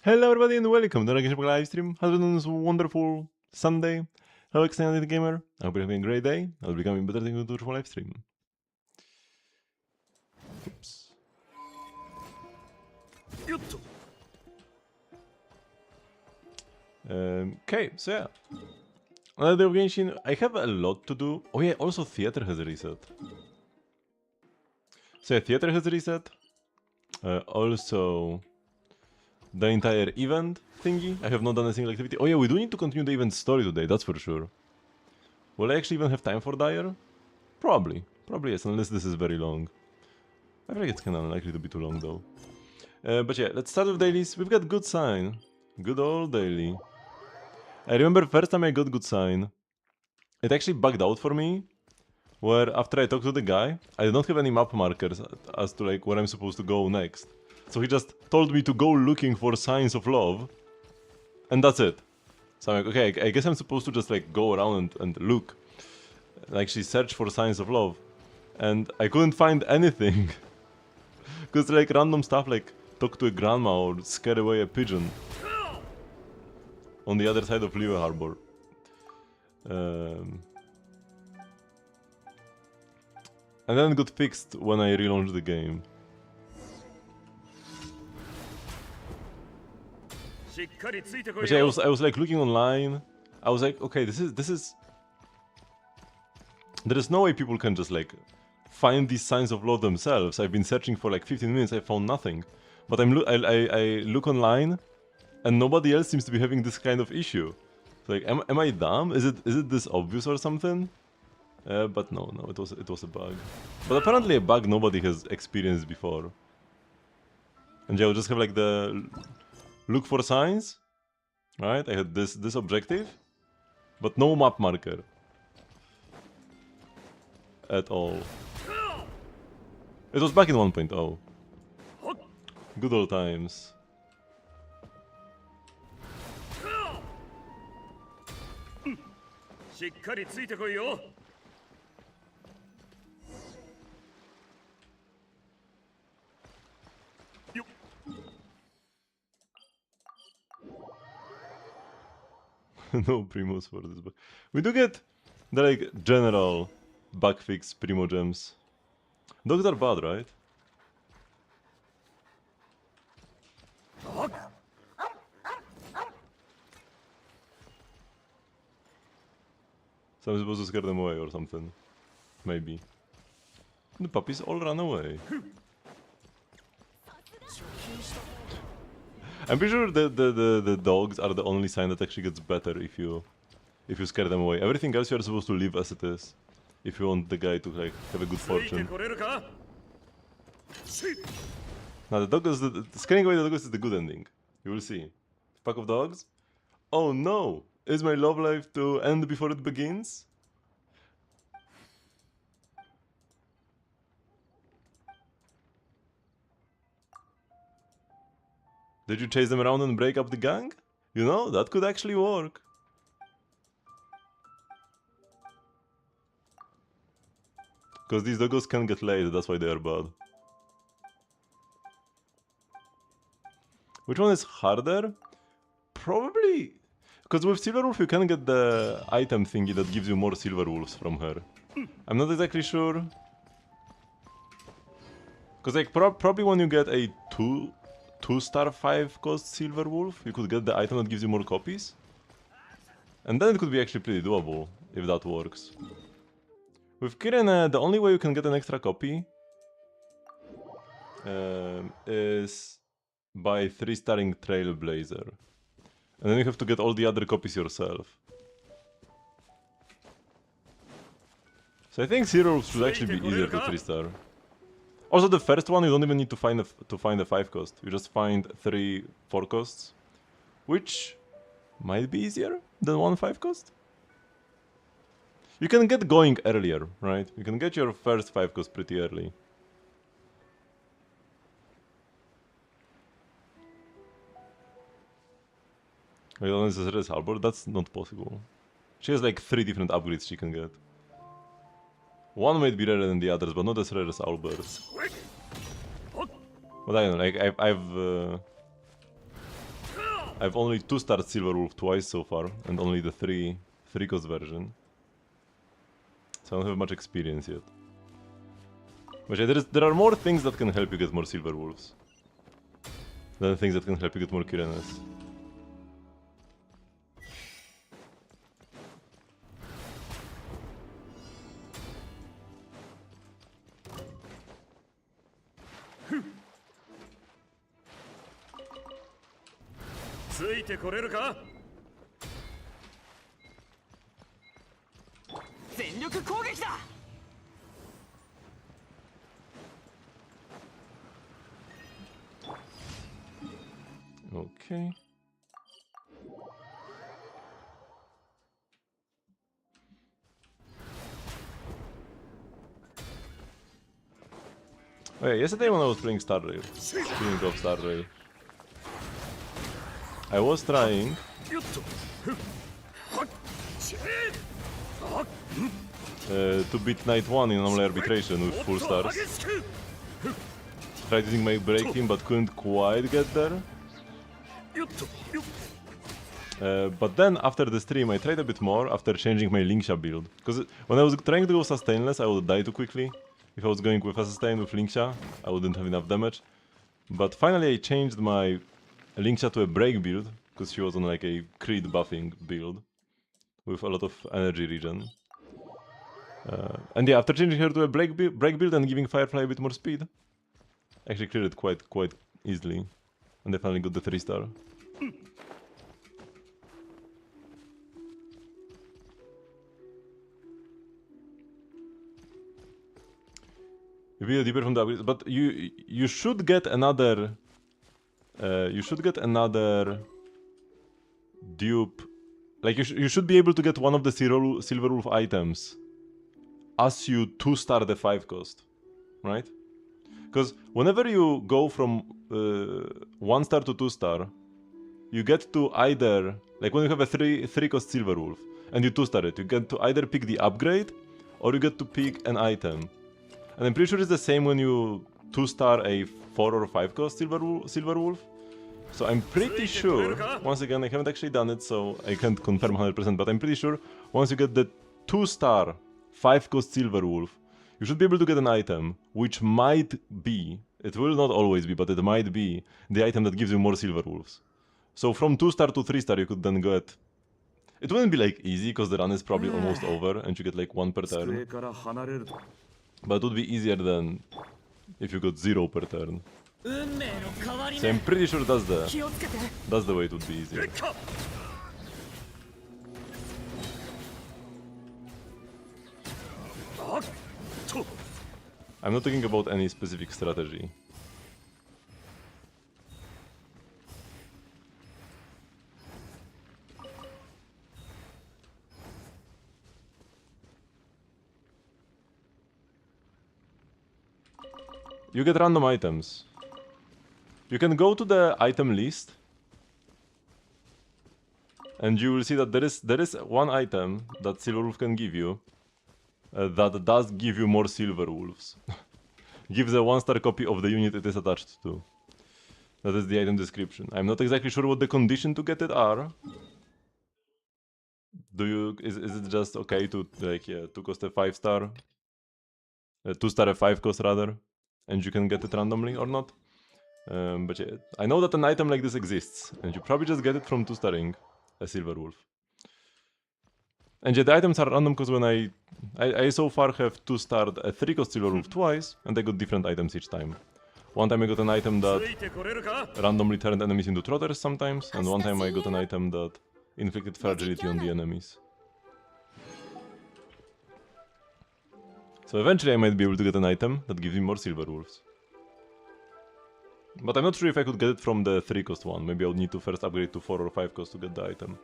Hello everybody and welcome to the Genshin live stream. How's it been on this wonderful Sunday? Hello extended gamer. I hope you're having a great day. I'll be becoming better than you do for live stream. Oops. Okay, so yeah. Another day of Genshin. I have a lot to do. Oh yeah, also theater has reset. So yeah, theater has reset. Also the entire event thingy. I have not done a single activity. Oh yeah, we do need to continue the event story today, that's for sure. Will I actually even have time for Dire? Probably. Probably yes, unless this is very long. I feel like it's kinda unlikely to be too long though. But yeah, let's start with dailies. We've got good sign. Good old daily. I remember first time I got good sign. It actually bugged out for me. Where after I talked to the guy, I did not have any map markers as to like where I'm supposed to go next. So he just told me to go looking for signs of love. And that's it. So I'm like, okay, I guess I'm supposed to just like go around and look. And actually search for signs of love. And I couldn't find anything. Because like random stuff like talk to a grandma or scare away a pigeon. On the other side of Liyue Harbor. And then it got fixed when I relaunched the game. Actually, I was like looking online. I was like, okay, this is. There is no way people can just like find these signs of love themselves. I've been searching for like 15 minutes. I found nothing. But I look online, and nobody else seems to be having this kind of issue. So like, am I dumb? Is it this obvious or something? But no, it was a bug. But apparently a bug nobody has experienced before. And yeah, I'll just have like the look for signs. Right, I had this objective, but no map marker at all. It was back in 1.0. Good old times. No primos for this, but we do get the like general bug fix primo gems. Dogs are bad, right? So I'm supposed to scare them away or something. Maybe. The puppies all run away. I'm pretty sure the dogs are the only sign that actually gets better if you scare them away. Everything else you are supposed to leave as it is. If you want the guy to like have a good fortune. Now the dog is scaring away the dogs is the good ending. You will see. Pack of dogs? Oh no! Is my love life to end before it begins? Did you chase them around and break up the gang? You know, that could actually work. Because these doggos can get laid, that's why they are bad. Which one is harder? Probably... Because with Silverwolf you can get the item thingy that gives you more Silverwolves from her. I'm not exactly sure. Because like probably when you get a 2-star 5 cost Silverwolf, you could get the item that gives you more copies. And then it could be actually pretty doable, if that works. With Kirin, the only way you can get an extra copy is by 3-starring Trailblazer. And then you have to get all the other copies yourself. So I think Zero should actually be easier to 3-star. Also the first one you don't even need to find a 5 cost. You just find 3 4 costs. Which might be easier than 1 5 cost. You can get going earlier, right? You can get your first 5 cost pretty early. Wait, unless it's Res Harbor, that's not possible. She has like 3 different upgrades she can get. One might be rarer than the others, but not as rare as Albert. But I don't know, like I've I've only 2-starred Silverwolf twice so far, and only the 3-cost version. So I don't have much experience yet. But yeah, there are more things that can help you get more Silverwolves than things that can help you get more Kyrenes. Okay. Oh yeah, yesterday when I was playing Star Rail, speaking of Star Rail, I was trying to beat Knight 1 in Anomaly Arbitration with full stars. Tried using my break team but couldn't quite get there. But then after the stream I tried a bit more after changing my Linksha build. Because when I was trying to go sustainless I would die too quickly. If I was going with a sustain with Linksha, I wouldn't have enough damage. But finally I changed my Linksha to a break build, because she was on like a crit buffing build with a lot of energy regen. And yeah, after changing her to a break build and giving Firefly a bit more speed, I actually cleared it quite easily. And I finally got the 3-star. You feel deeper from the upgrades, but you should get another dupe. Like you should be able to get one of the Silverwolf items as you 2-star the 5-cost, right? Because whenever you go from 1-star to 2-star, you get to either, like when you have a 3-cost Silverwolf and you 2-star it, you get to either pick the upgrade or you get to pick an item. And I'm pretty sure it's the same when you 2-star a 4 or 5-cost Silverwolf. So I'm pretty sure, once again I haven't actually done it so I can't confirm 100%, but I'm pretty sure once you get the 2-star 5-cost Silverwolf, you should be able to get an item which might be, it will not always be, but it might be the item that gives you more Silverwolves. So from 2-star to 3-star you could then get... It wouldn't be like easy because the run is probably almost over and you get like 1 per turn. But it would be easier than if you got 0 per turn. So I'm pretty sure that's the way it would be easier. I'm not talking about any specific strategy. You get random items. You can go to the item list and you will see that there is one item that Silverwolf can give you that does give you more Silverwolves. Gives a 1-star copy of the unit it is attached to. That is the item description. I'm not exactly sure what the condition to get it are. Is it just okay to like to cost a 5-star? 2-star a 5-cost rather, and you can get it randomly or not? But yeah, I know that an item like this exists, and you probably just get it from 2-starring a Silverwolf. And yeah, the items are random because when I so far have 2-starred a 3-cost Silverwolf twice, and I got different items each time. One time I got an item that randomly turned enemies into trotters sometimes, and one time I got an item that inflicted fragility on the enemies. So eventually I might be able to get an item that gives me more Silverwolves. But I'm not sure if I could get it from the 3-cost one. Maybe I would need to first upgrade to 4 or 5-cost to get the item.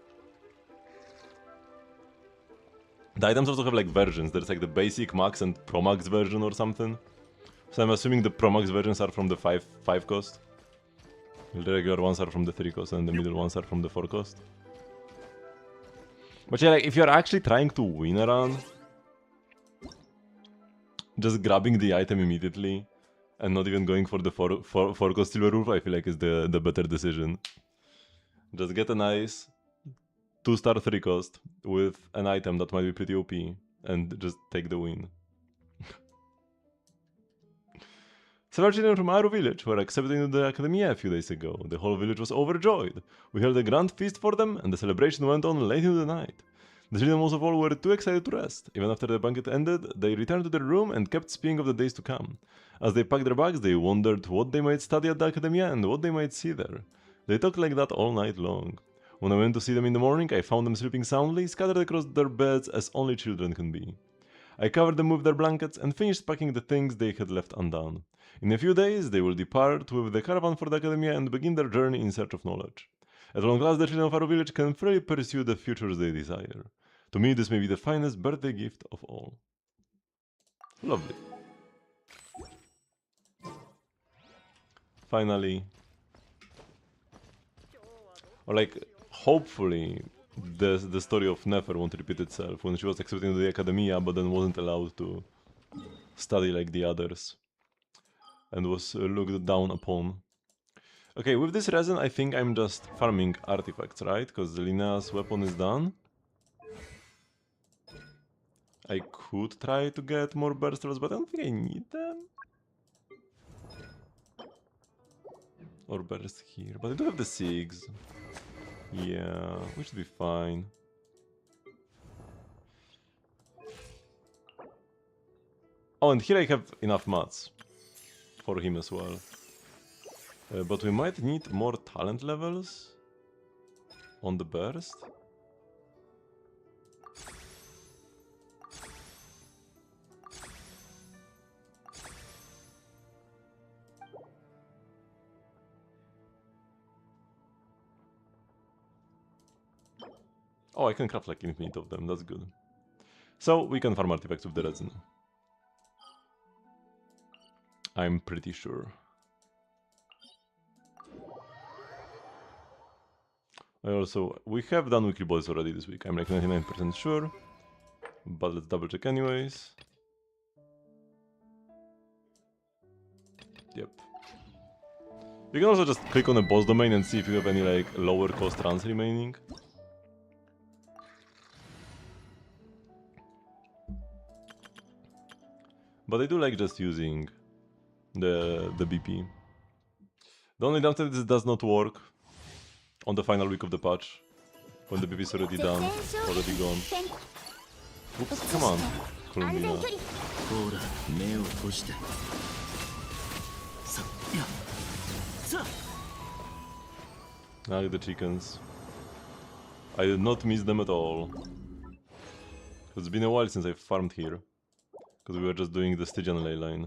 The items also have like versions. There's like the basic, max and pro max version or something. So I'm assuming the pro max versions are from the 5-cost. The regular ones are from the 3-cost and the middle ones are from the 4-cost. But yeah, like if you're actually trying to win a run, just grabbing the item immediately and not even going for the 4-cost Silverwolf, I feel like is the better decision. Just get a nice 2-star 3 cost with an item that might be pretty OP and just take the win. Several children from our village were accepted into the academia a few days ago. The whole village was overjoyed. We held a grand feast for them, and the celebration went on late into the night. The children most of all were too excited to rest. Even after the banquet ended, they returned to their room and kept speaking of the days to come. As they packed their bags, they wondered what they might study at the academia and what they might see there. They talked like that all night long. When I went to see them in the morning, I found them sleeping soundly, scattered across their beds as only children can be. I covered them with their blankets and finished packing the things they had left undone. In a few days, they will depart with the caravan for the academia and begin their journey in search of knowledge. At long last, the children of our village can freely pursue the futures they desire. To me, this may be the finest birthday gift of all. Lovely. Finally. Or like, hopefully, the story of Nefer won't repeat itself when she was accepted into the academia but then wasn't allowed to study like the others and was looked down upon. Okay, with this resin I think I'm just farming artifacts, right? Because Linnea's weapon is done. I could try to get more bursters, but I don't think I need them. Or burst here, but I do have the 6. Yeah, we should be fine. Oh, and here I have enough mats for him as well. But we might need more talent levels on the burst. Oh, I can craft like infinite of them, that's good. So, we can farm artifacts with the resin. I'm pretty sure. We have done weekly bosses already this week, I'm like 99% sure. But let's double check anyways. Yep. You can also just click on the boss domain and see if you have any like lower cost runs remaining. But I do like just using the BP. The only downside is it does not work on the final week of the patch, when the BP is already done, already gone. Oops, come on, Columbina. Now the chickens. I did not miss them at all. It's been a while since I farmed here. Because we were just doing the Stygian ley line.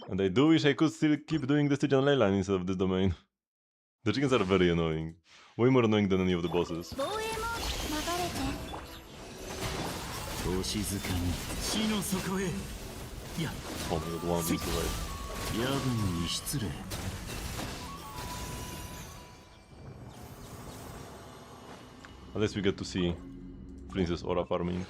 And I do wish I could still keep doing the Stygian ley line instead of this domain. The chickens are very annoying. Way more annoying than any of the bosses. Oh my god, one of them survived. At least we get to see Princess Aura farming.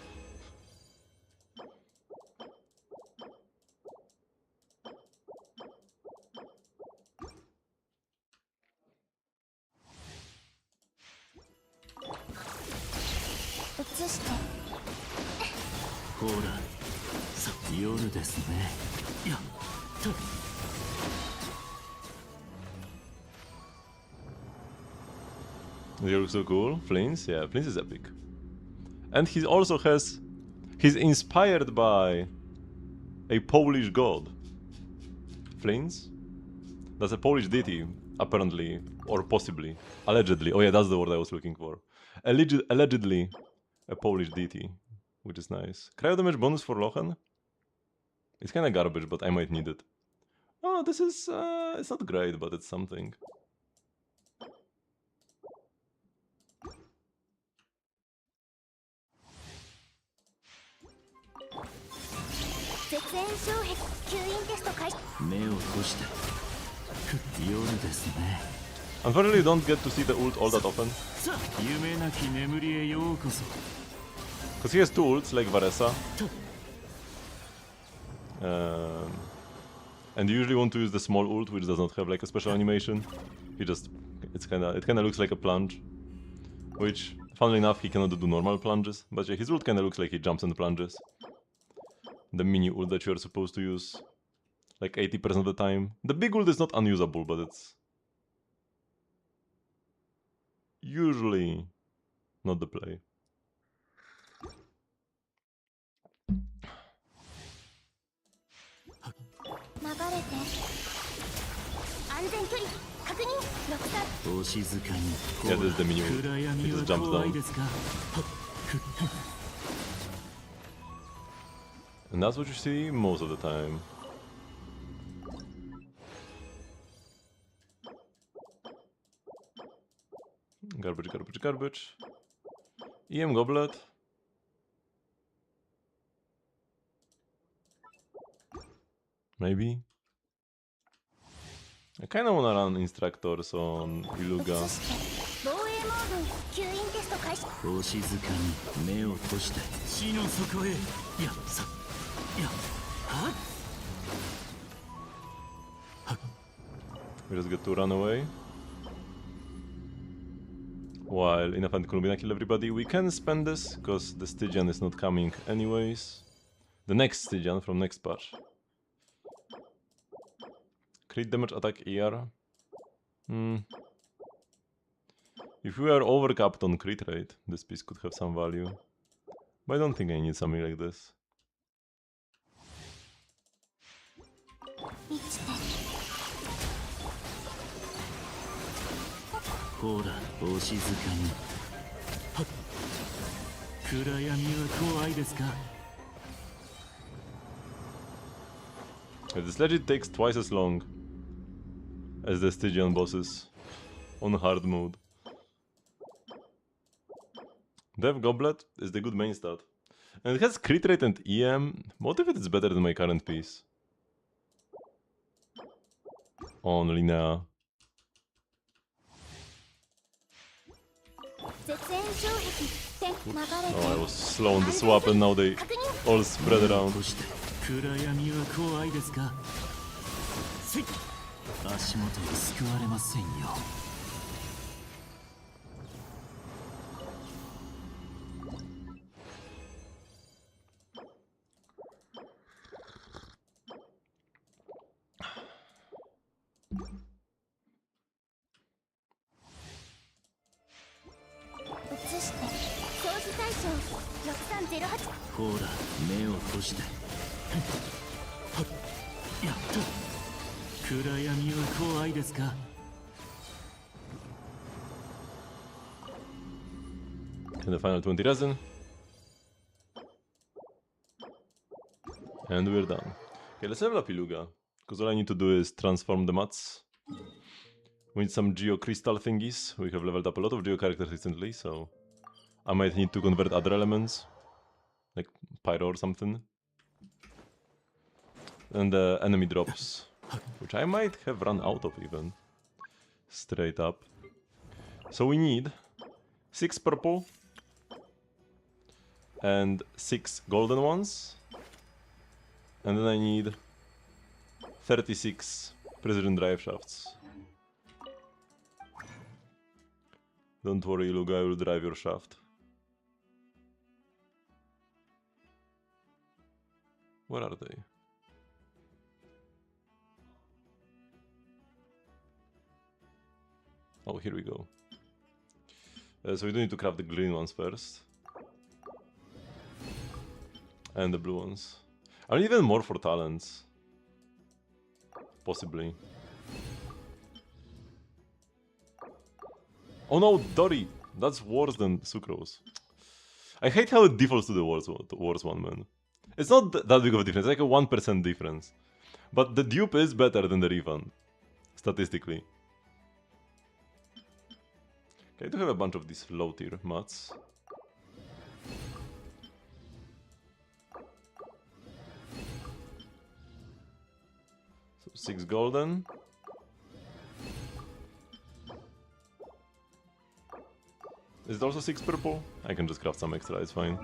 They look so cool. Flins? Yeah, Flins is epic. And he also has... He's inspired by a Polish god. Flins? That's a Polish deity, apparently. Or possibly. Allegedly. Oh yeah, that's the word I was looking for. Allegedly a Polish deity. Which is nice. Cryo damage bonus for Lochen? It's kinda garbage, but I might need it. Oh, this is... it's not great, but it's something. Unfortunately, you don't get to see the ult all that often. Because he has 2 ults, like Varessa. And you usually want to use the small ult, which does not have like a special animation. He just it kinda looks like a plunge. Which, funnily enough, he cannot do normal plunges. But yeah, his ult kinda looks like he jumps and plunges. The mini ult that you're supposed to use like 80% of the time. The big ult is not unusable, but it's usually not the play. Yeah, this is the mini ult. He just jumps down. And that's what you see most of the time. Garbage, garbage, garbage. EM goblet. Maybe. I kinda wanna run instructors on Iluga. We just get to run away. While Enough and Columbina kill everybody. We can spend this, because the Stygian is not coming anyways. The next Stygian from next patch. Crit damage, attack, ER. If we are overcapped on crit rate, this piece could have some value. But I don't think I need something like this. This legit takes twice as long as the Stygian bosses on hard mode. Dev Goblet is the good main stat. And it has crit rate and EM. What if it is better than my current piece? On Linnea. Oh, I was slow on the swap and now they all spread around. And the final 20 resin. And we're done. Okay, let's level up Iluga. Because all I need to do is transform the mats. We need some Geo crystal thingies. We have leveled up a lot of Geo characters recently, so I might need to convert other elements. Like Pyro or something. And the enemy drops. Which I might have run out of even. Straight up. So we need 6 purple. And 6 golden ones. And then I need 36 precision drive shafts. Don't worry, Iluga, I will drive your shaft. Where are they? Oh, here we go. So we do need to craft the green ones first. And the blue ones. I need even more for talents. Possibly. Oh no, Dory! That's worse than Sucrose. I hate how it defaults to the worst one, man. It's not that big of a difference, it's like a 1% difference. But the dupe is better than the refund. Statistically. Okay, I do have a bunch of these low tier mats. So 6 golden. Is it also 6 purple? I can just craft some extra, it's fine.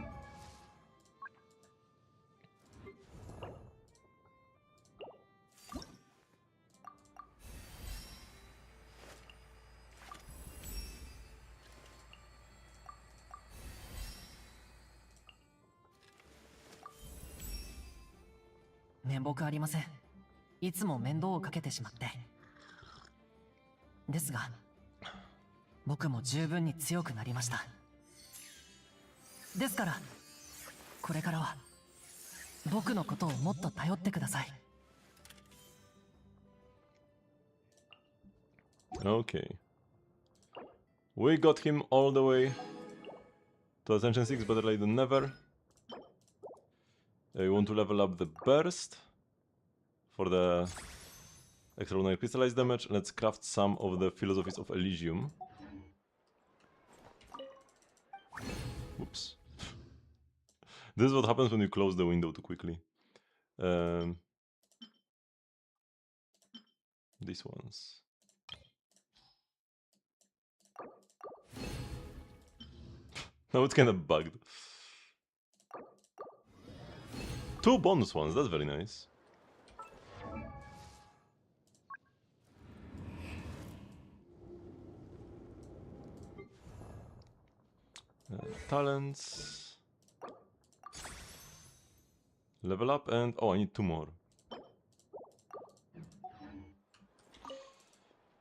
面目ありません。いつも面倒をかけてしまって。ですが、僕も十分に強くなりました。ですから、これからは僕のことをもっと頼ってください。Okay. We got him all the way to Ascension 6, better late than never. We want to level up the burst for the extraordinary crystallized damage. Let's craft some of the philosophies of Elysium. Whoops. This is what happens when you close the window too quickly. These ones. Now it's kind of bugged. 2 bonus ones, that's very nice. Talents. Level up and... oh, I need 2 more.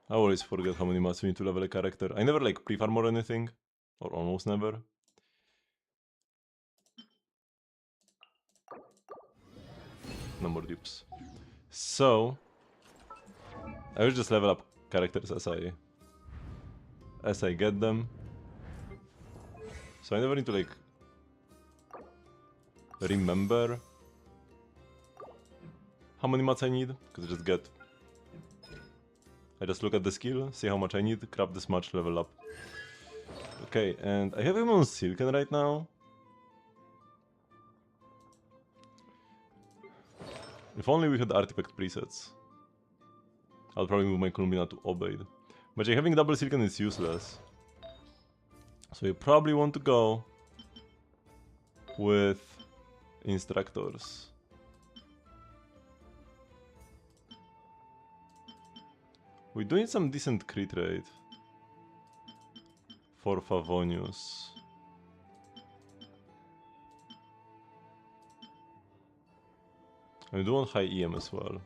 I always forget how many months we need to level a character. I never like pre-farm or anything. Or almost never. No more dupes. So... I will just level up characters as I get them. So I never need to like... remember how many mats I need, because I just get... I just look at the skill, see how much I need, grab this much, level up. Okay, and I have him on Silken right now. If only we had artifact presets. I'll probably move my Columbina to Obeid. But having double Silken is useless. So you probably want to go with instructors. We're doing some decent crit rate for Favonius. And we do want high EM as well.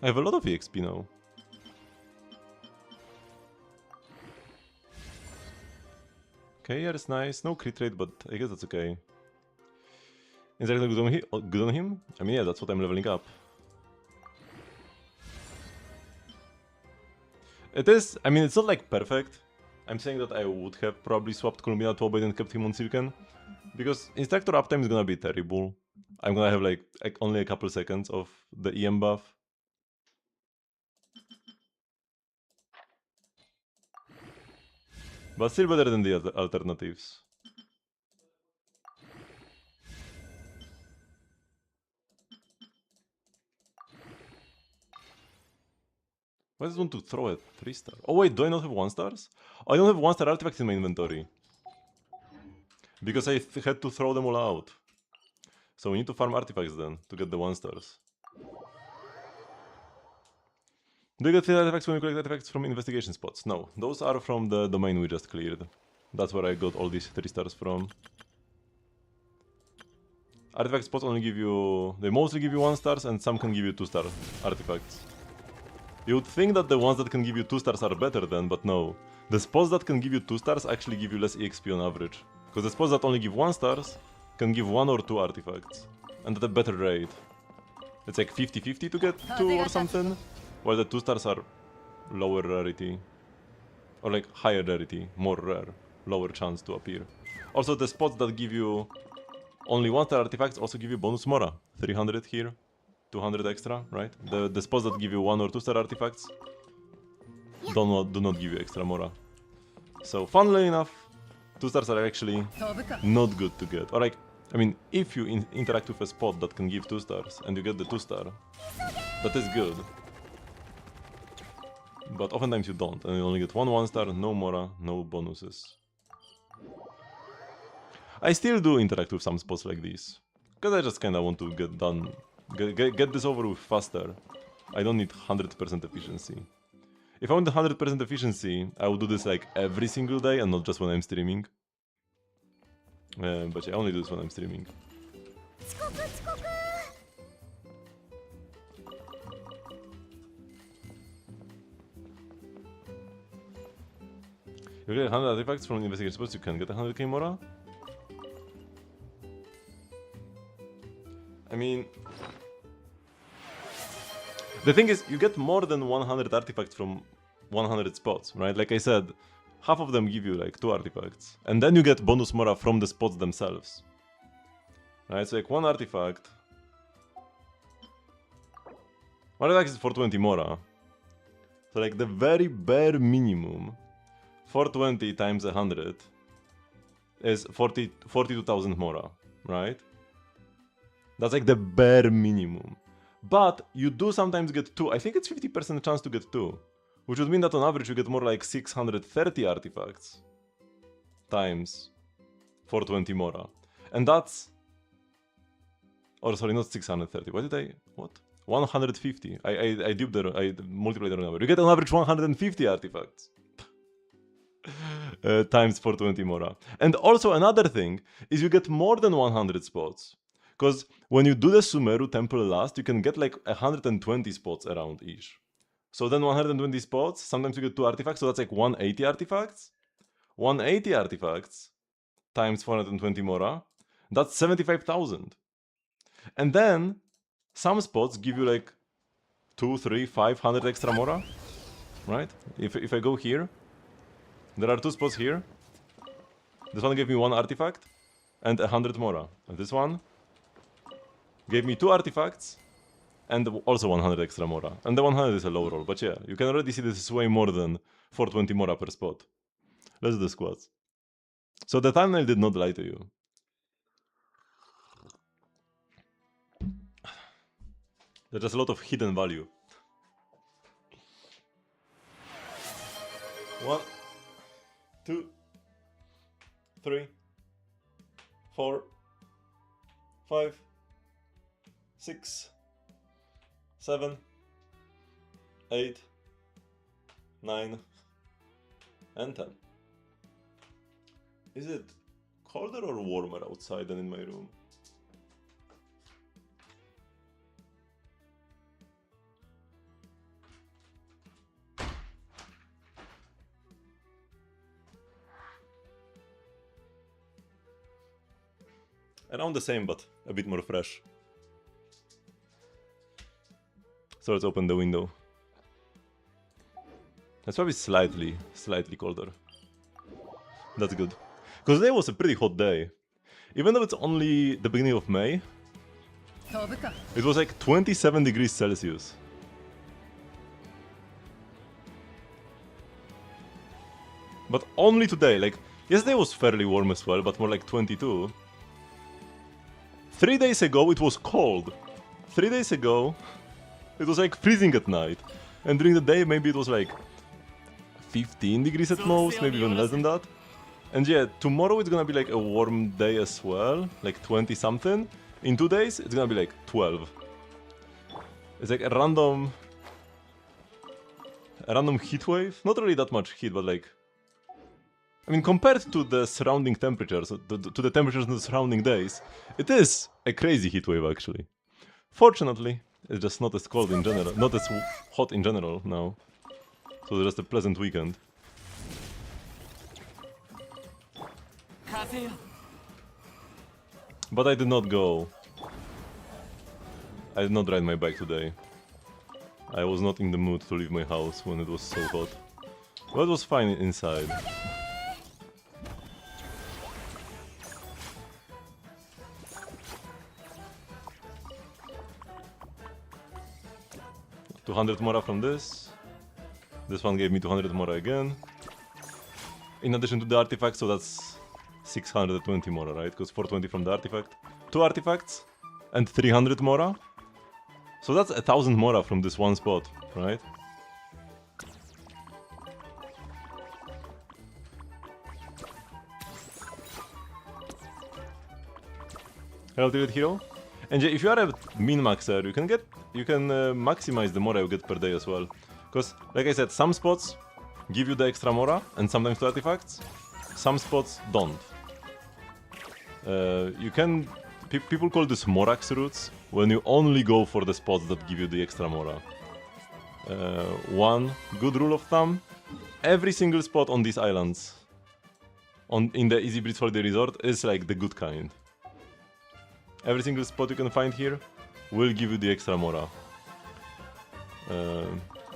I have a lot of EXP now. Okay, yeah, that's nice. No crit rate, but I guess that's okay. Is that good on him? I mean, yeah, that's what I'm leveling up. It is, I mean, it's not like perfect. I'm saying that I would have probably swapped Columbina to Obeid and kept him on Silken. Because Instructor uptime is gonna be terrible. I'm gonna have like only a couple seconds of the EM buff. But still better than the other alternatives. Why does it want to throw a 3-star? Oh wait, do I not have 1-stars? Oh, I don't have 1-star artifacts in my inventory. Because I had to throw them all out. So we need to farm artifacts then, to get the 1-stars. Do you get 3 artifacts when you collect artifacts from investigation spots? No, those are from the domain we just cleared. That's where I got all these 3-stars from. Artifact spots only give you... they mostly give you 1-stars and some can give you 2-star artifacts. You would think that the ones that can give you 2-stars are better then, but no. The spots that can give you 2-stars actually give you less EXP on average. Because the spots that only give 1-stars can give 1 or 2 artifacts. And at a better rate. It's like 50-50 to get 2 or something. While the 2-stars are lower rarity. Or like higher rarity, more rare. Lower chance to appear. Also the spots that give you only 1-star artifacts also give you bonus Mora. 300 here. 200 extra, right? The spots that give you 1 or 2-star artifacts do not give you extra Mora. So funnily enough, 2-stars are actually not good to get. Or like, I mean, if you interact with a spot that can give 2-stars and you get the 2-star, that is good. But oftentimes you don't, and you only get 1-star, no Mora, no bonuses. I still do interact with some spots like these, because I just kinda want to get done, get this over with faster. I don't need 100% efficiency. If I want 100% efficiency, I would do this like every single day and not just when I'm streaming. But yeah, I only do this when I'm streaming. You get 100 artifacts from investigation spots, you can get 100k Mora? I mean... The thing is, you get more than 100 artifacts from 100 spots, right? Like I said, half of them give you like 2 artifacts. And then you get bonus Mora from the spots themselves. Right, so like 1 artifact... 1 artifact is 420 Mora. So like the very bare minimum, 420 times 100 is 42,000 Mora, right? That's like the bare minimum. But you do sometimes get 2. I think it's 50% chance to get 2. Which would mean that on average you get more like 630 artifacts times 420 Mora. And that's... Or sorry, not 630. What did I... What? 150. I duped the... I multiplied the number. You get on average 150 artifacts. Times 420 Mora. And also another thing is you get more than 100 spots. Because when you do the Sumeru temple last, you can get like 120 spots around each. So then 120 spots, sometimes you get 2 artifacts, so that's like 180 artifacts. 180 artifacts times 420 Mora, that's 75,000. And then some spots give you like 2, 3, 500 extra Mora, right? If I go here, there are 2 spots here. This one gave me 1 artifact and 100 Mora. And this one gave me 2 artifacts and also 100 extra Mora. And the 100 is a low roll, but yeah, you can already see this is way more than 420 Mora per spot. Let's do the squats. So the thumbnail did not lie to you. There's just a lot of hidden value. 1, 2, 3, 4, 5, 6, 7, 8, 9, and 10. Is it colder or warmer outside than in my room? Around the same, but a bit more fresh. So let's open the window. It's probably slightly colder. That's good. Because today was a pretty hot day. Even though it's only the beginning of May, it was like 27 degrees Celsius. But only today, like, yesterday was fairly warm as well, but more like 22. 3 days ago it was cold. 3 days ago it was like freezing at night. And during the day maybe it was like 15 degrees at most, maybe even less than that. And yeah, tomorrow it's gonna be like a warm day as well, like 20 something. In 2 days it's gonna be like 12. It's like a random heat wave. Not really that much heat, but like, I mean, compared to the surrounding temperatures, to the temperatures in the surrounding days, it is a crazy heat wave actually. Fortunately, it's just not as cold in general, not as hot in general now. So it's just a pleasant weekend. But I did not go. I did not ride my bike today. I was not in the mood to leave my house when it was so hot. But it was fine inside. $200 Mora from this. This one gave me 200 Mora again. In addition to the artifact, so that's 620 Mora, right? Because 420 from the artifact. 2 artifacts and 300 Mora. So that's 1000 Mora from this one spot, right? Hello, Tilted Hero. And if you are a min-maxer, you can maximize the Mora you get per day as well. Because, like I said, some spots give you the extra Mora, and sometimes 2 artifacts. Some spots don't. You can... people call this Morax routes, when you only go for the spots that give you the extra Mora. One good rule of thumb, every single spot on these islands in the Easy Breeze Holiday Resort is like the good kind. Every single spot you can find here will give you the extra Mora.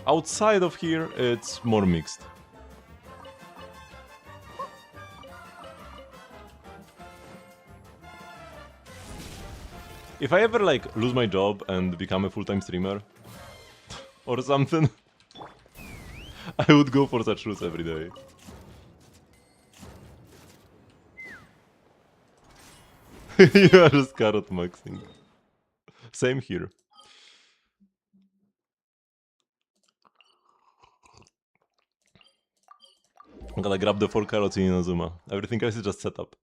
Outside of here, it's more mixed. If I ever like lose my job and become a full-time streamer or something, I would go for such routes every day. You are just carrot maxing. Same here. I'm gonna grab the 4 carrots in Inazuma. Everything else is just setup.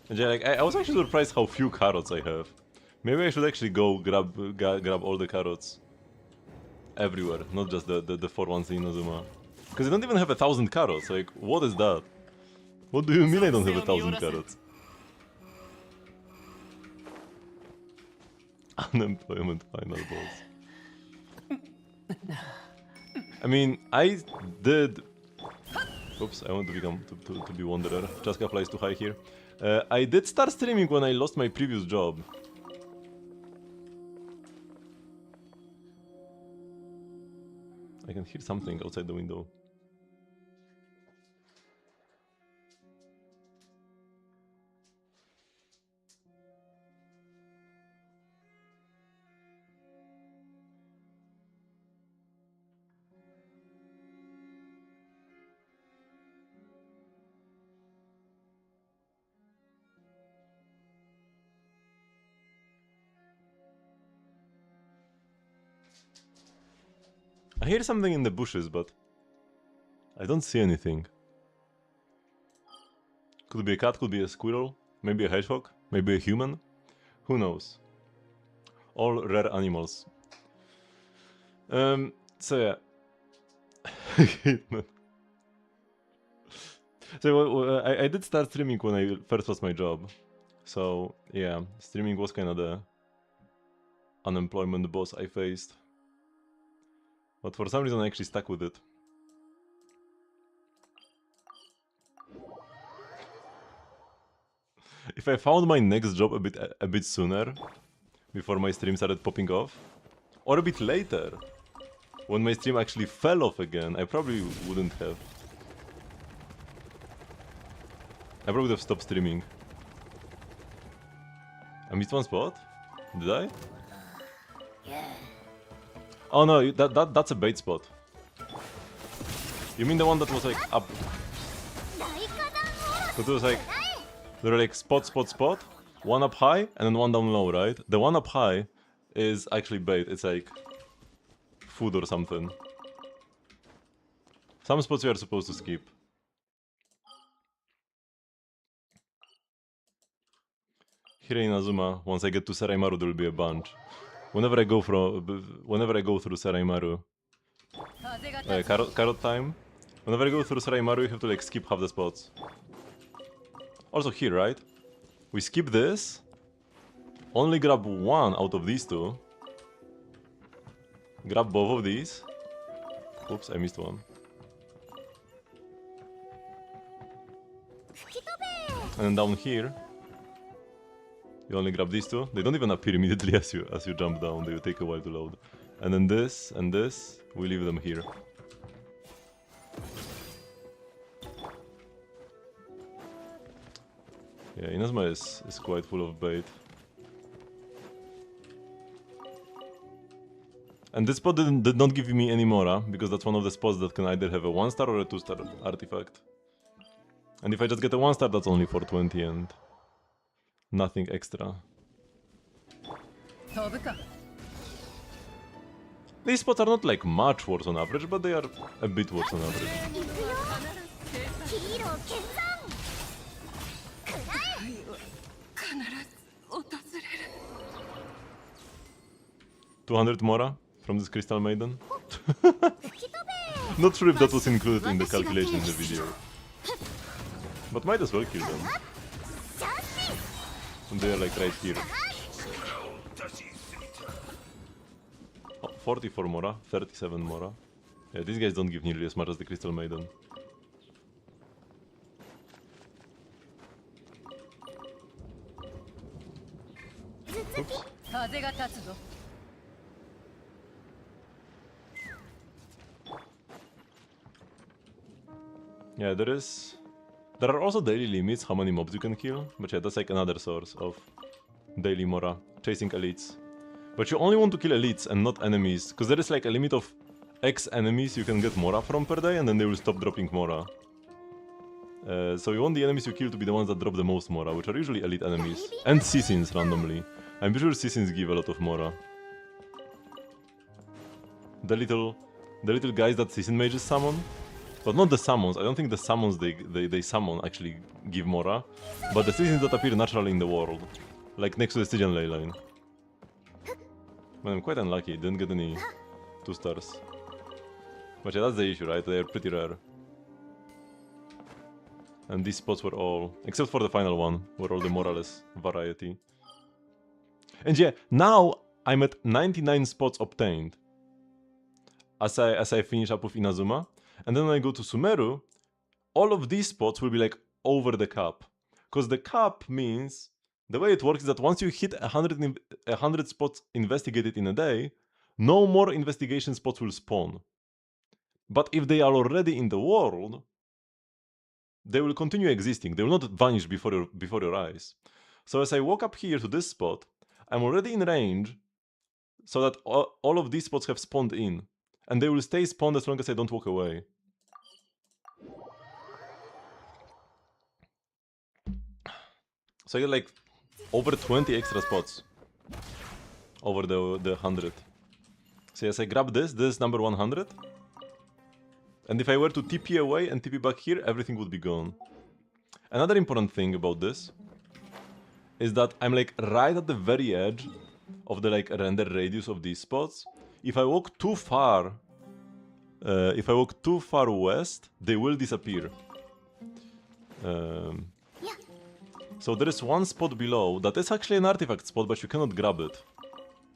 And yeah, like, I was actually surprised how few carrots I have. Maybe I should actually go grab all the carrots everywhere, not just the 4 ones in Inazuma. Because I don't even have 1,000 carrots. Like, what is that? What do you mean I don't have 1,000 carrots? Unemployment final boss. I mean, I did... Oops, I want to become to be Wanderer. Just applies too high here. I did start streaming when I lost my previous job. I can hear something outside the window. I hear something in the bushes, but I don't see anything. Could be a cat, could be a squirrel, maybe a hedgehog, maybe a human. Who knows? All rare animals. So yeah. So I did start streaming when I first lost my job. So yeah, streaming was kind of the unemployment boss I faced. But for some reason I actually stuck with it. If I found my next job a bit sooner, before my stream started popping off, or a bit later, when my stream actually fell off again, I probably wouldn't have. I probably would have stopped streaming. I missed one spot? Did I? Oh no, that's a bait spot. You mean the one that was like up? It was like, there are like spot, one up high and then one down low, right? The one up high is actually bait, it's like food or something. Some spots you are supposed to skip. Here in Azuma, once I get to Seraimaru, there will be a bunch. Whenever I go through Seraimaru, carrot time. Whenever I go through Seraimaru, you have to like skip half the spots. Also here, right? We skip this. Only grab one out of these two. Grab both of these. Oops, I missed one. And then down here, you only grab these two. They don't even appear immediately as you jump down. They will take a while to load. And then this and this, we leave them here. Yeah, Inazuma is quite full of bait. And this spot did not give me any Mora, because that's one of the spots that can either have a 1-star or a 2-star artifact. And if I just get a 1-star, that's only 420 and nothing extra. These spots are not like much worse on average, but they are a bit worse on average. 200 Mora from this Crystal Maiden. Not sure if that was included in the calculation in the video. But might as well kill them. And they are like right here. Oh, 44 Mora, 37 Mora. Yeah, these guys don't give nearly as much as the Crystal Maiden. Oops. Yeah, there are also daily limits how many mobs you can kill, but yeah, that's like another source of daily Mora, chasing elites. But you only want to kill elites and not enemies, because there is like a limit of X enemies you can get Mora from per day, and then they will stop dropping Mora. So you want the enemies you kill to be the ones that drop the most Mora, which are usually elite enemies. And Sissins randomly. I'm sure Sissins give a lot of Mora. The little guys that Sissin mages summon. But not the summons, I don't think the summons they summon actually give Mora. But the Sissins that appear naturally in the world. Like next to the Stygian ley line. Man, I'm quite unlucky, didn't get any 2 stars. But yeah, that's the issue, right? They are pretty rare. And these spots were all, except for the final one, were all the Morales variety. And yeah, now I'm at 99 spots obtained. As I finish up with Inazuma. And then when I go to Sumeru, all of these spots will be like over the cap. Because the cap means, the way it works is that once you hit 100 spots investigated in a day, no more investigation spots will spawn. But if they are already in the world, they will continue existing. They will not vanish before your eyes. So as I walk up here to this spot, I'm already in range, so that all of these spots have spawned in. And they will stay spawned as long as I don't walk away. So I get like over 20 extra spots. Over the 100. So as I grab this is number 100. And if I were to TP away and TP back here, everything would be gone. Another important thing about this is that I'm like right at the very edge of the like render radius of these spots. If I walk too far west, they will disappear. So there is one spot below that is actually an artifact spot, but you cannot grab it.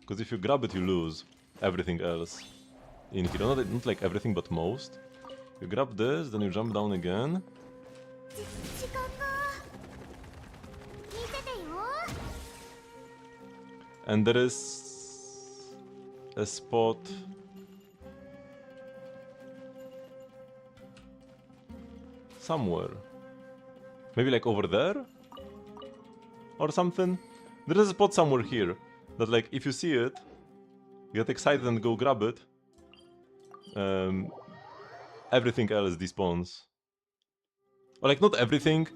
Because if you grab it, you lose everything else in here. Not like everything, but most. You grab this, then you jump down again. And there is a spot somewhere. Maybe like over there? Or something? There is a spot somewhere here that like if you see it, get excited and go grab it. Everything else despawns. Or like not everything.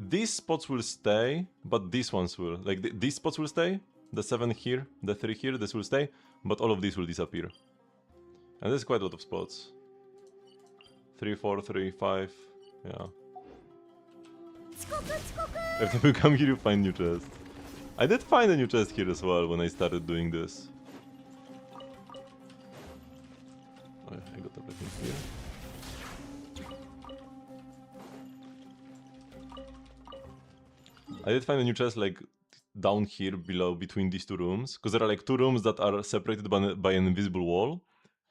These spots will stay, but these ones will. Like these spots will stay. The 7 here, the 3 here, this will stay, but all of these will disappear. And there's quite a lot of spots. 3, 4, 3, 5, yeah. Every time you come here you find new chest. I did find a new chest here as well when I started doing this. Oh, I got everything here. I did find a new chest like down here below between these 2 rooms, because there are like 2 rooms that are separated by an invisible wall,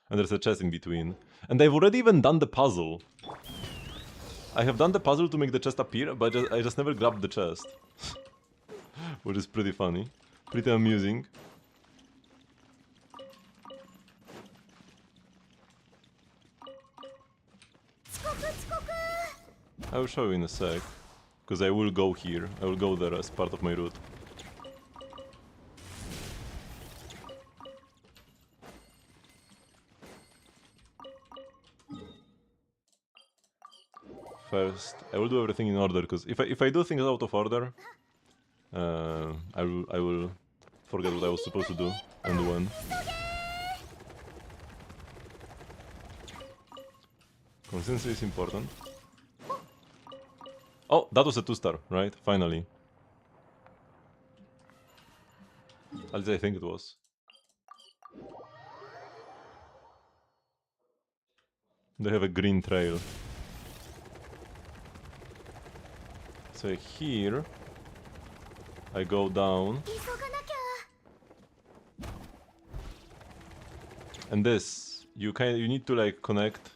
and there's a chest in between. And I've already even done the puzzle. I have done the puzzle to make the chest appear, but I just never grabbed the chest. Which is pretty funny. Pretty amusing. I will show you in a sec. Because I will go here. I will go there as part of my route. First, I will do everything in order, because if I do things out of order, I will forget what I was supposed to do and when. Consistency is important. Oh, that was a 2-star, right? Finally. At least I think it was. They have a green trail. So here I go down. And this, you need to like connect.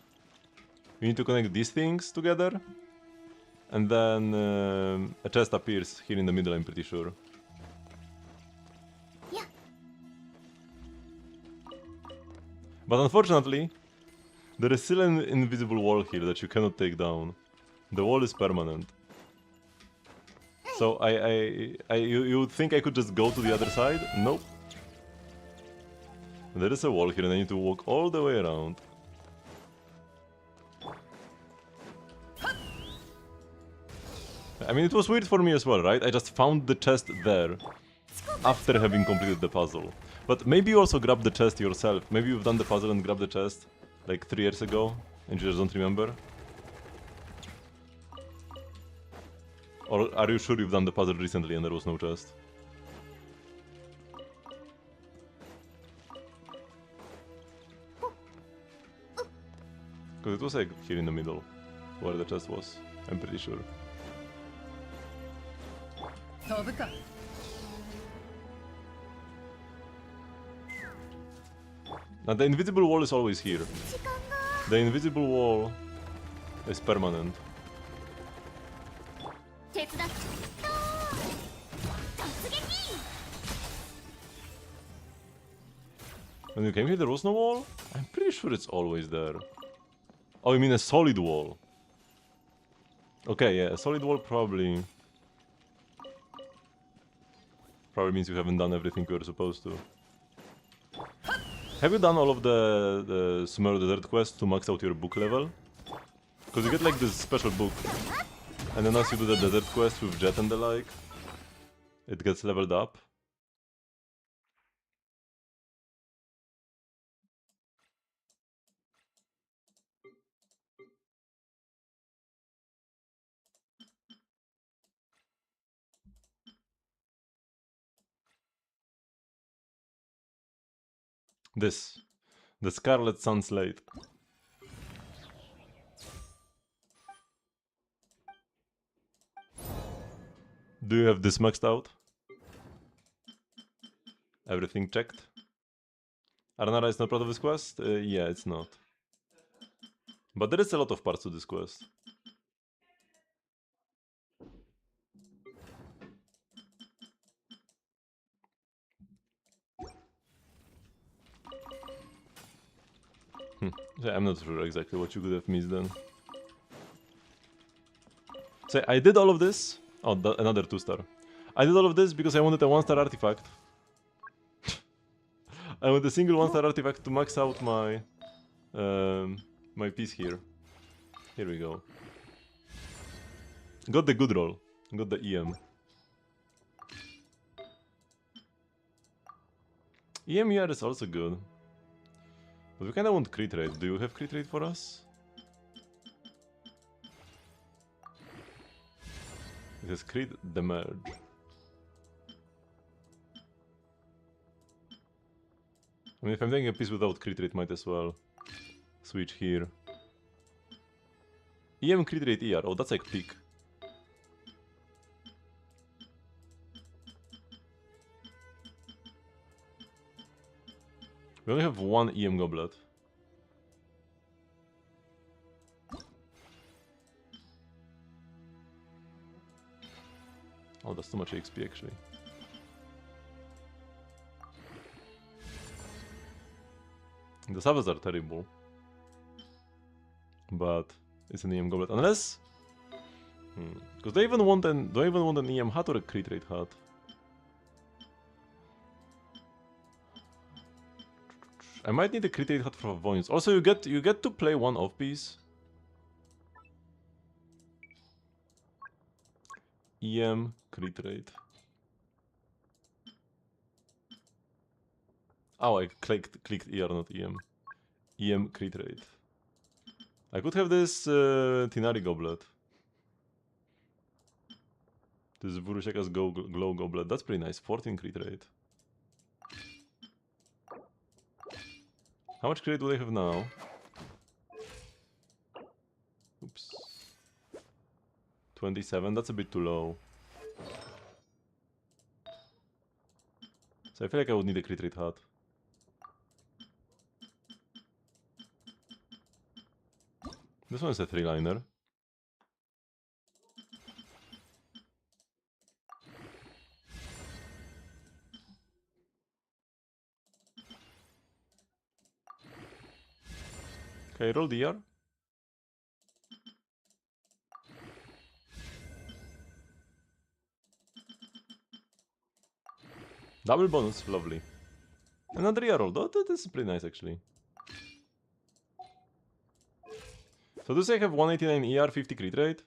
You need to connect these things together. And then a chest appears here in the middle, I'm pretty sure. Yeah. But unfortunately, there is still an invisible wall here that you cannot take down. The wall is permanent. So you would think I could just go to the other side? Nope. There is a wall here and I need to walk all the way around. I mean, it was weird for me as well, right? I just found the chest there after having completed the puzzle. But maybe you also grabbed the chest yourself. Maybe you've done the puzzle and grabbed the chest like 3 years ago and you just don't remember. Or are you sure you've done the puzzle recently and there was no chest? Because it was like here in the middle, where the chest was, I'm pretty sure. Now the invisible wall is always here. The invisible wall is permanent. When you came here there was no wall? I'm pretty sure it's always there. Oh, you mean a solid wall? Okay, yeah, a solid wall probably means you haven't done everything you were supposed to. Have you done all of the Sumeru Desert quest to max out your book level? Because you get like this special book, and then as you do the desert quest with Jet and the like, it gets leveled up. This. The Scarlet Sun Slate. Do you have this maxed out? Everything checked? Arnara is not part of this quest? Yeah, it's not. But there is a lot of parts to this quest. Yeah, I'm not sure exactly what you could have missed then. So I did all of this. Oh, another 2-star. I did all of this because I wanted a 1-star artifact. I want a single 1-star artifact to max out my my piece here. Here we go. Got the good roll. Got the EM. EMER is also good. But we kinda want crit rate. Do you have crit rate for us? It has crit damage. I mean, if I'm taking a piece without crit rate, might as well switch here. EM crit rate ER. Oh, that's like peak. We only have one EM goblet. Oh, that's too much XP actually. The Savas are terrible. But it's an EM goblet. Unless... Because do I even want an EM hat or a crit rate hat? I might need a crit rate hat for Voyance. Also, you get to play one off piece. EM crit rate. Oh, I clicked ER, not EM. EM crit rate. I could have this Tinari goblet. This Vurusheka's glow goblet. That's pretty nice. 14 crit rate. How much crit do they have now? 27, that's a bit too low. So I feel like I would need a crit rate hat. This one is a 3-liner. Okay, roll DR. Double bonus, lovely. Another reroll, though, this is pretty nice actually. So does I have 189 ER, 50 crit rate?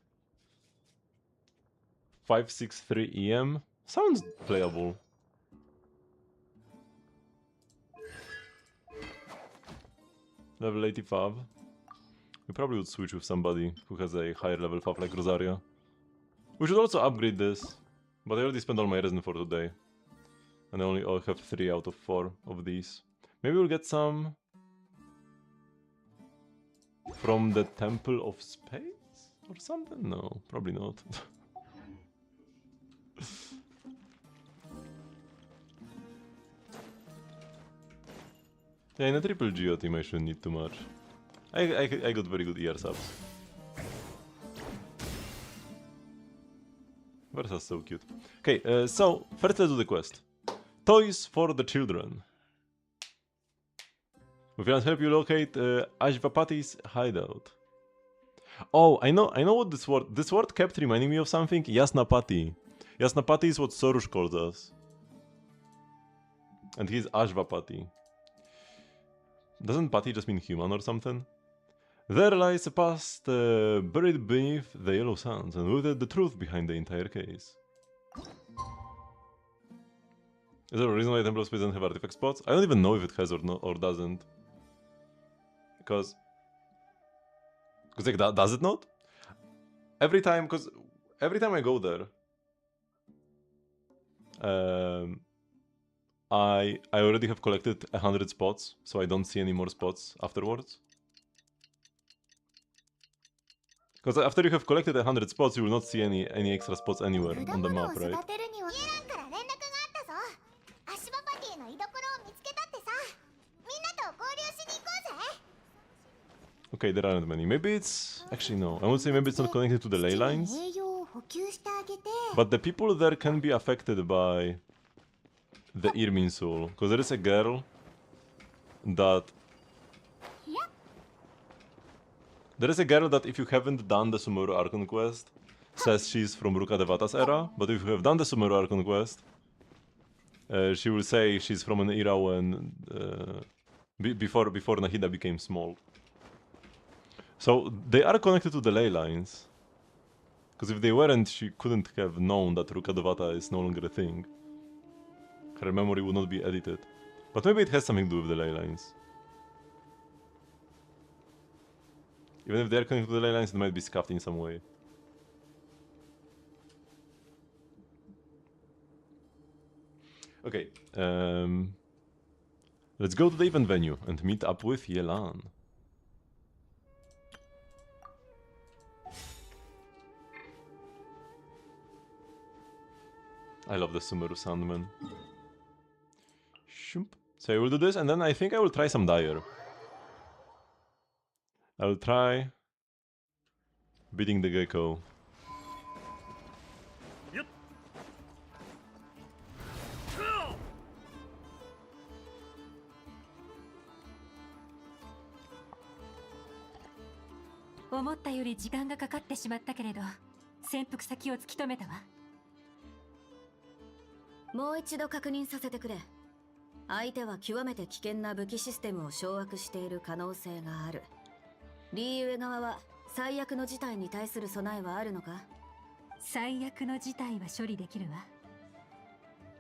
563 EM? Sounds playable. Level 85. We probably would switch with somebody who has a higher level fav like Rosaria. We should also upgrade this, but I already spent all my resin for today. And I only have 3 out of 4 of these. Maybe we'll get some from the Temple of Space or something? No, probably not. Yeah, in a triple Geo team I shouldn't need too much. I got very good ER subs. Versa's so cute. Okay, so first let's do the quest. Toys for the children. We can help you locate Ashvapati's hideout. Oh, I know what this word kept reminding me of something. Yasnapati. Yasnapati is what Sorush calls us. And he's Ashvapati. Doesn't Pati just mean human or something? There lies a past buried beneath the yellow sands, and with it the truth behind the entire case. Is there a reason why Temple of Space doesn't have artifact spots? I don't even know if it has or no, or doesn't. Because like does it not? Every time I go there, I already have collected 100 spots, so I don't see any more spots afterwards. Because after you have collected 100 spots, you will not see any extra spots anywhere on the map, right? Okay, there aren't many. Maybe it's... Actually, no. I would say maybe it's not connected to the ley lines. But the people there can be affected by the Irmin soul. Because there is a girl that... There is a girl that if you haven't done the Sumeru Archon quest, says she's from Ruka Devata's era. But if you have done the Sumeru Archon quest, she will say she's from an era when... before Nahida became small. So they are connected to the ley lines. Because if they weren't, she couldn't have known that Ruka Devata is no longer a thing. Her memory would not be edited. But maybe it has something to do with the ley lines. Even if they are connected to the ley lines, it might be scuffed in some way. Okay, let's go to the event venue and meet up with Yelan. I love the Sumeru Sandman. So I will do this, and then I think I will try some Dire. I will try beating the Gecko. Yep.もう一度確認させてくれ。相手は極めて危険な武器システムを掌握している可能性がある。リーウェ側は最悪の事態に対する備えはあるのか？最悪の事態は処理できるわ。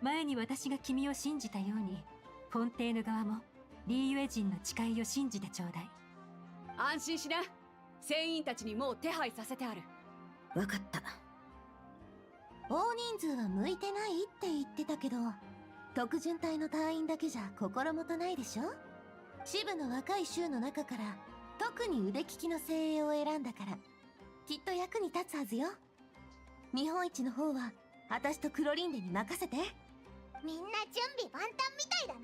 前に私が君を信じたように、フォンテーヌ側もリーウェ人の誓いを信じてちょうだい。安心しな。船員たちにもう手配させてある。わかった。大人数は向いてないって言ってたけど、特巡隊の隊員だけじゃ心もとないでしょ。支部の若い衆の中から特に腕利きの精鋭を選んだから、きっと役に立つはずよ。見本市の方は私とクロリンデに任せて。みんな準備万端みたいだな。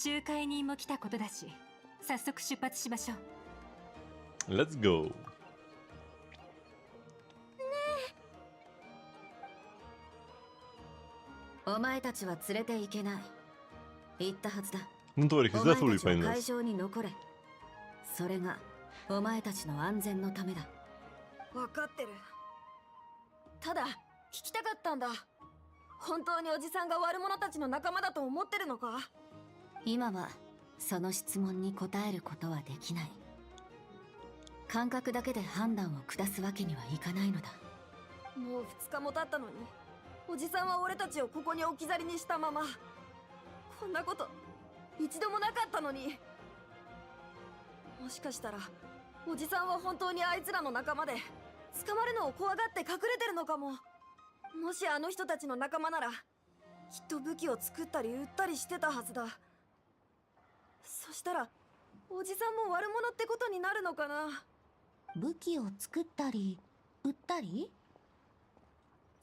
仲介人も来たことだし、早速出発しましょう。 Let's go. お前たちは連れて行けない。言ったはずだ。 Don't worry, he's お前 definitely たちは painless. 会場に残れ。それがお前たちの安全のためだ。分かってる。ただ聞きたかったんだ。本当におじさんが悪者たちの仲間だと思ってるのか？今はその質問に答えることはできない。感覚だけで判断を下すわけにはいかないのだ。もう2日も経ったのに、おじさんは俺たちをここに置き去りにしたまま。こんなこと一度もなかったのに。もしかしたらおじさんは本当にあいつらの仲間で、捕まるのを怖がって隠れてるのかも。もしあの人たちの仲間なら、きっと武器を作ったり売ったりしてたはずだ。そしたらおじさんも悪者ってことになるのかな。武器を作ったり売ったり、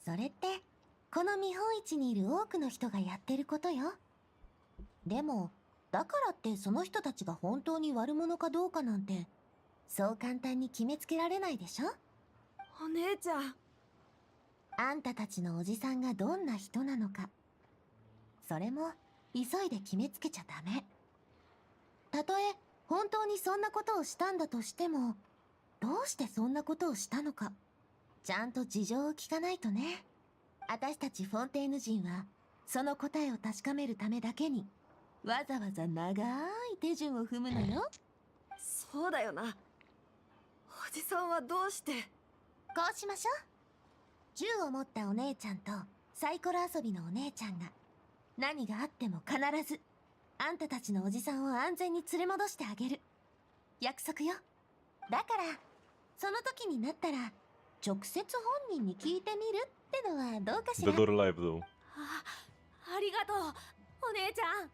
それってこの見本市にいる多くの人がやってることよ。でもだからってその人たちが本当に悪者かどうかなんてそう簡単に決めつけられないでしょ。お姉ちゃん。あんたたちのおじさんがどんな人なのか、それも急いで決めつけちゃダメ。たとえ本当にそんなことをしたんだとしても、どうしてそんなことをしたのか、ちゃんと事情を聞かないとね。私たちフォンテーヌ人はその答えを確かめるためだけにわざわざ長い手順を踏むのよ。そうだよな。おじさんはどうして。こうしましょう。銃を持ったお姉ちゃんとサイコロ遊びのお姉ちゃんが何があっても必ずあんたたちのおじさんを安全に連れ戻してあげる約束よ。だからその時になったら直接本人に聞いてみるってのはどうかしら。 Dead or alive though. ありがとうお姉ちゃん。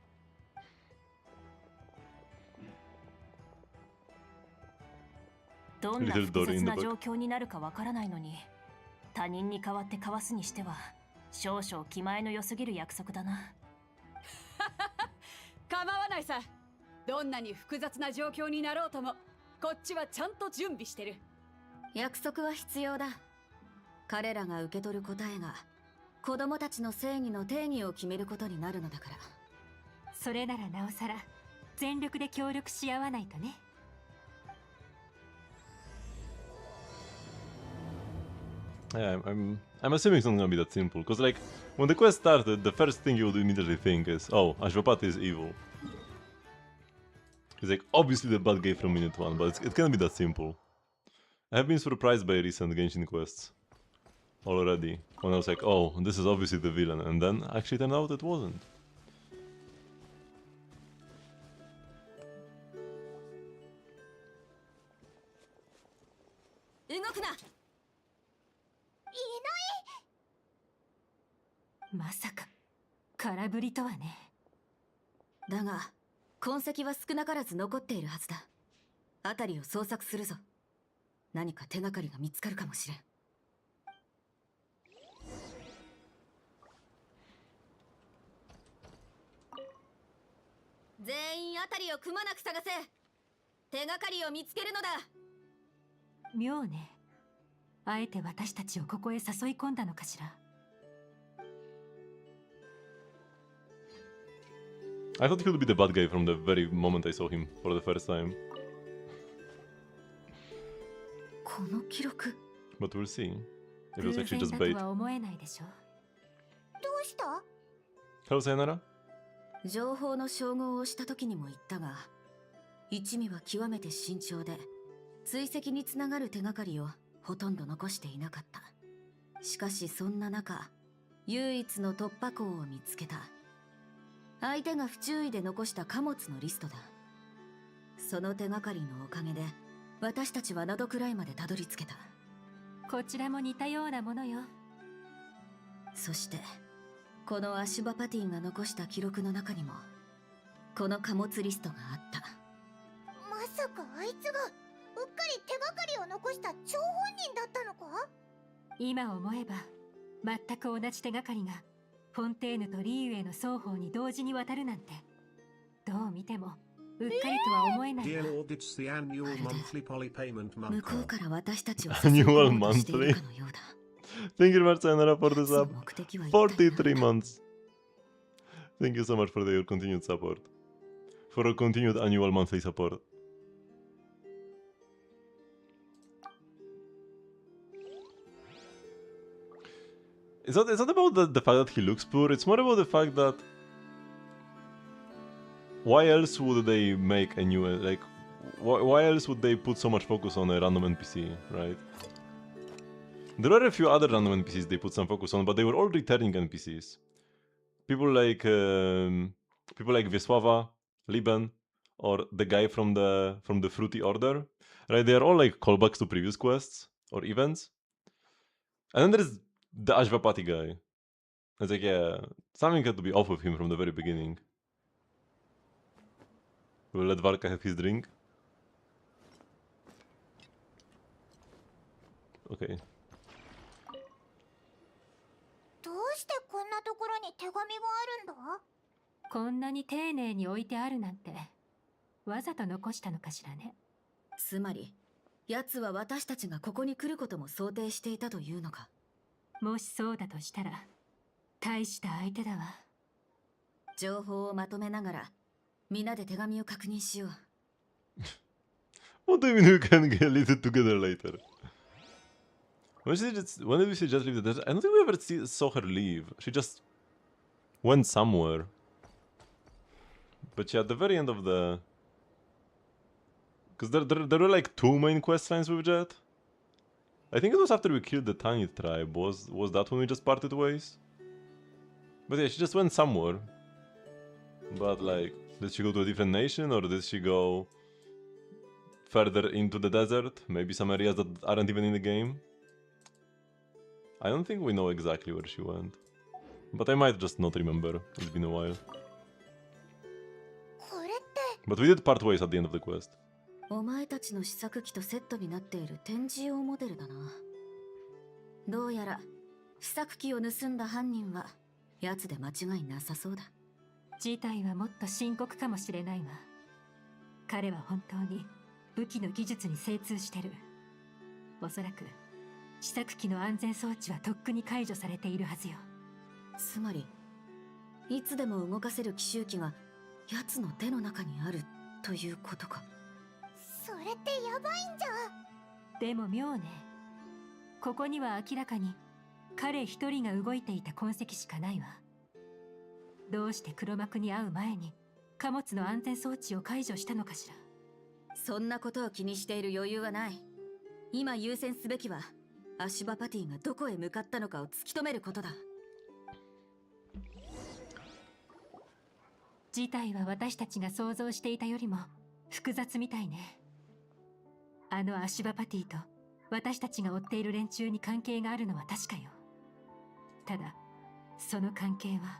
どんな複雑な状況になるかわからないのに、他人に代わって交わすにしては少々気前の良すぎる約束だな。構わないさ。どんなに複雑な状況になろうとも、こっちはちゃんと準備してる。約束は必要だ。彼らが受け取る答えが子供たちの正義の定義を決めることになるのだから。それならなおさら全力で協力し合わないとね。Yeah, I'm assuming it's not gonna be that simple, because like, when the quest started, the first thing you would immediately think is, oh, Ashwapati is evil. He's like, obviously the bad guy from minute one, but it can't be that simple. I have been surprised by recent Genshin quests already, when I was like, oh, this is obviously the villain, and then actually turned out it wasn't. 動くな。まさか空振りとはね。だが痕跡は少なからず残っているはずだ。辺りを捜索するぞ。何か手がかりが見つかるかもしれん。全員辺りをくまなく探せ。手がかりを見つけるのだ。妙ね。あえて私たちをここへ誘い込んだのかしら。I thought he would be the bad guy from the very moment I saw him for the first time. この記録。But we'll see. If it 偶 was 然 actually just だ bait. とは思えないでしょ。どうした？ Hello, Sayonara? 情報の照合をした時にも言ったが、一味は極めて慎重で追跡につながる手がかりをほとんど残していなかった。しかしそんな中、唯一の突破口を見つけた。相手が不注意で残した貨物のリストだ。その手がかりのおかげで私たちは灘くらいまでたどり着けた。こちらも似たようなものよ。そしてこのアシュバパティが残した記録の中にもこの貨物リストがあった。まさかあいつがうっかり手がかりを残した張本人だったのか？今思えば全く同じ手がかりがフォンテーヌとリーユへの双方に同時に渡るなんて、どう見てもうっかりとは思えないわ。まるで向こうから私たちを Annual 誘い込もうとしている monthly. かのようだ。 Thank you very much, Sayonara, for the 奴の sub. 目的は一体何だ。 43 months. Thank you so much for your continued support. For a continued annual monthly support. It's not about the fact that he looks poor, it's more about the fact that why else would they make a new, like, why else would they put so much focus on a random NPC, right? There were a few other random NPCs they put some focus on, but they were all returning NPCs. People like Wiesława, Liben, or the guy from the Fruity Order, right? They are all like callbacks to previous quests or events. And then there's the Ashvapati guy. It's like, yeah, something had to be off with him from the very beginning. We'll let Varka have his drink. Okay. どうしてこんなところに手紙があるんだ？こんなに丁寧に置いてあるなんて、わざと残したのかしらね。つまり奴は私たちがここに来ることも想定していたというのか。もしそうだとしたら大した相手だわ。情報をまとめながら皆で手紙を確認しよう。 What do you mean we can get leave it together later? When did we see just leave the desert? I don't think we ever saw her leave. She just went somewhere. But yeah, at the very end of the... Because there were like two main quest lines with Jet. I think it was after we killed the Tiny tribe. Was that when we just parted ways? But yeah, she just went somewhere. But like, did she go to a different nation or did she go further into the desert? Maybe some areas that aren't even in the game? I don't think we know exactly where she went. But I might just not remember. It's been a while. これって But we did part ways at the end of the quest. お前たちの試作機とセットになっている展示用モデルだな。どうやら試作機を盗んだ犯人は奴で間違いなさそうだ。事態はもっと深刻かもしれないわ。彼は本当に武器の技術に精通してる。おそらく試作機の安全装置はとっくに解除されているはずよ。つまりいつでも動かせる奇襲機が奴の手の中にあるということか。それってやばいんじゃ。でも妙ね。ここには明らかに彼一人が動いていた痕跡しかないわ。どうして黒幕に会う前に貨物の安全装置を解除したのかしら。そんなことを気にしている余裕はない。今優先すべきはアシュバパティがどこへ向かったのかを突き止めることだ。事態は私たちが想像していたよりも複雑みたいね。あのアシュバパティと私たちが追っている連中に関係があるのは確かよ。ただその関係は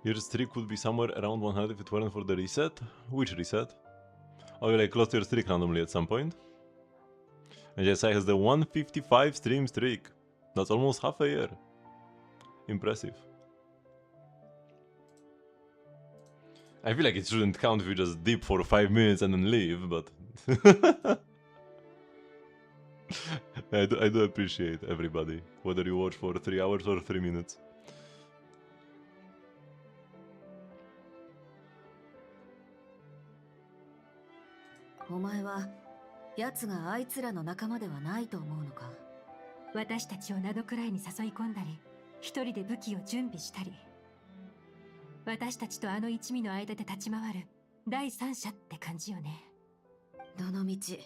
Your streak would be somewhere around 100 if it weren't for the reset. Which reset? Oh, you like lost your streak randomly at some point? And JSI has the 155 stream streak. That's almost half a year. Impressive. I feel like it shouldn't count if you just dip for 5 minutes and then leave, but... I do appreciate everybody, whether you watch for 3 hours or 3 minutes. お前は奴があいつらの仲間ではないと思うのか。私たちを名のくらいに誘い込んだり、一人で武器を準備したり、私たちとあの一味の間で立ち回る第三者って感じよね。どのみち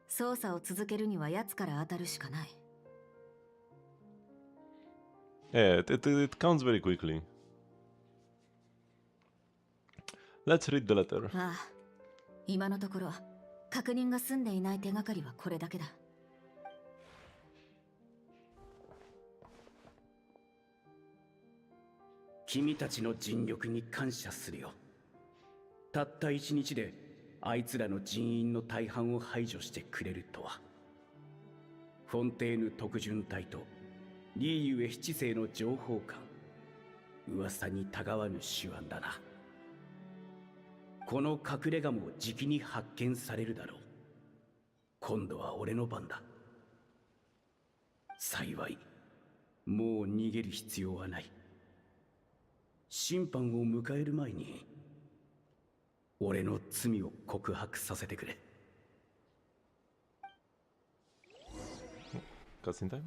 捜査を続けるには奴から当たるしかない。Yeah, it counts very quickly. Let's read the letter. ああ、今のところ確認が済んでいない手がかりはこれだけだ。君たちの尽力に感謝するよ。たった一日であいつらの人員の大半を排除してくれるとは。フォンテーヌ特巡隊とリーユエ七世の情報官、噂にたがわぬ手腕だな。この隠れ家もじきに発見されるだろう。今度は俺の番だ。幸い、もう逃げる必要はない。審判を迎える前に俺の罪を告白させてくれ。Cutscene time?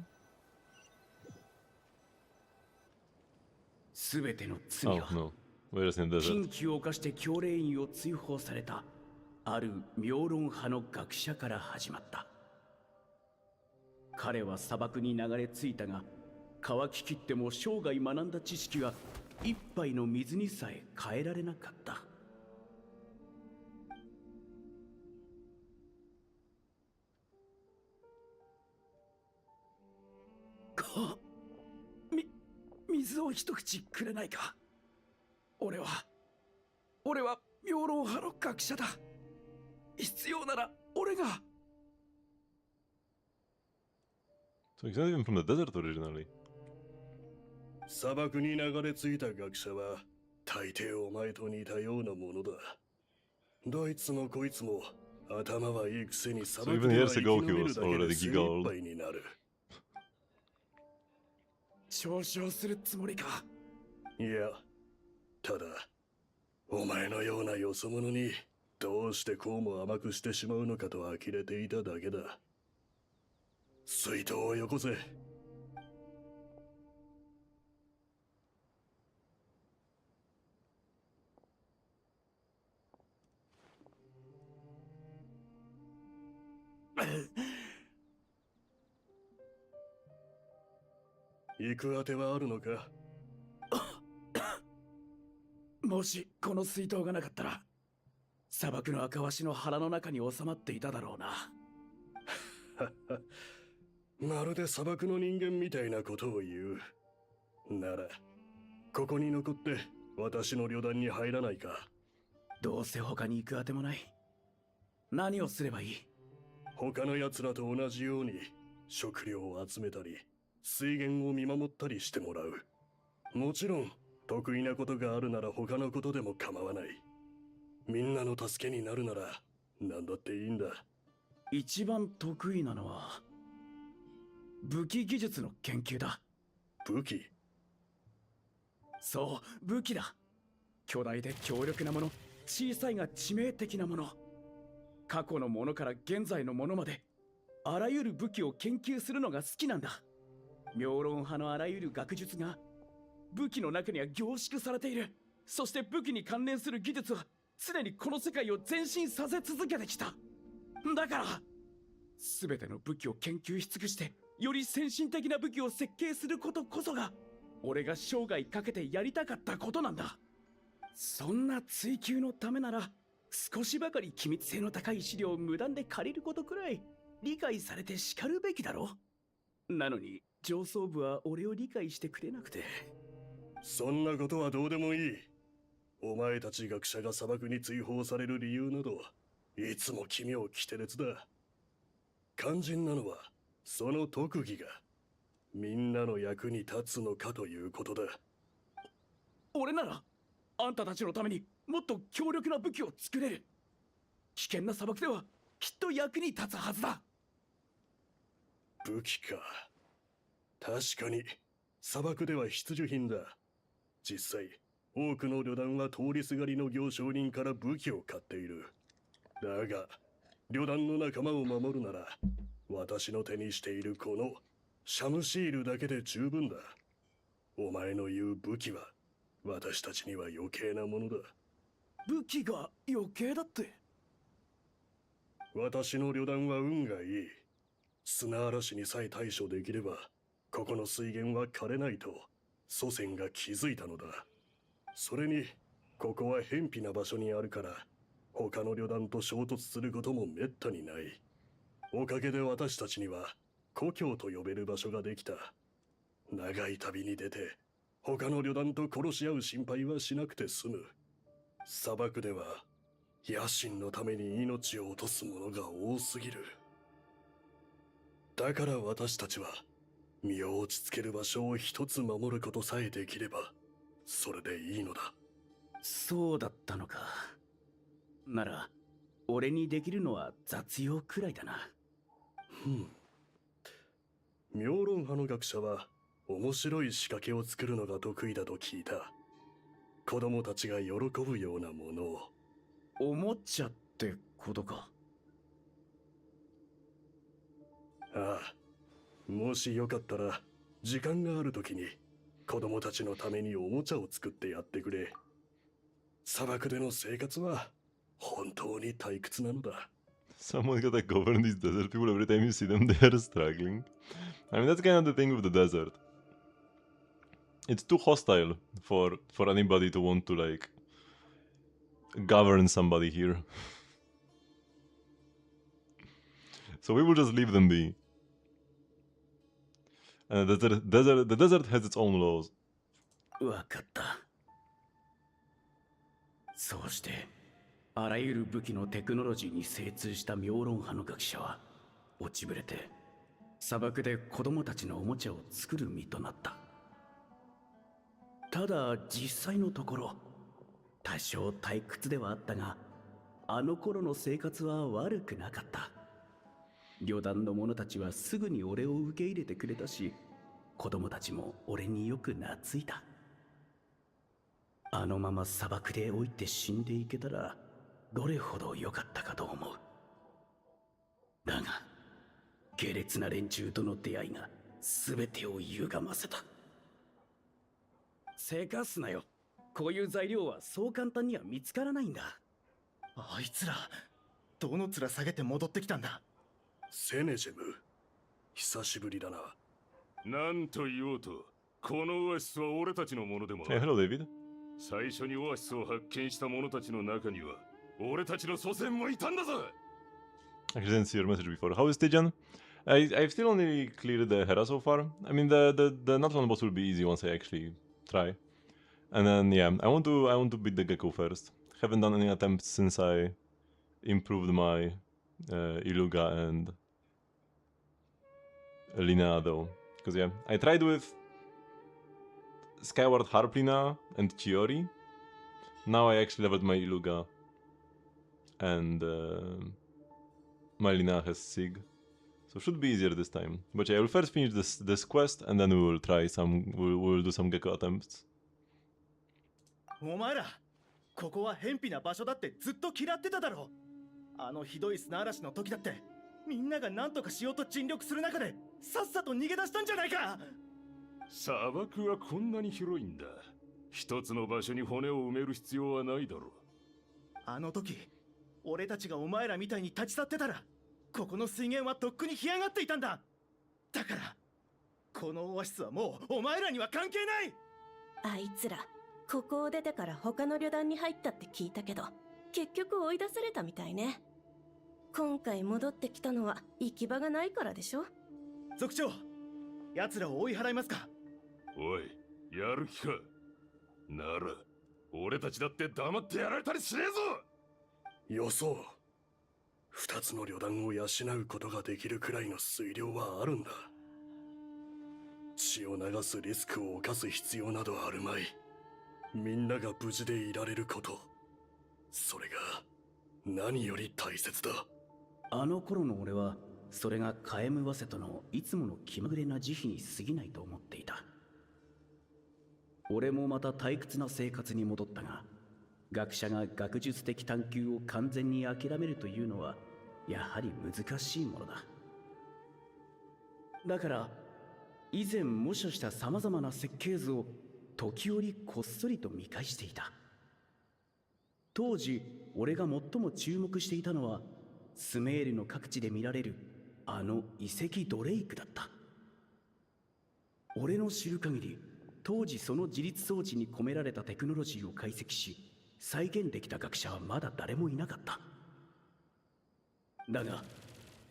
すべての罪 Oh は no. We're just in the 禁 desert. 忌を犯して教令員を追放されたある妙論派の学者から始まった。彼は砂漠に流れ着いたが、乾ききっても生涯学んだ知識は一杯の水にさえ変えられなかった。水を一口くれないか。俺は妙論派の学者だ。必要なら俺が。 So he's not even from the desert originally. 砂漠に流れ着いた学者は大抵お前と似たようなものだ。どいつもこいつも頭はいいくせに砂 So 漠 even では years 生き ago 延 he びる was だけ already で精 giga 一 old. 杯になる。嘲笑するつもりか。いや、ただお前のようなよそ者にどうしてこうも甘くしてしまうのかと呆れていただけだ。水筒をよこせ。行くあてはあるのか。もしこの水筒がなかったら砂漠の赤わしの腹の中に収まっていただろうな。まるで砂漠の人間みたいなことを言う。ならここに残って私の旅団に入らないか。どうせ他に行くあてもない。何をすればいい？他の奴らと同じように食料を集めたり水源を見守ったりしてもらう。もちろん得意なことがあるなら他のことでも構わない。みんなの助けになるなら何だっていいんだ。一番得意なのは武器技術の研究だ。武器？そう、武器だ。巨大で強力なもの、小さいが致命的なもの。過去のものから現在のものまであらゆる武器を研究するのが好きなんだ。妙論派のあらゆる学術が武器の中には凝縮されている。そして武器に関連する技術は常にこの世界を前進させ続けてきた。だから全ての武器を研究し尽くしてより先進的な武器を設計することこそが俺が生涯かけてやりたかったことなんだ。そんな追求のためなら少しばかり機密性の高い資料を無断で借りることくらい理解されて叱るべきだろ。なのに上層部は俺を理解してくれなくて。そんなことはどうでもいい。お前たち学者が砂漠に追放される理由などいつも奇妙奇て烈だ。肝心なのはその特技がみんなの役に立つのかということだ。俺ならあんたたちのためにもっと強力な武器を作れる。危険な砂漠ではきっと役に立つはずだ。武器か。確かに砂漠では必需品だ。実際多くの旅団は通りすがりの行商人から武器を買っている。だが旅団の仲間を守るなら私の手にしているこのシャムシールだけで十分だ。お前の言う武器は私たちには余計なものだ。武器が余計だって？私の旅団は運がいい。砂嵐にさえ対処できればここの水源は枯れないと祖先が気づいたのだ。それにここは偏僻な場所にあるから他の旅団と衝突することもめったにない。おかげで私たちには故郷と呼べる場所ができた。長い旅に出て他の旅団と殺し合う心配はしなくて済む。砂漠では野心のために命を落とす者が多すぎる。だから私たちは身を落ち着ける場所を一つ守ることさえできればそれでいいのだ。そうだったのか。なら俺にできるのは雑用くらいだな。妙論派の学者は面白い仕掛けを作るのが得意だと聞いた。子供たちが喜ぶようなものを。おもちゃってことか。ああ、もしよかったら時間があるときに子供たちのためにおもちゃを作ってやってくれ。砂漠での生活は本当に退屈なのだ。Someone gotta govern these desert people. Every time you see them, they are struggling. I mean, that's kind of the thing with the desert. It's too hostile for anybody to want to, like, govern somebody here. So we will just leave them be. And the desert has its own laws. わかった。そうしてあらゆる武器のテクノロジーに精通した妙論派の学者は落ちぶれて砂漠で子供たちのおもちゃを作る身となった。ただ実際のところ多少退屈ではあったが、あの頃の生活は悪くなかった。旅団の者たちはすぐに俺を受け入れてくれたし、子供たちも俺によく懐いた。あのまま砂漠で老いて死んでいけたらどれほど良かったかと思う。だが下劣な連中との出会いが全てを歪ませた。せかすなよ。こういう材料はそう簡単には見つからないんだ。あいつらどの面下げて戻ってきたんだ。セネジェム、久しぶりだな。なんと言おうとこのオアシスは俺たちのものでも Hey, hello, David. 最初にオアシスを発見した者たちの中には俺たちの祖先もいたんだぞ。 I didn't see your message before. How is Tejan? I've still only cleared the Hera so far. I mean, the Natlan boss will be easy once I actually try. And then yeah, I want to beat the Gecko first. Haven't done any attempts since I improved my Iluga and Lina though. Because yeah, I tried with Skyward Harp Lina and Chiori. Now I actually leveled my Iluga and my Lina has Sig. So should be easier this time. But yeah, I will first finish this quest and then we will try we'll do some Gecko attempts. お前らここは偏僻な場所だってずっと嫌ってただろ。あのひどい砂嵐の時だってみんなが何とかしようと尽力する中でさっさと逃げ出したんじゃないか。砂漠はこんなに広いんだ。一つの場所に骨を埋める必要はないだろう。あの時俺たちがお前らみたいに立ち去ってたらここの水源はとっくに干上がっていたんだ。だからこのオアシスはもうお前らには関係ない。あいつらここを出てから他の旅団に入ったって聞いたけど、結局追い出されたみたいね。今回戻ってきたのは行き場がないからでしょ。族長、奴らを追い払いますか。おい、やる気か。なら俺たちだって黙ってやられたりしねえぞ。よそう。二つの旅団を養うことができるくらいの水量はあるんだ。血を流すリスクを冒す必要などあるまい。みんなが無事でいられること、それが何より大切だ。あの頃の俺はそれがカエムワセとのいつもの気まぐれな慈悲に過ぎないと思っていた。俺もまた退屈な生活に戻ったが、学者が学術的探求を完全に諦めるというのはやはり難しいものだ。だから以前模写した様々な設計図を時折こっそりと見返していた。当時俺が最も注目していたのはスメールの各地で見られるあの遺跡ドレイクだった。俺の知る限り当時その自立装置に込められたテクノロジーを解析し再現できた学者はまだ誰もいなかった。だが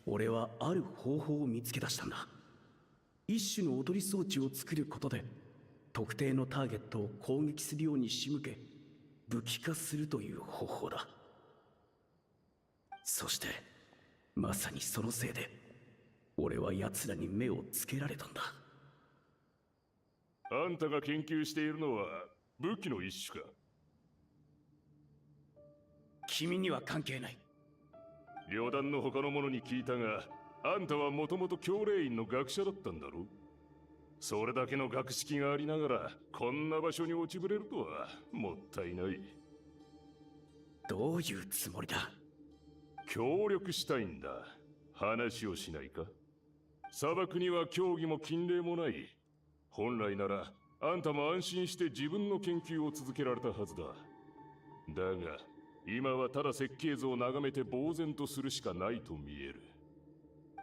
俺はある方法を見つけ出したんだ。一種の踊り装置を作ることで特定のターゲットを攻撃するように仕向け武器化するという方法だ。そしてまさにそのせいで俺は奴らに目をつけられたんだ。あんたが研究しているのは武器の一種か？君には関係ない。旅団の他の者に聞いたが、あんたはもともと教令院の学者だったんだろ？それだけの学識がありながらこんな場所に落ちぶれるとはもったいない。どういうつもりだ？協力したいんだ。話をしないか？砂漠には教義も禁令もない。本来ならあんたも安心して自分の研究を続けられたはずだ。だが今はただ設計図を眺めて呆然とするしかないと見える。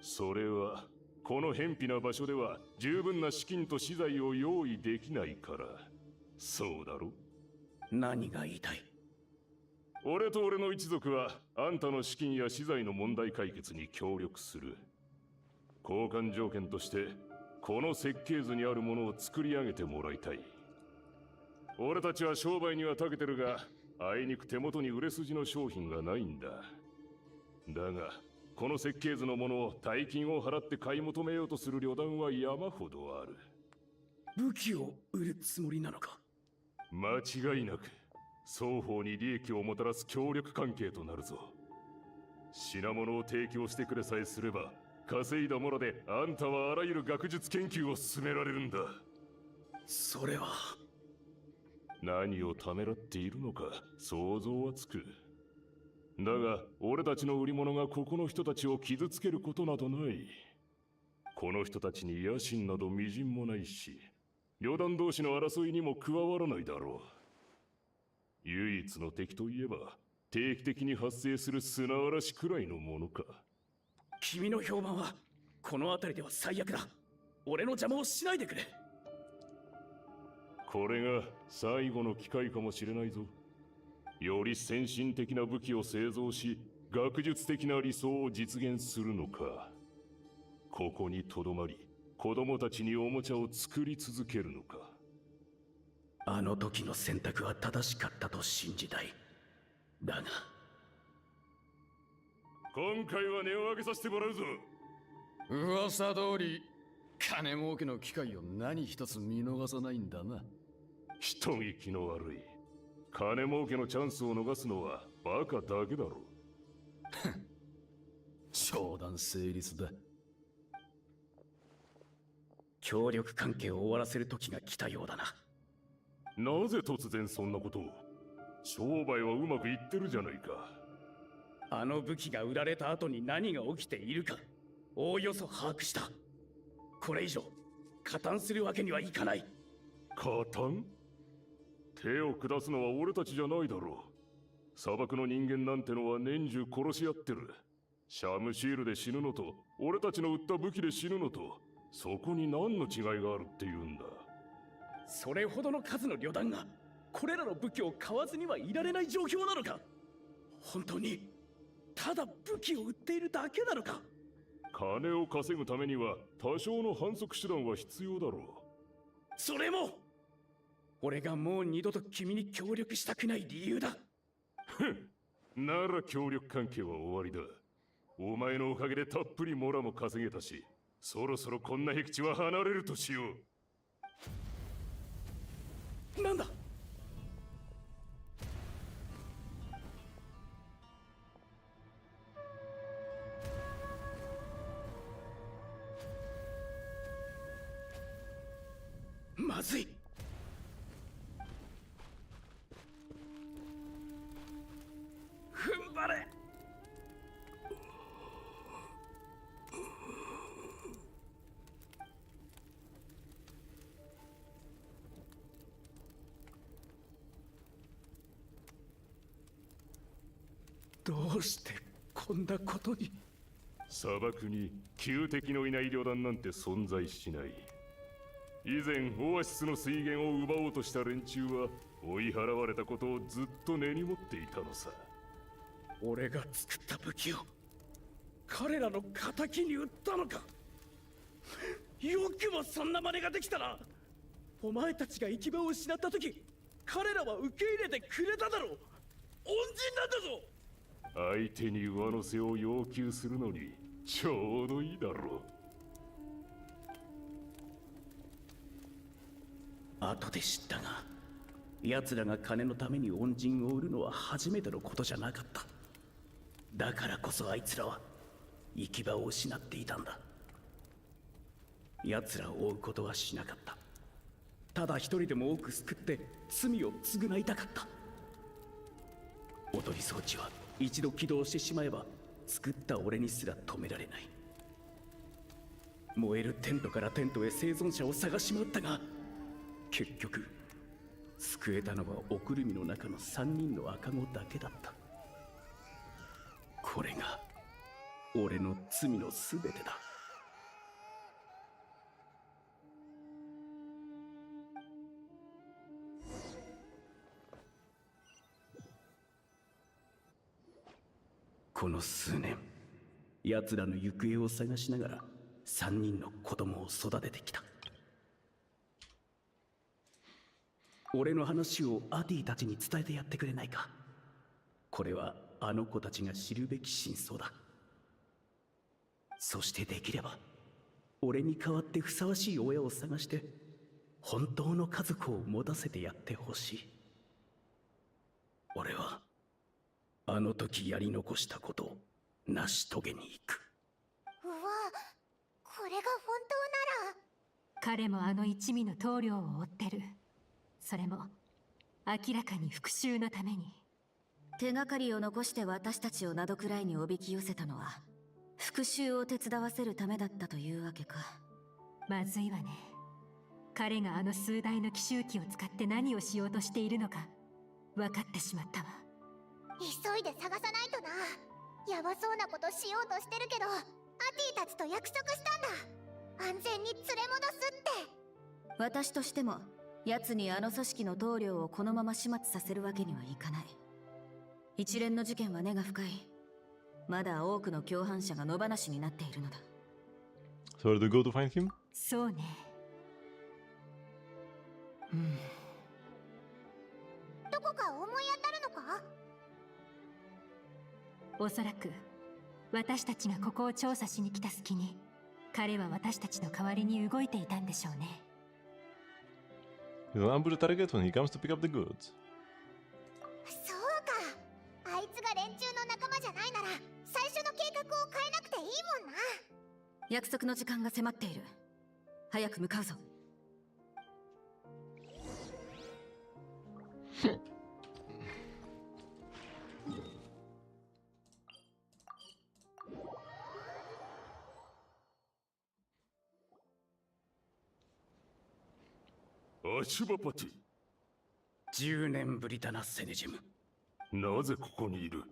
それはこの偏僻な場所では十分な資金と資材を用意できないから。そうだろ？何が言いたい？俺と俺の一族はあんたの資金や資材の問題解決に協力する。交換条件としてこの設計図にあるものを作り上げてもらいたい。俺たちは商売には長けてるが、あいにく手元に売れ筋の商品がないんだ。だがこの設計図のものを大金を払って買い求めようとする旅団は山ほどある。武器を売るつもりなのか？間違いなく双方に利益をもたらす協力関係となるぞ。品物を提供してくれさえすれば、稼いだものであんたはあらゆる学術研究を進められるんだ。それは。何をためらっているのか想像はつく。だが俺たちの売り物がここの人たちを傷つけることなどない。この人たちに野心などみじんもないし、旅団同士の争いにも加わらないだろう。唯一の敵といえば定期的に発生する砂嵐くらいのものか。君の評判はこの辺りでは最悪だ。俺の邪魔をしないでくれ。これが最後の機会かもしれないぞ。より先進的な武器を製造し、学術的な理想を実現するのか、ここにとどまり子供たちにおもちゃを作り続けるのか。あの時の選択は正しかったと信じたい。だが今回は値を上げさせてもらうぞ。噂通り金儲けの機会を何一つ見逃さないんだな。人聞きの悪い。金儲けのチャンスを逃すのはバカだけだろ。商談成立だ。協力関係を終わらせる時が来たようだな。なぜ突然そんなことを？商売はうまくいってるじゃないか。あの武器が売られた後に何が起きているかおおよそ把握した。これ以上加担するわけにはいかない。加担？手を下すのは俺たちじゃないだろう。砂漠の人間なんてのは年中殺し合ってる。シャムシールで死ぬのと俺たちの売った武器で死ぬのと、そこに何の違いがあるっていうんだ。それほどの数の旅団がこれらの武器を買わずにはいられない状況なのか？本当にただ武器を売っているだけなのか？金を稼ぐためには多少の反則手段は必要だろう。それも俺がもう二度と君に協力したくない理由だ。なら協力関係は終わりだ。お前のおかげでたっぷりモラも稼げたし、そろそろこんな僻地は離れるとしよう。なんだ？まずい。踏ん張れ。どうしてこんなことに。砂漠に旧敵のいない旅団なんて存在しない。以前オアシスの水源を奪おうとした連中は追い払われたことをずっと根に持っていたのさ。俺が作った武器を彼らの仇に売ったのか。よくもそんな真似ができたな。お前たちが行き場を失った時、彼らは受け入れてくれただろう。恩人なんだぞ。相手に上乗せを要求するのにちょうどいいだろう。後で知ったが、奴らが金のために恩人を売るのは初めてのことじゃなかった。だからこそあいつらは行き場を失っていたんだ。奴らを追うことはしなかった。ただ一人でも多く救って罪を償いたかった。踊り装置は一度起動してしまえば作った俺にすら止められない。燃えるテントからテントへ生存者を探し回ったが、結局救えたのはおくるみの中の3人の赤子だけだった。これが俺の罪のすべてだ。この数年、奴らの行方を探しながら3人の子供を育ててきた。俺の話をアディたちに伝えてやってくれないか。これはあの子たちが知るべき真相だ。そしてできれば俺に代わってふさわしい親を探して本当の家族を持たせてやってほしい。俺はあの時やり残したことを成し遂げに行く。うわ、これが本当なら。彼もあの一味の棟梁を追ってる。それも明らかに復讐のために。手がかりを残して私たちを名くらいにおびき寄せたのは復讐を手伝わせるためだったというわけか。まずいわね。彼があの数台の奇襲機を使って何をしようとしているのか分かってしまったわ。急いで探さないとな。ヤバそうなことしようとしてるけど、アティたちと約束したんだ。安全に連れ戻すって。私としても奴にあの組織の棟梁をこのまま始末させるわけにはいかない。一連の事件は根が深い。まだ多くの共犯者が野放しになっているのだ。So where do we go to find him? そうね。どこか思い当たるのか？おそらく私たちがここを調査しに来た隙に彼は私たちの代わりに動いていたんでしょうね。He'll ambush the target when he comes to pick up the goods. そうか。あいつが連中の仲間じゃないなら最初の計画を変えなくていいもんな。約束の時間が迫っている。早く向かうぞ。足場パティ。10年ぶりだな、セネジム。なぜここにいる？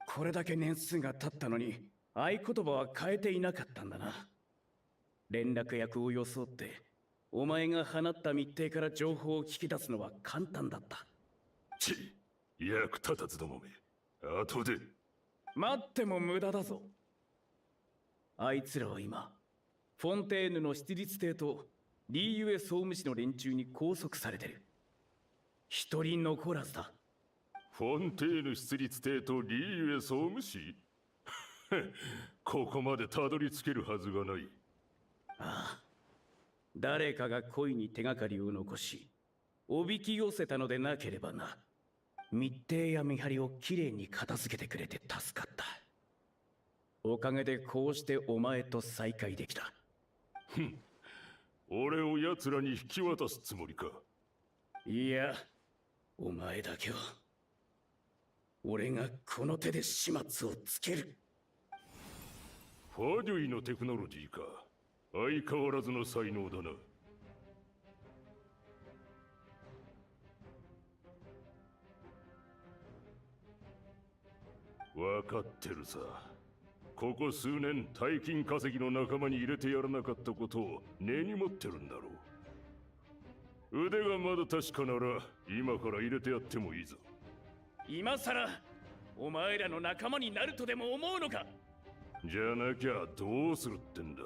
これだけ年数が経ったのに合言葉は変えていなかったんだな。連絡役を装ってお前が放った密偵から情報を聞き出すのは簡単だった。役立たずどもめ。後で。待っても無駄だぞ。あいつらは今フォンテーヌの出立艇とリーユエ総務士の連中に拘束されてる。一人残らずだ。フォンテーヌ出立艇とリーユエ総務士ここまでたどり着けるはずがない。ああ、誰かが恋に手がかりを残しおびき寄せたのでなければな。密偵や見張りをきれいに片付けてくれて助かった。おかげでこうしてお前と再会できた。俺を奴らに引き渡すつもりか？いや、お前だけは俺がこの手で始末をつける。ファデュイのテクノロジーか。相変わらずの才能だな。わかってるさ。ここ数年大金稼ぎの仲間に入れてやらなかったことを根に持ってるんだろう。腕がまだ確かなら今から入れてやってもいいぞ。今さらお前らの仲間になるとでも思うのか？じゃなきゃどうするってんだ。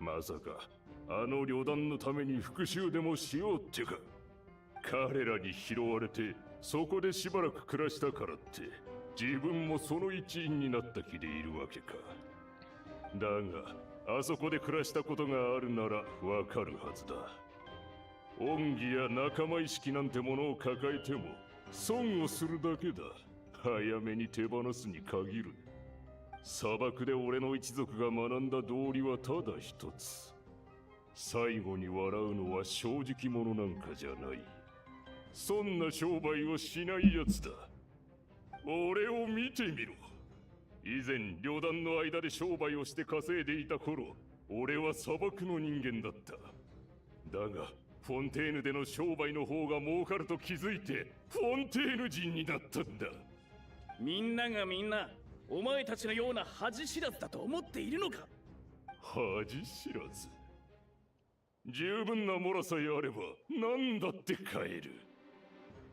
まさかあの旅団のために復讐でもしようってか。彼らに拾われてそこでしばらく暮らしたからって自分もその一員になった気でいるわけか。だが、あそこで暮らしたことがあるならわかるはずだ。恩義や仲間意識なんてものを抱えても損をするだけだ。早めに手放すに限る。砂漠で俺の一族が学んだ道理はただ一つ。最後に笑うのは正直者なんかじゃない。そんな商売をしないやつだ。俺を見てみろ。以前旅団の間で商売をして稼いでいた頃、俺は砂漠の人間だった。だがフォンテーヌでの商売の方が儲かると気づいてフォンテーヌ人になったんだ。みんながみんなお前たちのような恥知らずだと思っているのか。恥知らず。十分なモラさえあれば何だって買える。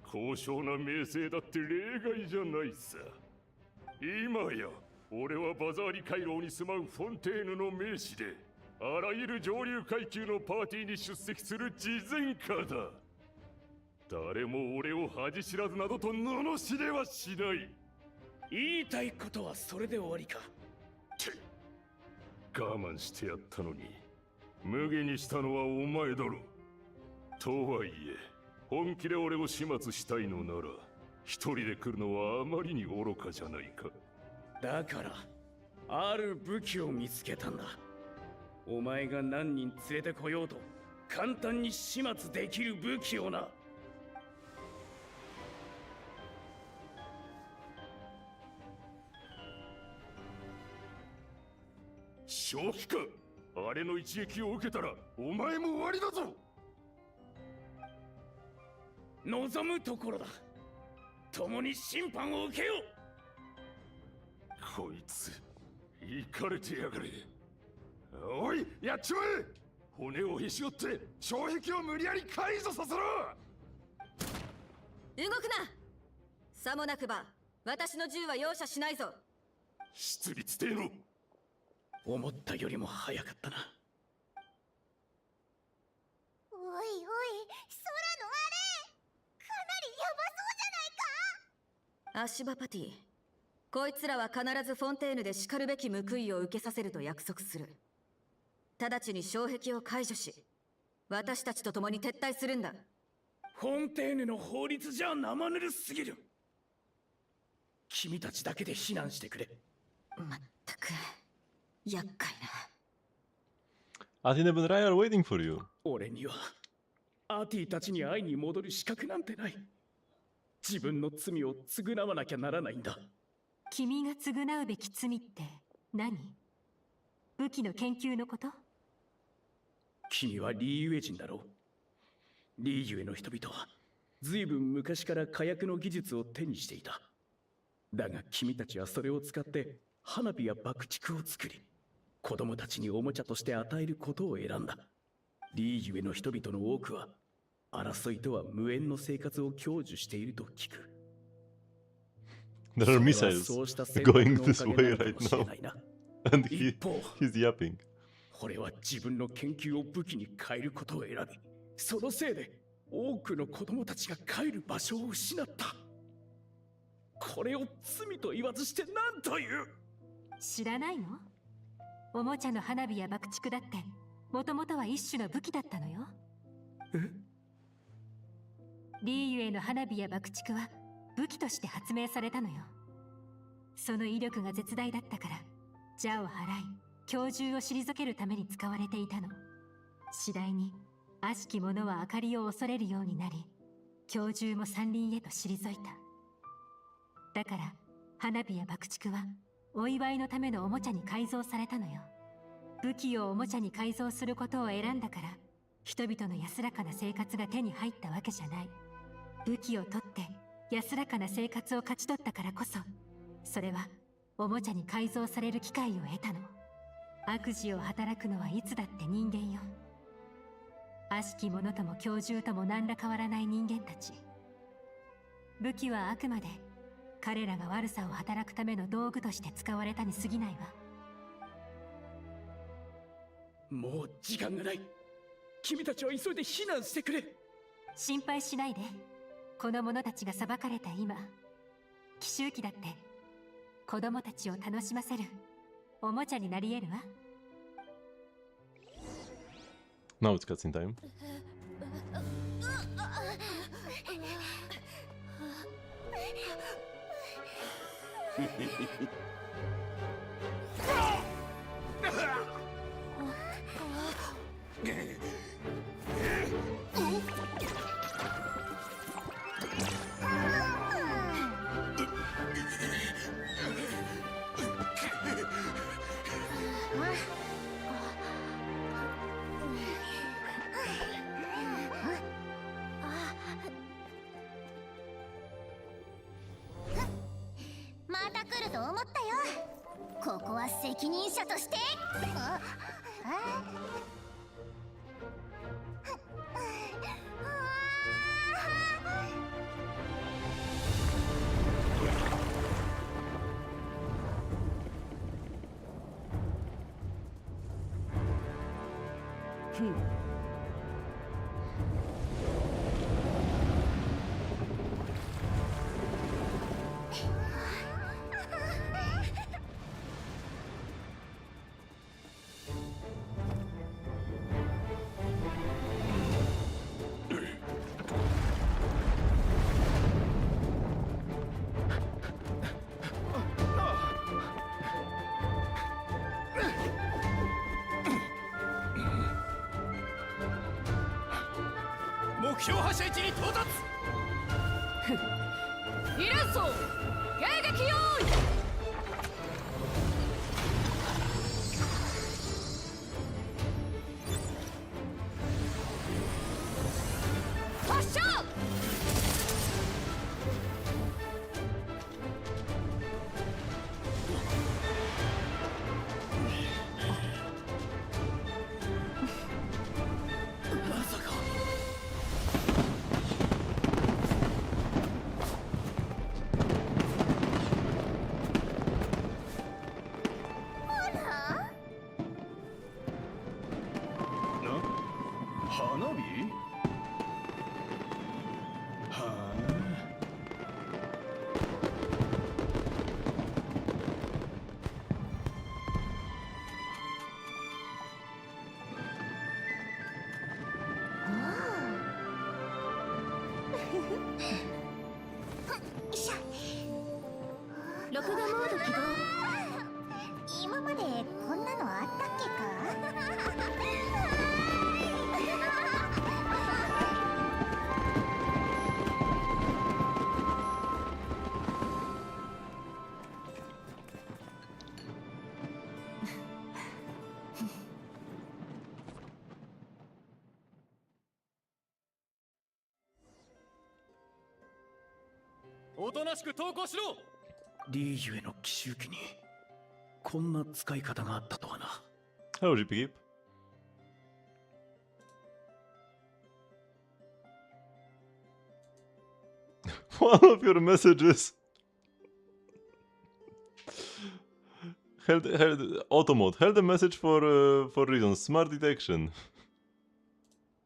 高尚な名声だって例外じゃないさ。今や俺はバザーリ回廊に住まうフォンテーヌの名士で、あらゆる上流階級のパーティーに出席する慈善家だ。誰も俺を恥知らずなどと罵れはしない。言いたいことはそれで終わりか。我慢してやったのに無下にしたのはお前だろ。とはいえ本気で俺を始末したいのなら一人で来るのはあまりに愚かじゃないか。だからある武器を見つけたんだ。お前が何人連れてこようと簡単に始末できる武器をな。正気か。あれの一撃を受けたらお前も終わりだぞ。望むところだ。共に審判を受けよう。こいつイカれてやがれ。おい、やっちまえ。骨をへし折って障壁を無理やり解除させろ。動くな。さもなくば私の銃は容赦しないぞ。出立帝の。思ったよりも早かったな。おいおい、空のあれかなりヤバそうじゃないか。アシュバパティ、こいつらは必ずフォンテーヌでしかるべき報いを受けさせると約束する。直ちに障壁を解除し、私たちと共に撤退するんだ。フォンテーヌの法律じゃ生ぬるすぎる。君たちだけで避難してくれ。まったく厄介な。Athena and Rai are waiting for you. 俺にはアティたちに会いに戻る資格なんてない。自分の罪を償わなきゃならないんだ。君が償うべき罪って何？武器の研究のこと？君はリーユエ人だろう。リーユエの人々は随分昔から火薬の技術を手にしていた。だが君たちはそれを使って花火や爆竹を作り、子供たちにおもちゃとして与えることを選んだ。リーユエの人々の多くは争いとは無縁の生活を享受していると聞く。There are missiles going this way right now. And he's yapping. 俺は自分の研究を武器に変えることを選び、そのせいで多くの子供たちが帰る場所を失った。これを罪と言わずして何という。知らないの？おもちゃの花火や爆竹だってもともとは一種の武器だったのよ。リーユへの花火や爆竹は武器として発明されたのよ。その威力が絶大だったから邪を払い凶獣を退けるために使われていたの。次第に悪しき者は明かりを恐れるようになり、凶獣も山林へと退いた。だから花火や爆竹はお祝いのためのおもちゃに改造されたのよ。武器をおもちゃに改造することを選んだから人々の安らかな生活が手に入ったわけじゃない。武器を取って安らかな生活を勝ち取ったからこそ、それはおもちゃに改造される機会を得たの。悪事を働くのはいつだって人間よ。悪しき者とも凶獣とも何ら変わらない人間たち。武器はあくまで彼らが悪さを働くための道具として使われたに過ぎないわ。もう時間がない。君たちは急いで避難してくれ。心配しないで。この者たちが裁かれた今、奇襲機だって子供たちを楽しませるおもちゃになり得るわ。Now it's cutscene time.ここは責任者として。目標発射位置に到達。二連装迎撃用意。発射。花火？は録画モード起動。今までこんなのあったっけか。おとなしく投降しろ。リーユへの奇襲機にこんな使い方があったとはな。 Hello, GP. One of your messages. Held auto mode. Held a message for reasons. Smart detection.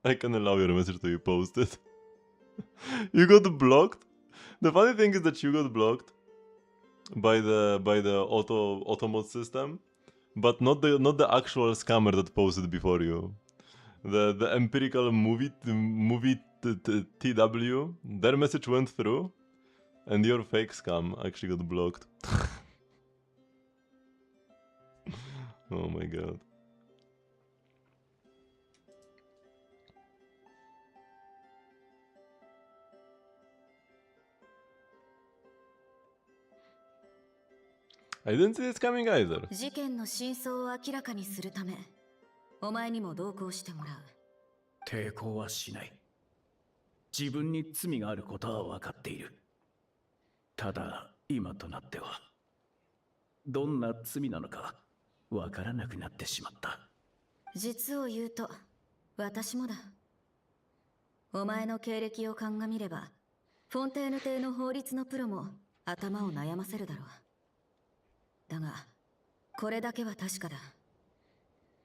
I can allow your message to be posted. You got blocked. The funny thing is that you got blocked by the auto mode system, but not the actual scammer that posted before you. The empirical movie TW, their message went through, and your fake scam actually got blocked. Oh my god. I didn't see this coming either. 事件の真相を明らかにするため、お前にも同行してもらう。抵抗はしない。自分に罪があることは分かっている。ただ今となってはどんな罪なのか分からなくなってしまった。実を言うと私もだ。お前の経歴を鑑みればフォンテーヌ邸の法律のプロも頭を悩ませるだろう。だがこれだけは確かだ。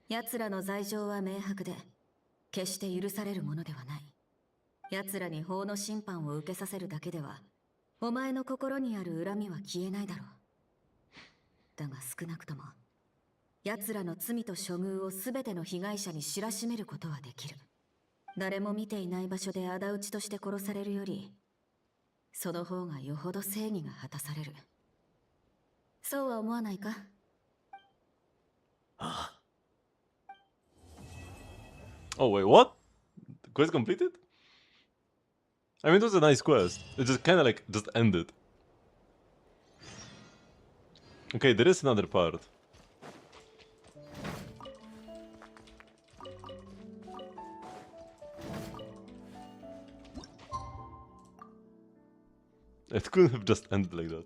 奴らの罪状は明白で決して許されるものではない。奴らに法の審判を受けさせるだけではお前の心にある恨みは消えないだろだが少なくとも奴らの罪と処遇を全ての被害者に知らしめることはできる。誰も見ていない場所で仇討ちとして殺されるより、その方がよほど正義が果たされる。そうは思わないか？ああ。Oh wait, what? The quest completed? I mean, it was a nice quest. It just kind of like just ended. Okay, there is another part. It couldn't have just ended like that.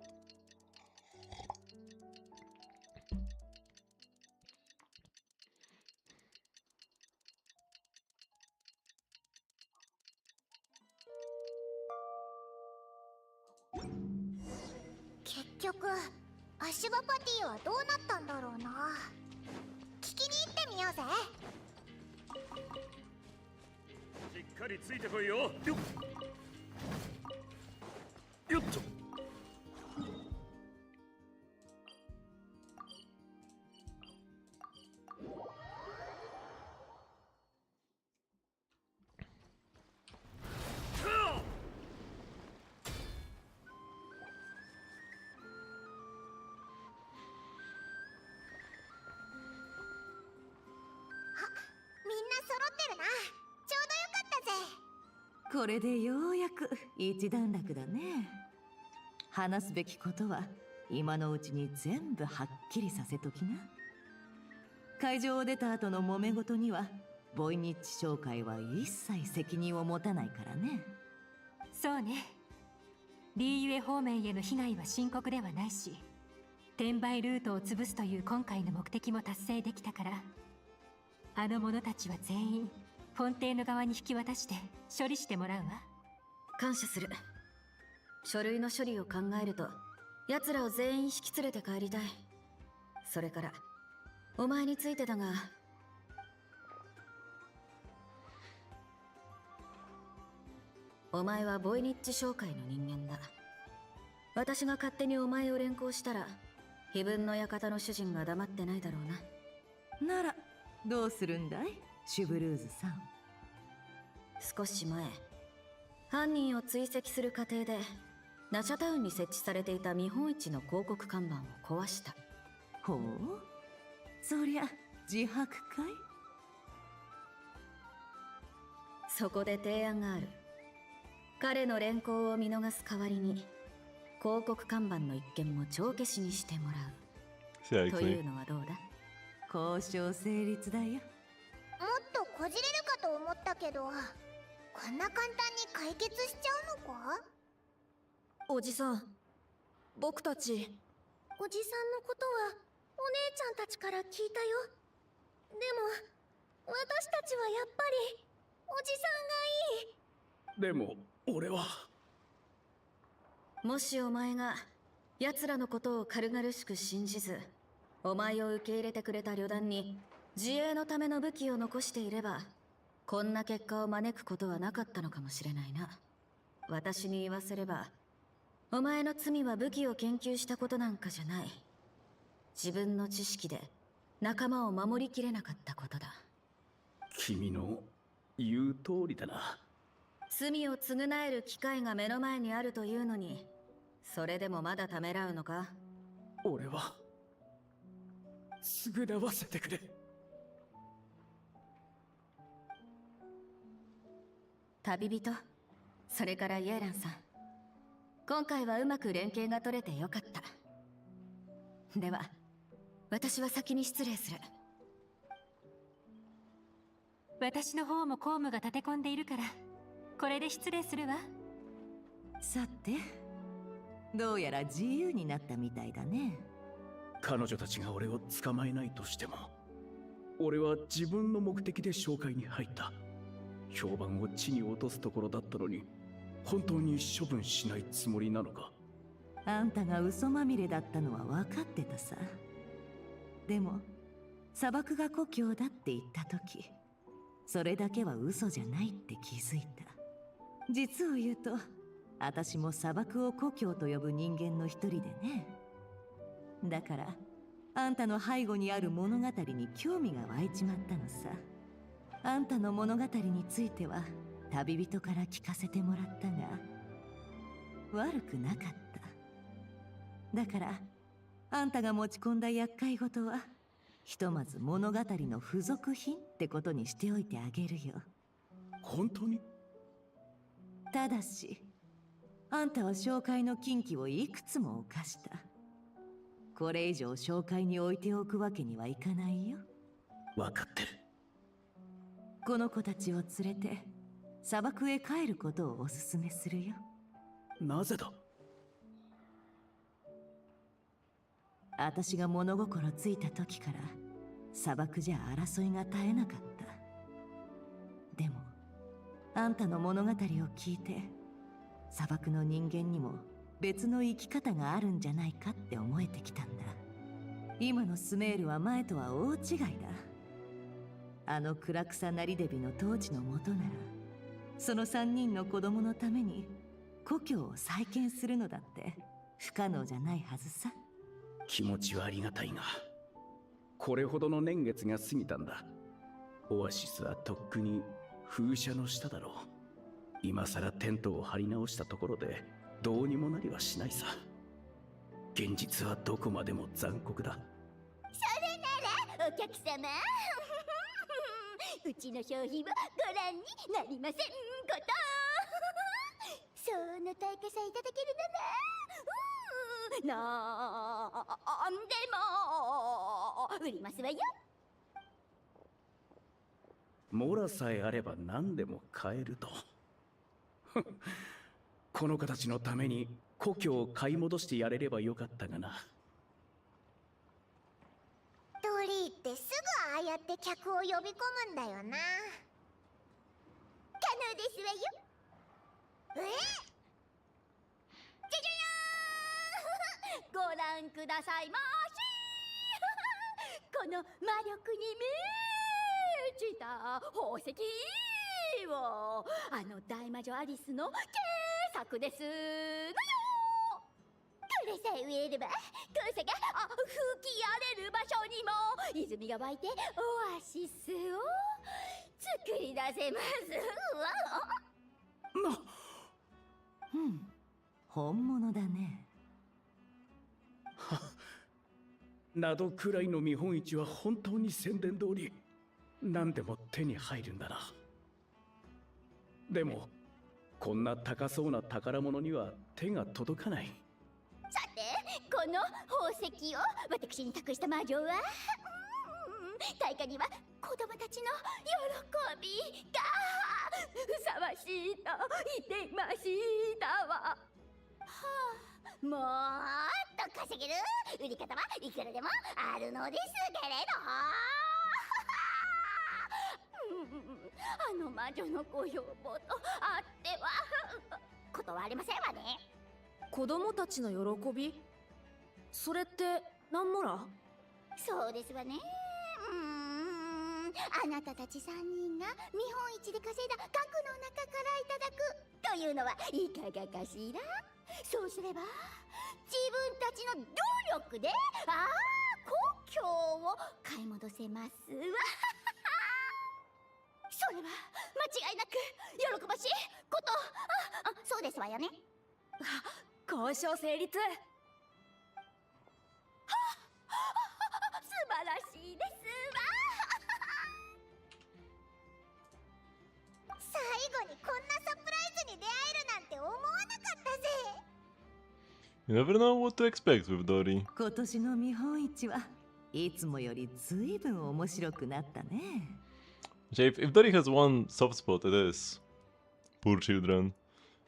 結局、アシュバパティはどうなったんだろうな。聞きに行ってみようぜ。しっかりついてこいよ。よっと。これでようやく一段落だね。話すべきことは今のうちに全部はっきりさせときな。会場を出た後の揉め事にはボイニッチ商会は一切責任を持たないからね。そうね。リーユエ方面への被害は深刻ではないし、転売ルートを潰すという今回の目的も達成できたから、あの者たちは全員フォンテーヌ側に引き渡して処理してもらうわ。感謝する。書類の処理を考えると、奴らを全員引き連れて帰りたい。それから、お前についてだが、お前はボイニッチ商会の人間だ。私が勝手にお前を連行したら、非分の館の主人が黙ってないだろうな。なら、どうするんだい？シュブルーズさん。少し前、犯人を追跡する過程でナシャタウンに設置されていた見本市の広告看板を壊した。ほう、そりゃ自白かい？そこで提案がある。彼の連行を見逃す代わりに広告看板の一件も帳消しにしてもらうというのはどうだ？交渉成立だよ。もっとこじれるかと思ったけど、こんな簡単に解決しちゃうのか？おじさん、僕たち。おじさんのことはお姉ちゃんたちから聞いたよ。でも私たちはやっぱりおじさんがいい。でも俺は。もしお前が奴らのことを軽々しく信じず、お前を受け入れてくれた旅団に自衛のための武器を残していれば、こんな結果を招くことはなかったのかもしれないな。私に言わせれば、お前の罪は武器を研究したことなんかじゃない。自分の知識で仲間を守りきれなかったことだ。君の言う通りだな。罪を償える機会が目の前にあるというのに、それでもまだためらうのか？俺は償わせてくれ。旅人、それからイエランさん、今回はうまく連携が取れてよかった。では私は先に失礼する。私の方も公務が立て込んでいるから、これで失礼するわ。さて、どうやら自由になったみたいだね。彼女たちが俺を捕まえないとしても、俺は自分の目的で紹介に入った。評判を地に落とすところだったのに、本当に処分しないつもりなのか？あんたが嘘まみれだったのは分かってたさ。でも砂漠が故郷だって言った時、それだけは嘘じゃないって気づいた。実を言うと、私も砂漠を故郷と呼ぶ人間の一人でね。だからあんたの背後にある物語に興味が湧いちまったのさ。あんたの物語については旅人から聞かせてもらったが、悪くなかった。だからあんたが持ち込んだ厄介事はひとまず物語の付属品ってことにしておいてあげるよ。本当に？ただしあんたは紹介の禁忌をいくつも犯した。これ以上紹介に置いておくわけにはいかないよ。分かってる。この子たちを連れて砂漠へ帰ることをおすすめするよ。なぜだ？私が物心ついた時から砂漠じゃ争いが絶えなかった。でもあんたの物語を聞いて、砂漠の人間にも別の生き方があるんじゃないかって思えてきたんだ。今のスメールは前とは大違いだ。あの暗草なりデビの統治のもとなら、その3人の子供のために故郷を再建するのだって不可能じゃないはずさ。気持ちはありがたいが、これほどの年月が過ぎたんだ。オアシスはとっくに風車の下だろう。今さらテントを張り直したところでどうにもなりはしないさ。現実はどこまでも残酷だ。それならお客様うちの商品はご覧になりませんことその対価さえいただけるならなんでも売りますわよ。モラさえあれば何でも買えるとこの子たちのために故郷を買い戻してやれればよかったがな。ドリーってすぐああやって客を呼び込むんだよな。可能ですわよ。じゃじゃーんご覧くださいましこの魔力に満ちた宝石をあの大魔女アリスの傑作ですのよ。これさえ植えれば空さが吹き荒れる場所にも泉が湧いてオアシスを作り出せますわ。本物だね。などくらいの見本市は本当に宣伝通り何でも手に入るんだな。でもこんな高そうな宝物には手が届かない。さてこの宝石を私に託した魔女は対価には子供たちの喜びがふさわしいと言っていましたわ。もっと稼げる売り方はいくらでもあるのですけれどあの魔女のご要望とあっては断れませんわね。子供たちの喜び、それって何もら？そうですわね。あなたたち3人が見本市で稼いだ額の中からいただくというのはいかがかしら。そうすれば自分たちの努力で故郷を買い戻せますわそれは間違いなく喜ばしいこと。そうですわよね。交渉成立。素晴らしいですわ最後にこんなサプライズに出会えるなんて思わなかったぜ。 You never know what to expect with Dory. 今年の見本市はいつもよりずいぶん面白くなったね。If Dory has one soft spot, it is poor children.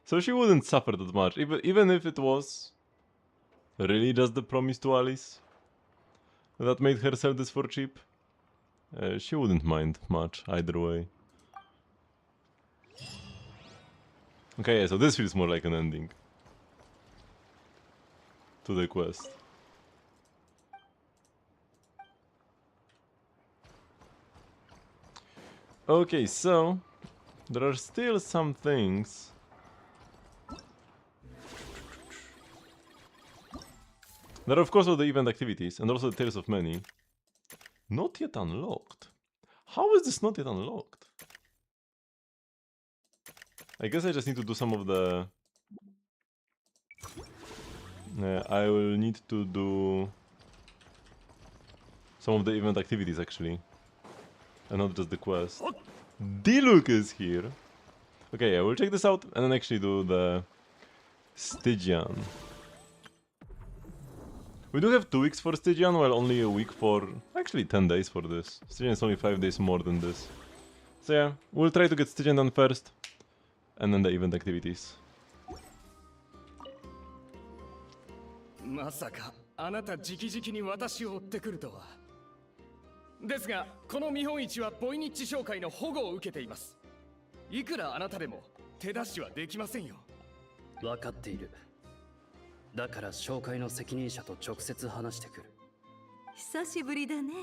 So she wouldn't suffer that much, even if it was really just the promise to Alice that made her sell this for cheap. She wouldn't mind much either way. Okay, yeah, so this feels more like an ending to the quest. Okay, so there are still some things There are of course all the event activities and also the Tales of Many. Not yet unlocked. How is this not yet unlocked? I guess I just need to do some of the... I will need to do some of the event activities actually. And not just the quest. Diluc is here! Okay, yeah, we'll check this out and then actually do the Stygian. We do have 2 weeks for Stygian, while only a week for... actually 10 days for this. Stygian is only 5 days more than this. So yeah, we'll try to get Stygian done first. And then the event activities. まさかあなた直々に私を追ってくるとは。ですがこの見本市はボイニッチ商会の保護を受けています。いくらあなたでも手出しはできませんよ。分かっている。だから商会の責任者と直接話してくる。久しぶりだね。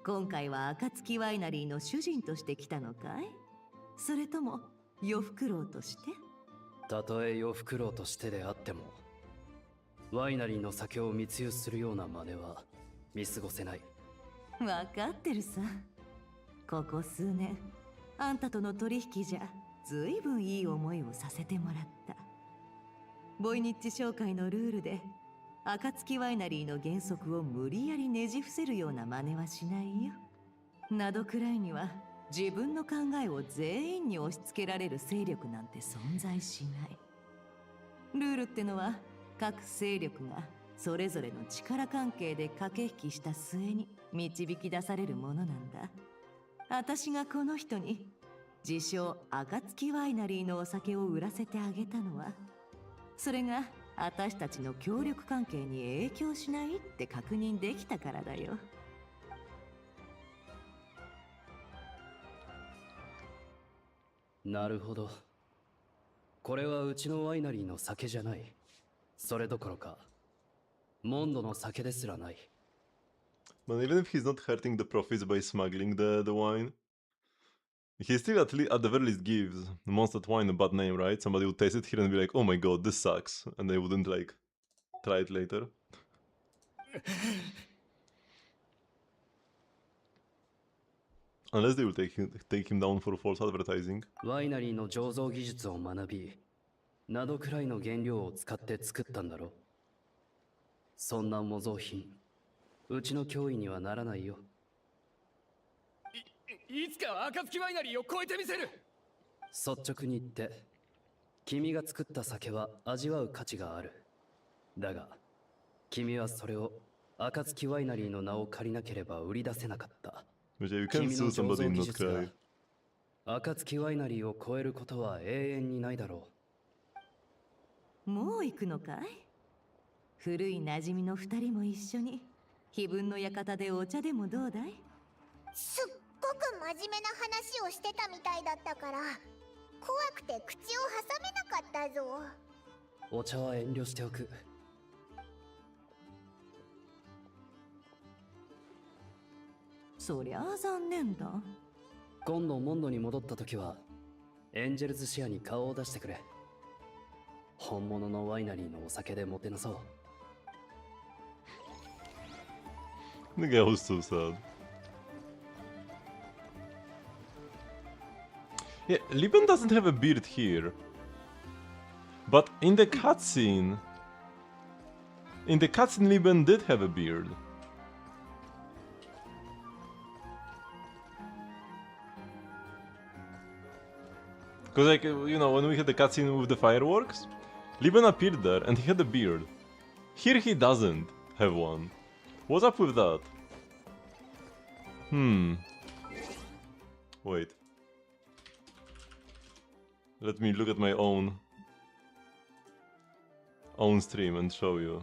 今回は暁ワイナリーの主人として来たのかい？それとも夜フクロウとして？たとえ夜フクロウとしてであっても、ワイナリーの酒を密輸するような真似は見過ごせない。分かってるさ。ここ数年あんたとの取引じゃずいぶんいい思いをさせてもらった。ボイニッチ商会のルールで暁ワイナリーの原則を無理やりねじ伏せるような真似はしないよ。などくらいには自分の考えを全員に押し付けられる勢力なんて存在しない。ルールってのは各勢力がそれぞれの力関係で駆け引きした末に導き出されるものなんだ。私がこの人に自称暁ワイナリーのお酒を売らせてあげたのは、それが私たちの協力関係に影響しないって確認できたからだよ。なるほど。これはうちのワイナリーの酒じゃない。それどころかモンドの酒ですらない。But even if he's not hurting the profits by smuggling the wine, he still at the very least gives Mondstadt wine a bad name, right? Somebody would taste it here and be like, oh my god, this sucks. And they wouldn't like try it later. Unless they will take him down for false advertising. ワイナリーの醸造技術を学び、などくらいの原料を使って作ったんだろ。そんな模造品、うちの脅威にはならないよ。いつか暁ワイナリーを超えてみせる。率直に言って、君が作った酒は味わう価値がある。だが、君はそれを暁ワイナリーの名を借りなければ売り出せなかった。君の醸造技術が暁ワイナリーを超えることは永遠にないだろう。もう行くのかい？古い馴染みの二人も一緒に碑文の館でお茶でもどうだい？すっごく真面目な話をしてたみたいだったから怖くて口を挟めなかったぞ。お茶は遠慮しておく。そりゃあ残念だ。今度モンドに戻った時はエンジェルズシアに顔を出してくれ。本物のワイナリーのお酒でもてなそう。The guy was so sad. Yeah, Liben doesn't have a beard here. But in the cutscene... Liben did have a beard. Because, like, you know, when we had the cutscene with the fireworks, Liben appeared there and he had a beard. Here he doesn't have one. What's up with that? Wait. Let me look at my own stream and show you.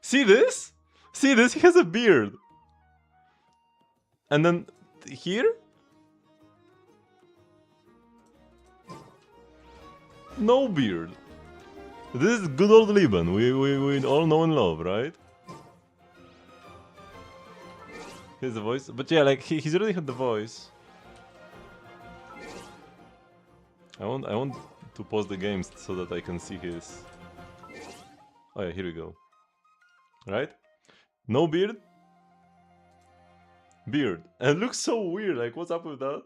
See this? See this? He has a beard. And then here? No beard. This is good old Liban. We all know and love, right? Here's the voice. But yeah, like he's already had the voice. I want to pause the games so that I can see his. Oh yeah, here we go. Right? No beard? Beard. And it looks so weird, like what's up with that?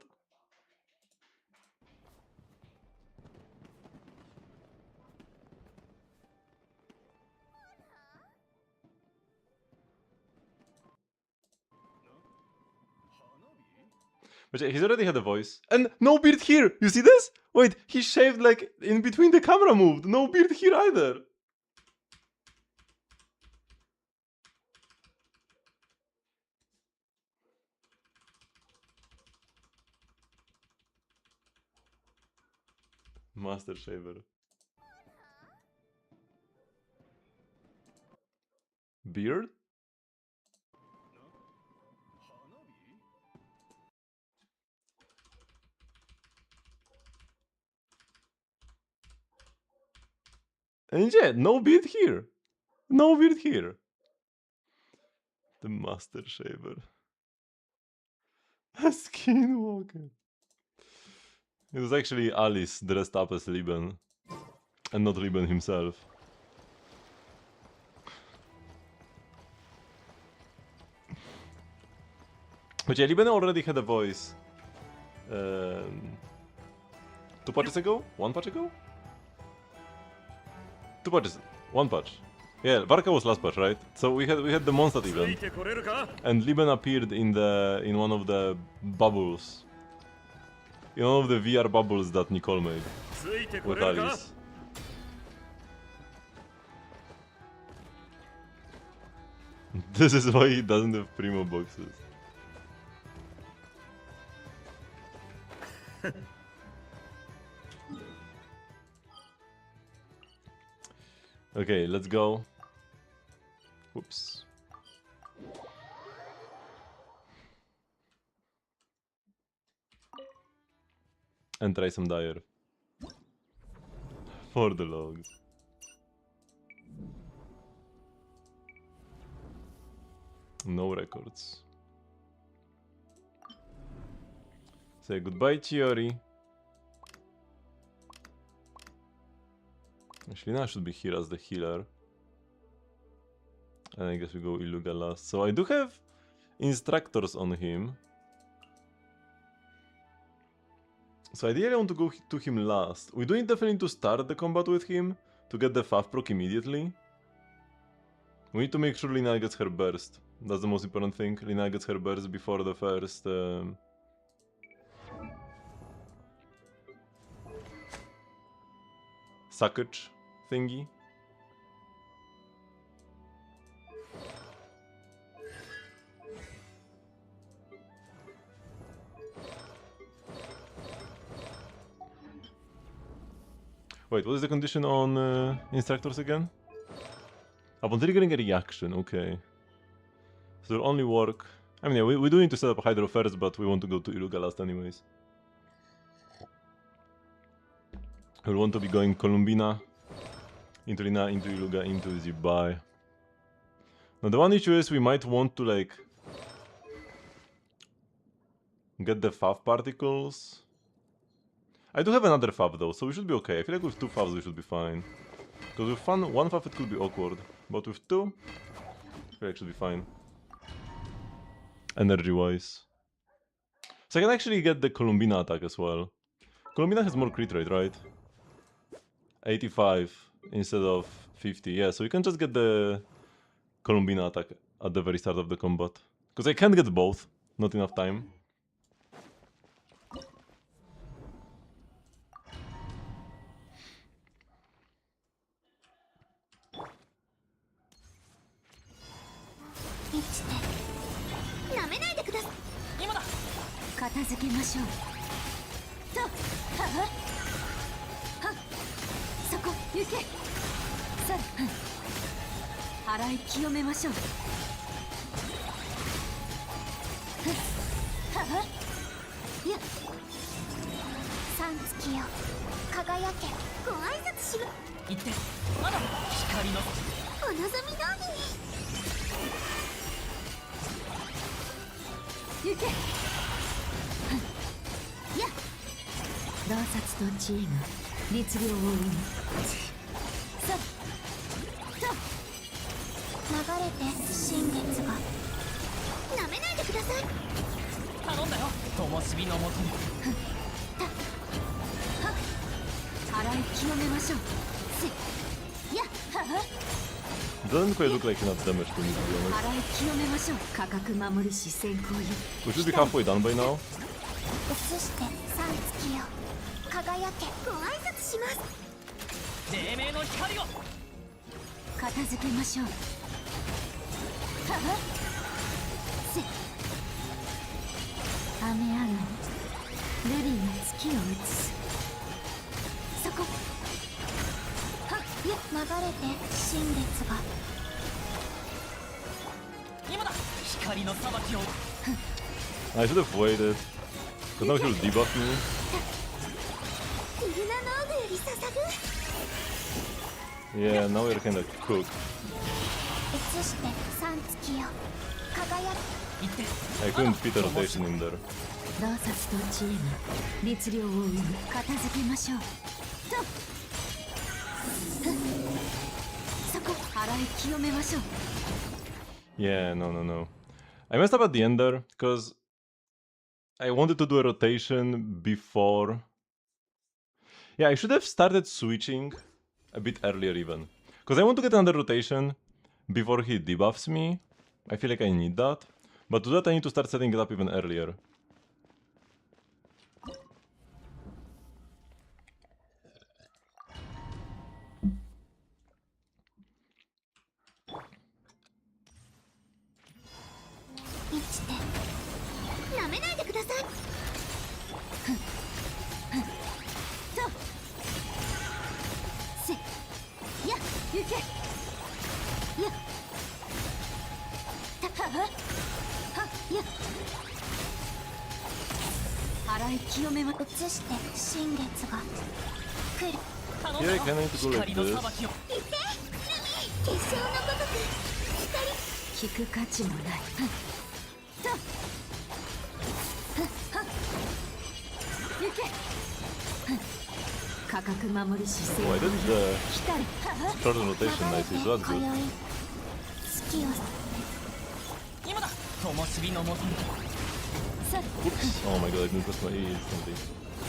But yeah, he's already had a voice. And no beard here! You see this? Wait, he shaved like in between the camera moved. No beard here either. Master shaver. Beard? And yeah, no beard here. No beard here. The master shaver. A skinwalker. It was actually Alice dressed up as Liban. And not Liban himself. But yeah, Liban already had a voice. 2 patches ago? 1 patch ago? 2 patches. 1 patch. Yeah, Varka was last patch, right? So we had the Mondstadt event. And Liban appeared in one of the bubbles. In one of the VR bubbles that Nicole made. With Alice. This is why he doesn't have Primo boxes. Okay, let's go. Whoops. And try some Dire. For the logs. No records. Say goodbye, Chiori. Shlina should be here as the healer. And I guess we go Iluga last. So I do have instructors on him. So ideally I want to go to him last. We do need definitely to start the combat with him to get the Fav proc immediately. We need to make sure Lina gets her burst. That's the most important thing. Lina gets her burst before the first... Suckage thingy. Wait, what is the condition on instructors again? Upon triggering a reaction, okay. So it'll only work... I mean, yeah, we do need to set up a Hydro first, but we want to go to Iluga last anyways. We'll want to be going Columbina, into Lina, into Iluga, into Zibai. Now the one issue is we might want to like... get the Fav particles. I do have another Fav though, so we should be okay. I feel like with 2 Favs we should be fine. Because with 1 Fav it could be awkward. But with 2, I feel like it should be fine. Energy wise. So I can actually get the Columbina attack as well. Columbina has more crit rate, right? 85 instead of 50. Yeah, so we can just get the Columbina attack at the very start of the combat. Because I can't get both. Not enough time. 輝けご挨拶しろ言ってまだ光のお望み通り行けや洞察と知恵が律令を生む。流れて新月がなめないでください頼んだよ灯火のもとに洗い清めましょうやは Doesn't quite look like enough damage to me, to be honest. 洗い清めましょう価格守りし先行よ We should be halfway done by now. 移して三月よ輝けご挨拶します黎明の光を片付けましょう雨上がりルリーが月を映すそこ流れて新月が今だ光の裁きを I should have waited. Because now he'll debuff me. ルルナノーグより捧ぐ Yeah, now we're kinda cooked. 移して三月よ輝け I couldn't fit a rotation in there. 洞察と知恵が律令を生む片付けましょうそこ洗い清めましょう Yeah, no. I messed up at the end there, because I wanted to do a rotation before. Yeah, I should have started switching a bit earlier even. Because I want to get another rotation before he debuffs me. I feel like I need that. But to that I need to start setting it up even earlier. Yeah, can I need to go like this? 聞く価値もない行け価格守り姿勢 Oh, I did the short rotation nicely, so that's good. 今だ灯火のもとに Oops. Oh my god, I didn't press my E instantly.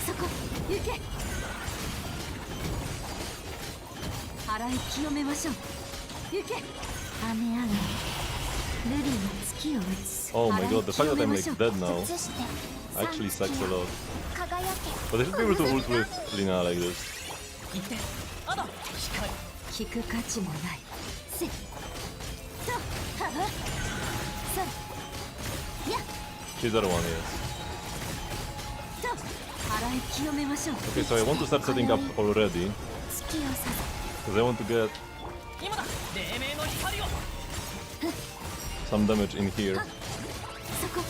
そこ行け洗い清めましょう行け雨上がりルリーが月を映す Oh my god, the fact that I'm like dead now actually sucks a lot. But I should be able to ult with Lina like this. 言ってあだ光聞く価値もないせっとははさや She's the other one, yes. と洗い清めましょう Okay, so I want to start setting up already. 月をさ Because I want to get 今だ黎明の光を some damage in here. そこ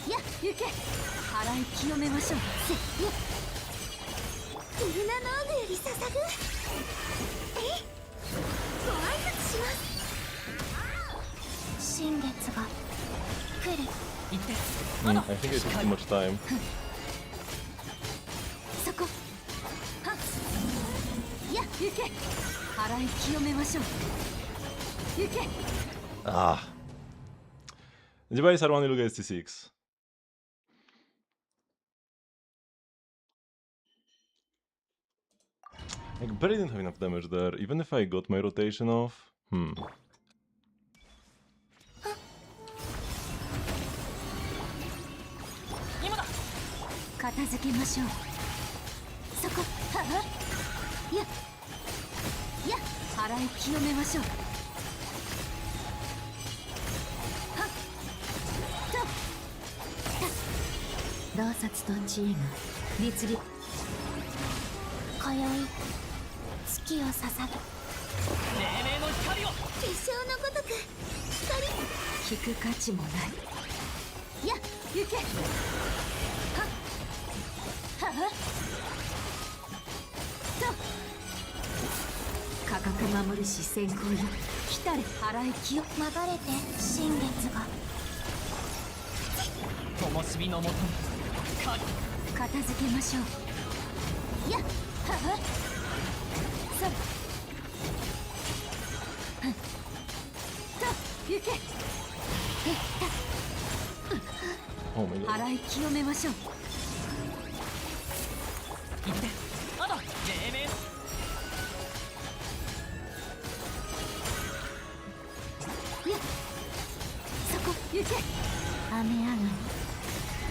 や行け洗い清めましょうせっやルルナノーグより捧ぐえご挨拶します新月が来る言って I think I took too much time. そこはや行け洗い清めましょう行け Ah. Device are only look at ST6. I barely didn't have enough damage there, even if I got my rotation off. Hmm. 今だ片付けましょうそこははやや洗い清めましょうはっと洞察と知恵が律令今宵月を捧ぐ黎明の光を結晶のごとく聞く価値もないや行けはっはは固く守る視線光よ来たれ払い清流れて新月が灯火のもとに片付けましょうやっははさっ行け Oh my god. 払い清めましょう行ってあと黎明そこ行け雨上が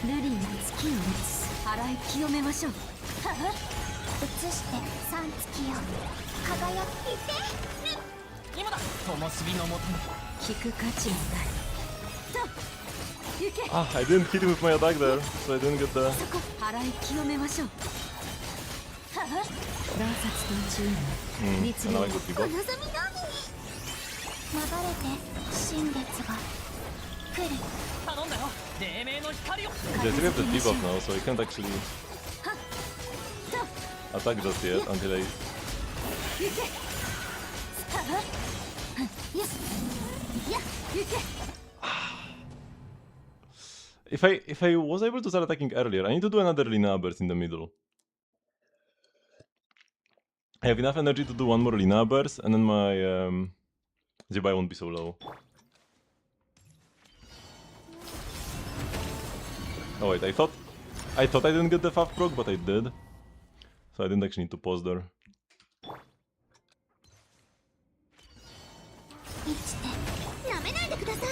りルリーが月を映す払い清めましょうはは映して三月よ輝いて今だ灯火のもとに聞く価値もないと行け Ah, I didn't hit him with my attack there, so I didn't get the... そこ払い清めましょうはは洞察と注意律令 now I got debuff. お望みのみに流れて新月が来る頼んだよ黎明の光を I have the debuff now, so I can't actually attack just yet until I... 行けははや行け If I was able to start attacking earlier, I need to do another Lina burst in the middle. I have enough energy to do one more Lina burst, and then my Zibai won't be so low. Oh wait, I thought I didn't get the Fav proc, but I did. So I didn't actually need to pause there. 生きて舐めないでください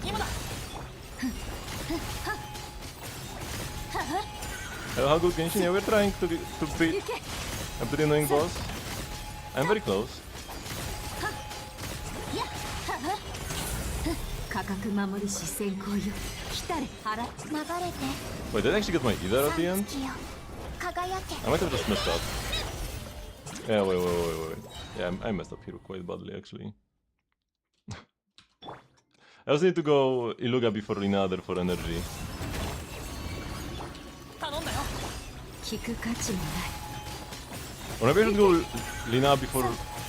今だ Hello, how good Genshin? Yeah, we're trying to beat a pretty annoying boss. I'm very close. 価格守る視線光よ来たれ払流れて Wait, did I actually get my Either at the end? 月よ輝け I might have just messed up. Yeah, wait. Yeah, I messed up here quite badly, actually. I also need to go Iluga before Lina there for energy. 頼んだよ聞く価値もない Or maybe I should go Lina before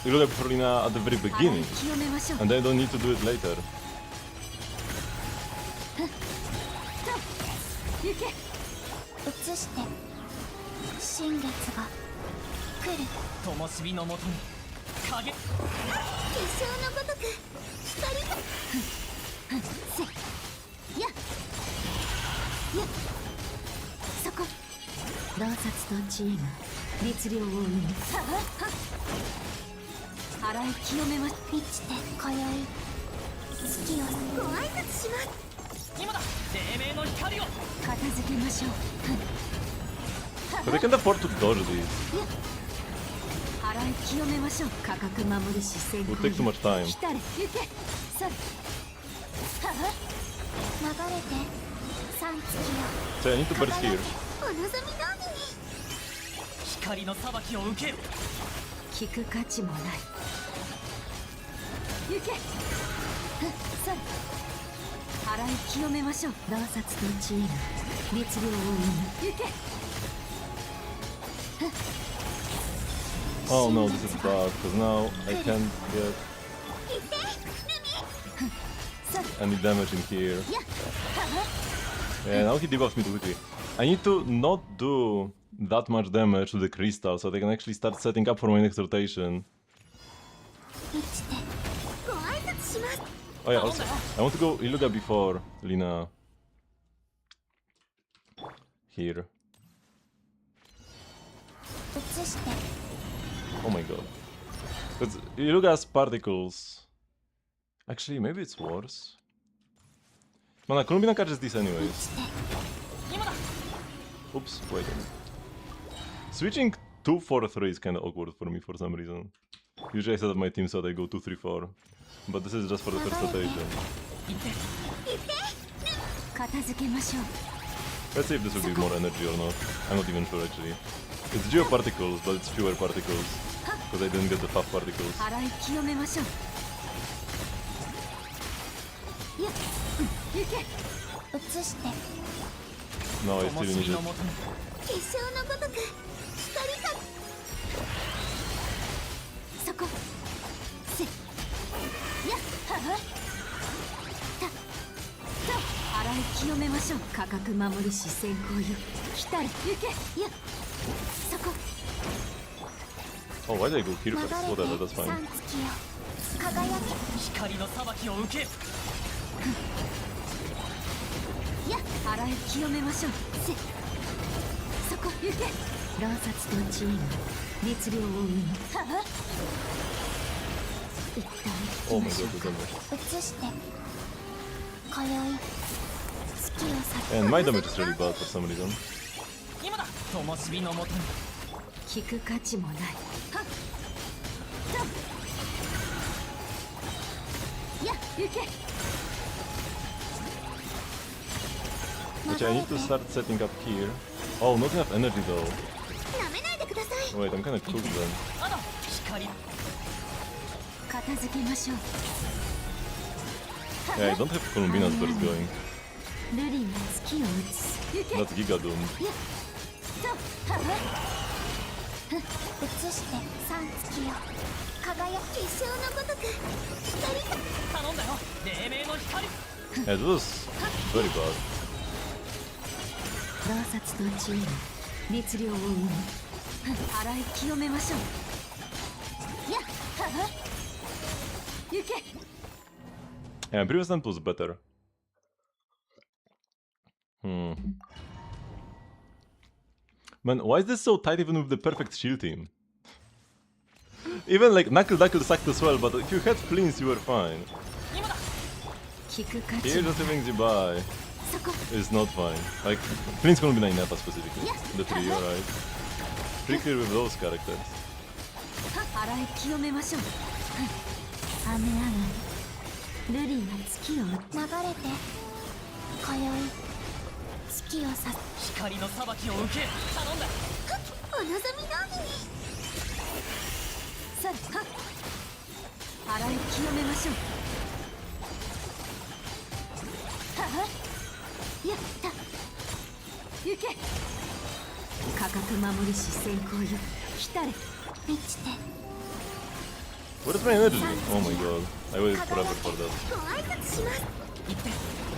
Iluga before Lina at the very beginning, 清めましょう and then I don't need to do it later. 行け映して新月が来る灯火のもとに影結晶のごとく光がせやそこ洞察と知恵が律令を生む払い清めまし満ちて今宵月をご挨拶します今だ黎明の光を片付けましょう But I can't afford to dodge these. 払い清めましょう価格守る視線 It would take too much time. 来たれ行けさはは流れて三月よ So I need to burst here. お望みのみに光の裁きを受ける聞く価値もない行けさ払い清めましょう洞察と知恵が律令を生む行け Oh no, this is bad, because now I can't get any damage in here. Yeah, now he debuffs me too quickly. I need to not do that much damage to the crystal so they can actually start setting up for my next rotation. 満ちてご挨拶します Oh yeah, also, I want to go Iluga before Lina. Here. 映して Oh my god. Because Iluga's particles... Actually, maybe it's worse. Mana, Columbina catches this anyways. Oops, wait a minute. Switching 2-4-3 is kinda awkward for me for some reason. Usually I set up my team so that I go 2-3-4. But this is just for the first rotation. 片付けましょう Let's see if this will give more energy or not. I'm not even sure actually. It's geoparticles, but it's fewer particles. Because I didn't get the puff particles. 払い清めましょう行け映して No, I still need it. 結晶のごとく光がそこしょう。価格守りし先行よ。来たれ行け。いやそこ Oh, why did I go here first? Whatever, that's fine. 輝け。光の裁きを受けよ。いや洗い清めましょう。せそこ行け。乱殺と地位が熱量を生む。はあ一旦 Oh my god, the damage. 移して今宵月を去 And my damage is really bad for some reason. 今だ。灯火のもとに聞く価値もない。はっいや行け。 Which I need to start setting up here. Oh, not enough energy though. なめないでください。 Wait, I'm kinda cooked then. あの光片付けましょう。 Yeah, I don't have Columbina's burst going. ルリンが月を打つ。行け。 That's Giga Doom. いやとはっ移して三月よ輝き結晶のごとく光が頼んだよ。黎明の光 Yeah, it was very bad. 乱殺と地位が熱量を生む。洗い清めましょう。いやはっ行け。 Yeah, previous attempt was better. Man, why is this so tight even with the perfect shield team? Even like Knuckle sucked as well, but if you had Fleens, you were fine. 聞く価値 Here も just having Zibai is not fine. Like, Fleens gonna be 9 Napa specifically. The 3, alright. Pretty clear with those characters. 洗い清めましょう。雨上がりルリンが月を流れて今宵月を去光の裁きを受けよ。頼んだ。お望み通りにさあ洗い清めましょう。はあやった行け。価格守りし先行よ。来たれ満ちて What is my energy? Oh my god. I waited forever for that. ご挨拶します。行って。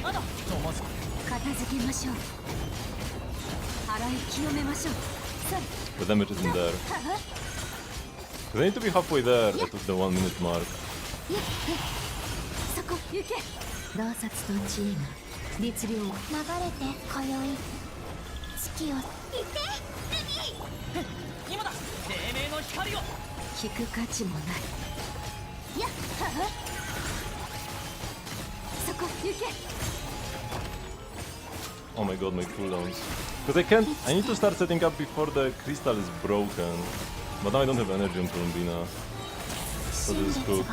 あの灯火片付けましょう。洗い清めましょう。さあ The damage isn't there. は Cause I need to be halfway there at the 1 minute mark. いやそこ行け。乱殺と地位が熱量を流れて今宵月を行って今だ。黎明の光を聞く価値もない。いやはあそこ行け。 Oh my god, my cooldowns. Because I can't. I need to start setting up before the crystal is broken. But now I don't have energy on Columbina. So this is cool.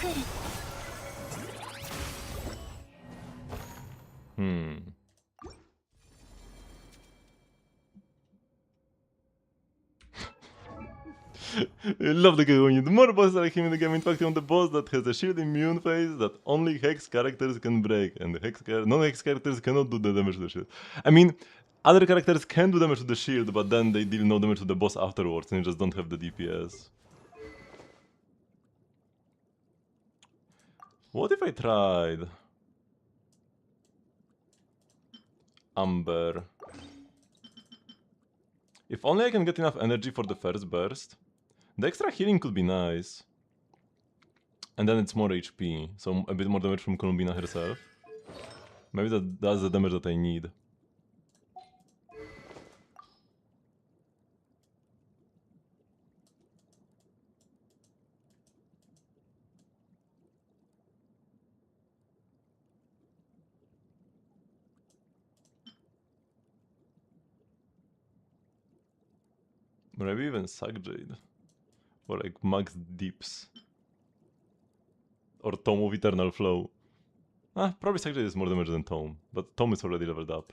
来る I love the guy when you the more bosses like him in the game, in fact, on the boss that has a shield immune phase that only Hex characters can break, and the non-Hex characters cannot do the damage to the shield. I mean, other characters can do damage to the shield, but then they deal no damage to the boss afterwards, and you just don't have the DPS. What if I tried Amber? If only I can get enough energy for the first burst. The extra healing could be nice. And then it's more HP, so a bit more damage from Columbina herself. Maybe that's the damage that I need. Maybe even Sack Jade. Or like Max Deeps. Or Tome of Eternal Flow. Probably Sack Jade is more damage than Tome, but Tome is already leveled up.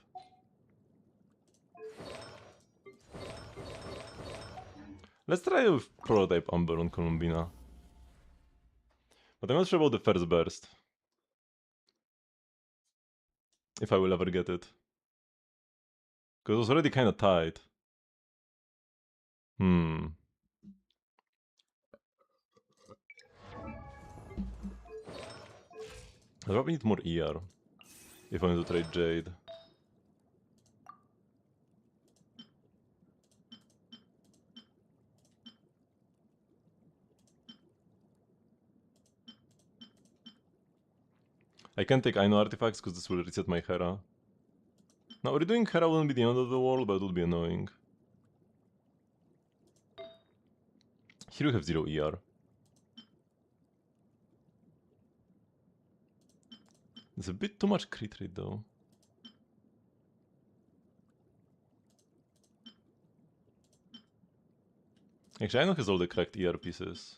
Let's try with Prototype Amber on Columbina. But I'm not sure about the first burst. If I will ever get it. Because it was already kinda tight. I probably need more ER. if I want to trade Jade. I can't take Aino artifacts because this will reset my Hera. Now, redoing Hera wouldn't be the end of the world, but it would be annoying. Here we have 0 ER. It's a bit too much crit rate though. Actually, Aino has all the correct ER pieces.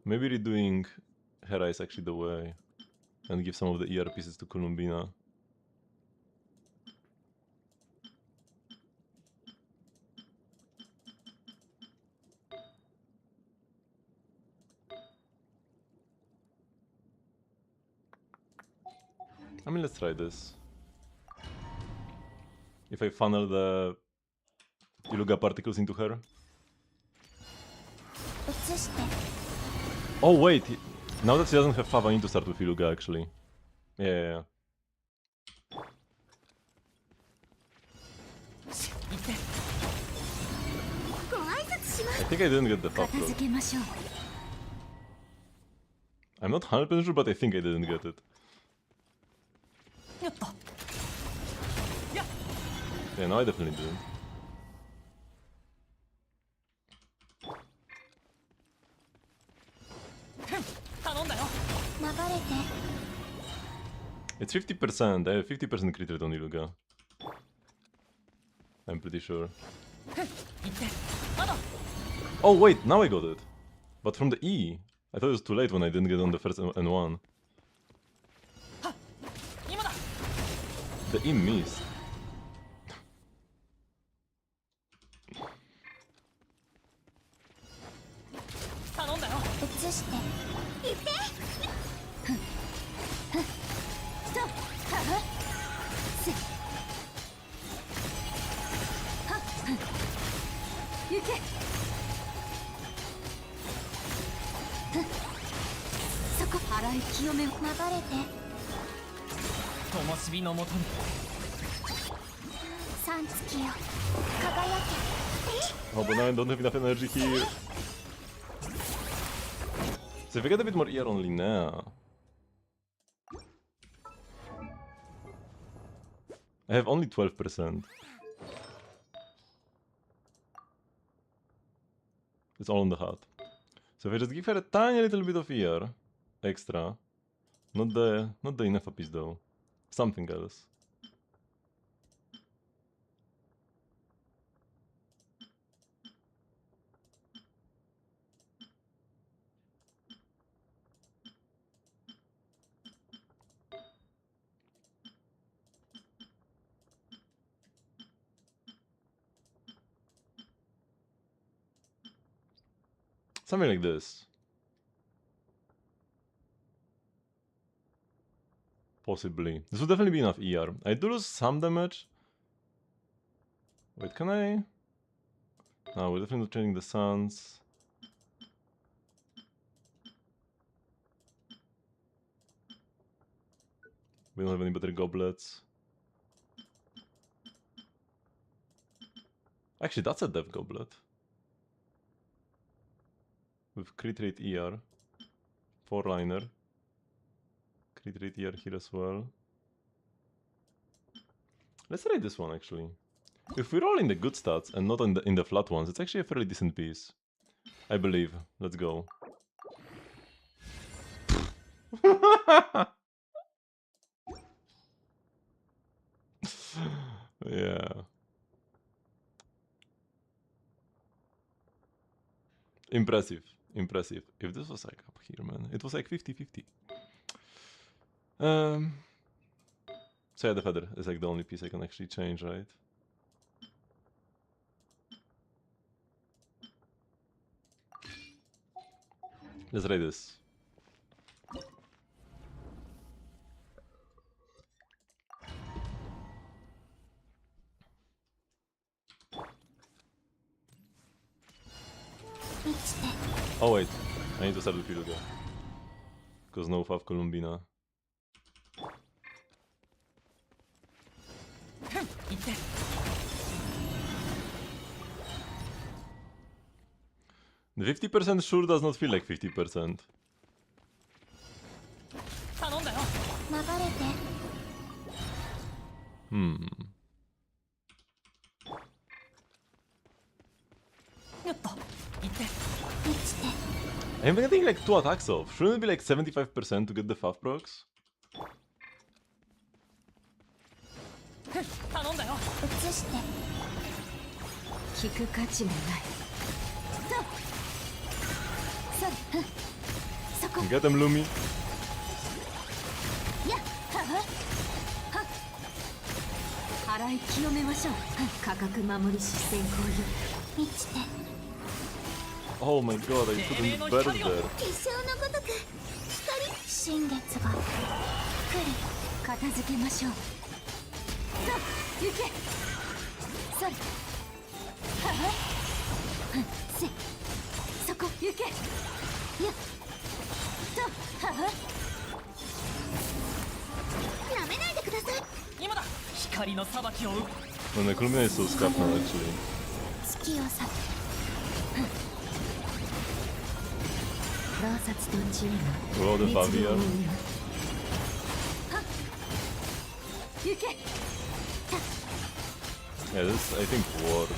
Maybe redoing Hera is actually the way. And give some of the ER pieces to Columbina. I mean, let's try this. If I funnel the Iluga particles into her. Oh wait, now that she doesn't have Fava, I need to start with Iluga actually. Yeah. I think I didn't get the Fav floor. I'm not 100% sure, but I think I didn't get it. Yeah, no, I definitely didn't. It's 50%. I have 50% crit rate on Iluga. I'm pretty sure. Oh wait, now I got it. But from the E. I thought it was too late when I didn't get on the first N1. The E missed. Oh, but now I don't have enough energy here. So if I get a bit more ER only now. I have only 12%. It's all on the hat. So if I just give her a tiny little bit of ER extra, not the enough piece though, something else. Something like this. Possibly. This would definitely be enough ER. I do lose some damage. Wait, can I? No, we're definitely not changing the suns. We don't have any better goblets. Actually, that's a dev goblet. With crit rate ER. 4-liner. Crit rate ER here as well. Let's try this one actually. If we roll in the good stats and not in the flat ones, it's actually a fairly decent piece. I believe. Let's go. Yeah. Impressive. Impressive. If this was like up here, man. It was like 50-50. So yeah, the feather is like the only piece I can actually change, right? Let's try this. Oh wait, I need to start with Iluga. Because no Fav Columbina. The 50% sure does not feel like 50%. 頼んだよ。流れて。 Hmm. よっと行って。 I'm getting like 2 attacks off. Shouldn't it be like 75% to get the FAF procs? 頼んだよ。移して聞く価値もない。そこ Get them, Lumi. やっ払い清めましょう。価格守り視線攻撃。満ちて Oh my god, I couldn't bear there. 結晶のごとく光新月が来る。片付けましょう。行けそれそこ行けやっとなめないでください。今だ。光の裁きを受 When the Culmina is so scuffed now, actually. 月をさ洞察と知恵が Oh, the 律令を Fabia. 生む。行け Yeah, this I think works.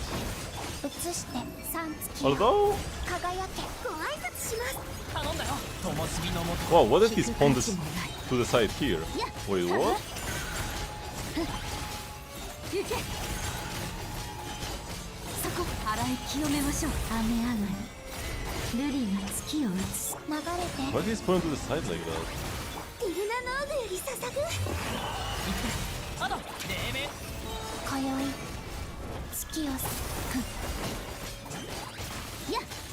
移して三月 Although, 輝けご挨拶します。頼んだよ。灯火のもと。 wow, what if he spawned this to the side here? Wait, what? 行けそこ払い清めましょう。雨上がり。ルリが月を打つ。流れて Why did he spawn to the side like that? ディルナノーグより捧ぐあと黎明。今宵月をやっ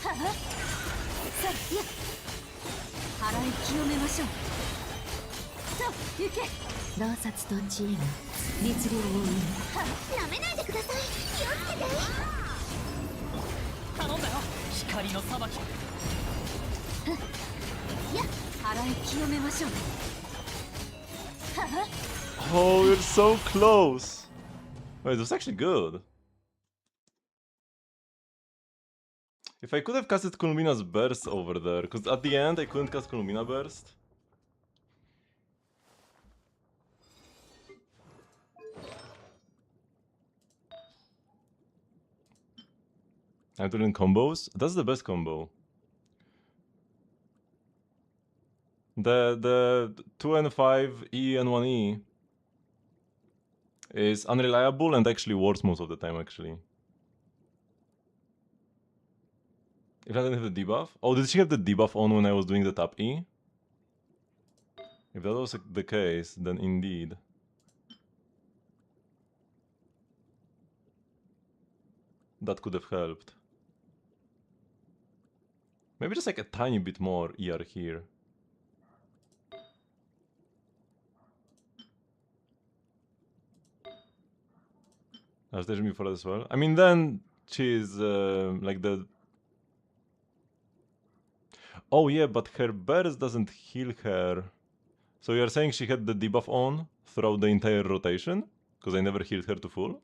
ははさやっ払い清めましょう。と行け洞察と知恵が律令を生む。なめないでください。気をつけて頼んだよ。光の裁き。やっ払い清めましょう。はは Oh, we're so close. Wait, it was actually good. If I could have casted Culmina's burst over there, because at the end I couldn't cast Culmina burst. I'm doing combos. That's the best combo. The 2 and 5 E and 1 E is unreliable and actually works most of the time actually. If I didn't have the debuff. Oh, did she have the debuff on when I was doing the tap E? If that was the case, then indeed. That could have helped. Maybe just like a tiny bit more ER here. Stage me for that as well. I mean, then she's like the. Oh yeah, but her burst doesn't heal her. So you're saying she had the debuff on throughout the entire rotation? Because I never healed her to full?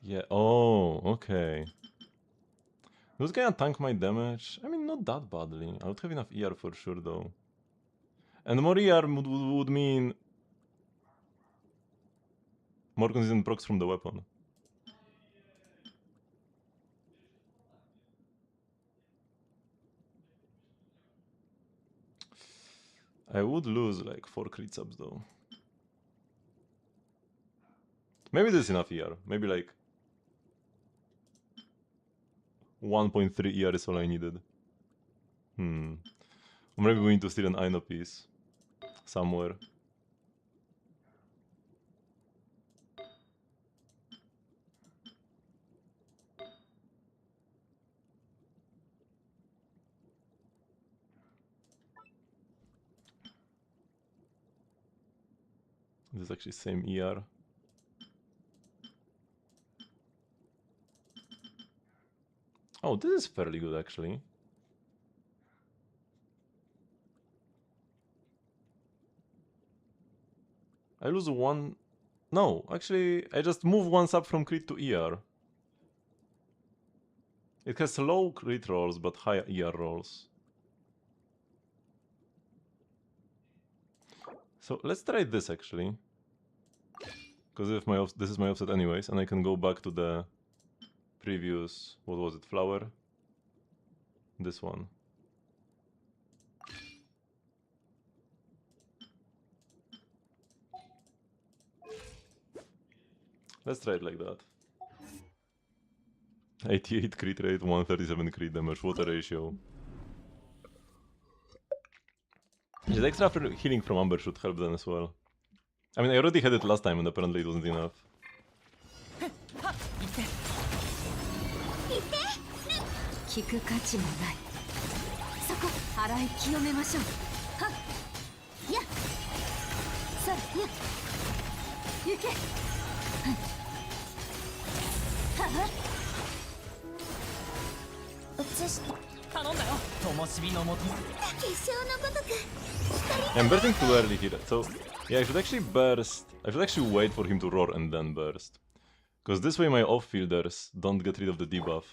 Yeah, oh, okay. Who's gonna tank my damage? I mean, not that badly. I would have enough ER for sure, though. And more ER would mean more consistent procs from the weapon. I would lose like 4 crit subs, though. Maybe this is enough ER. Maybe like 1.3 ER is all I needed. Or maybe we need to steal an Aino piece somewhere. This is actually same ER. Oh, this is fairly good actually. I lose one... No, actually, I just move one sub from crit to ER. It has low crit rolls, but high ER rolls. So let's try this actually. Because if this is my offset anyways, and I can go back to the previous... What was it? Flower? This one. Let's try it like that. 88 crit rate, 137 crit damage, what a ratio. The extra healing from Amber should help then as well. I mean, I already had it last time and apparently it wasn't enough. 聞く価値もない。そこ払い清めましょう。はっやっさあやっ行け。はっ映して頼んだよ灯火のもと結晶のごとく I'm bursting too early here, so yeah, I should actually burst. I should actually wait for him to roar and then burst. Because this way my off-fielders don't get rid of the debuff.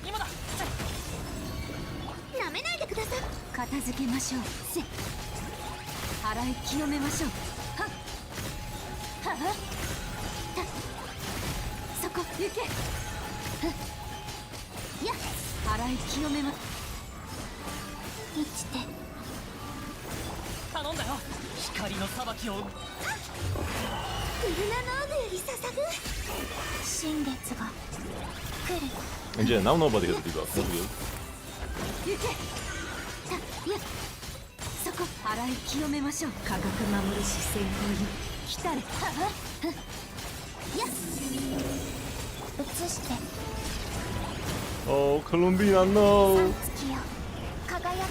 今だなめないでください。片付けましょう。せ払い清めましょう。はっはっはっそこ行け。はっやっ払い清めま生きて頼んだよ光の裁きをグルナノーグより捧ぐ新月が来る And yeah, now nobody has a debuff, that's good. 行けたやっそこ払い清めましょう。価格守る視線攻撃来たれ。はっはっやっ映して Oh, Columbina, no! 月よ輝け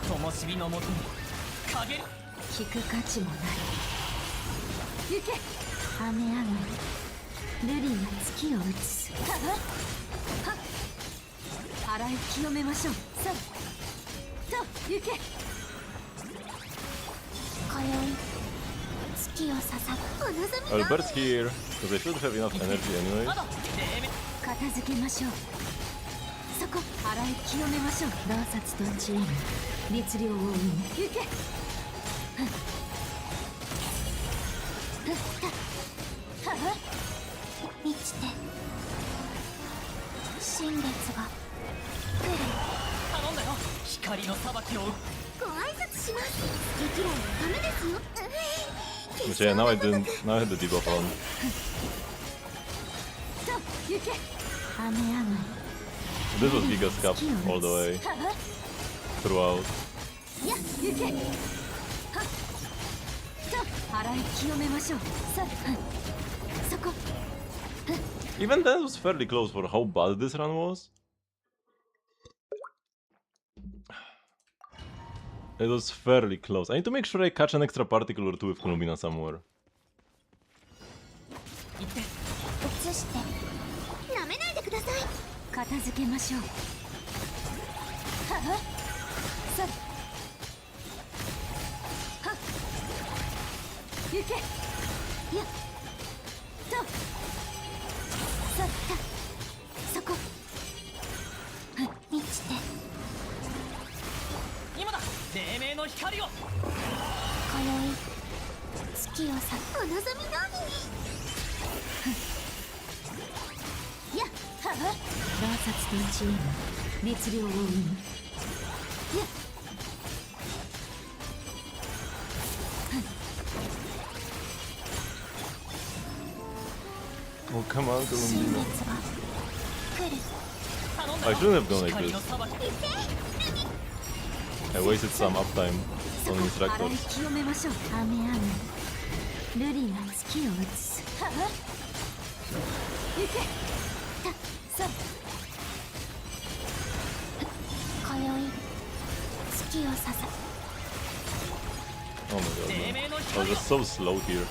灯火のもとに影る聞く価値もない。行け雨上がりルリが月を映す。はっはっ払い清めましょう。さあと行け。今宵月を捧ぐお望み I'll burst here, because I should have enough energy anyways. 片付けましょう。そこ払い清めましょう。洞察とチーム律令を生む。行け。はっ満ちて新月が来る頼んだよ光の裁きをご挨拶します。敵らのためですよ。 Which yeah, now I didn't. Now I had the debuff on. と行け。雨上がり This was Giga's cap all the way. Throughout. や行け。はっと払い清めましょう。さあそこ Even that was fairly close for how bad this run was. It was fairly close. I need to make sure I catch an extra particle or two with Columbina somewhere. 映してなめないでください。片付けましょう。はっさあはっ行け。やっとさあそこ満ちて今だ黎明の光を今宵月をさお望みのみやっはっ洞察とチーム律令を生む。やっ Oh, come on, Columbina. 来る I shouldn't have gone like this. I wasted some uptime on 払 instructors. い清めましょう。雨上がりルリが月を映す。はっ行け。たさあ今宵月を捧ぐ Oh my god, man. I was just so slow here.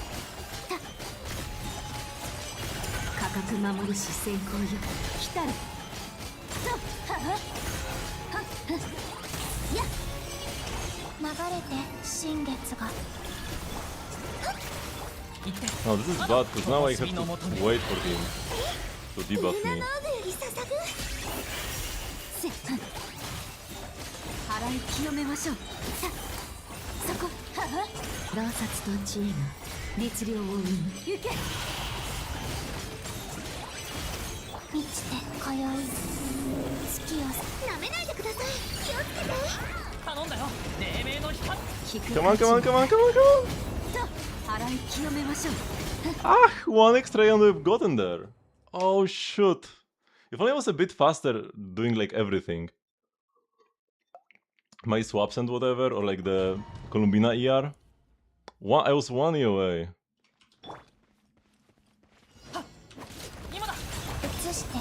価格守る視線攻撃来たれ。とはっはっやっ流れ新月が Oh, this is bad because now I have to wait for him to debuff me. 払い清めましょう。そこ洞察と知恵が律令を生む。行け。満ちて今宵月をなめないでください。気をつけて。頼んだよ黎明の光。 Come on, come on, come on, come on, come on! 払い清めましょう。 Ah, one extra and we've gotten there. Oh shoot. If only I was a bit faster doing like everything. My swaps and whatever, or like the Columbina ER. I was 1 E away. 移して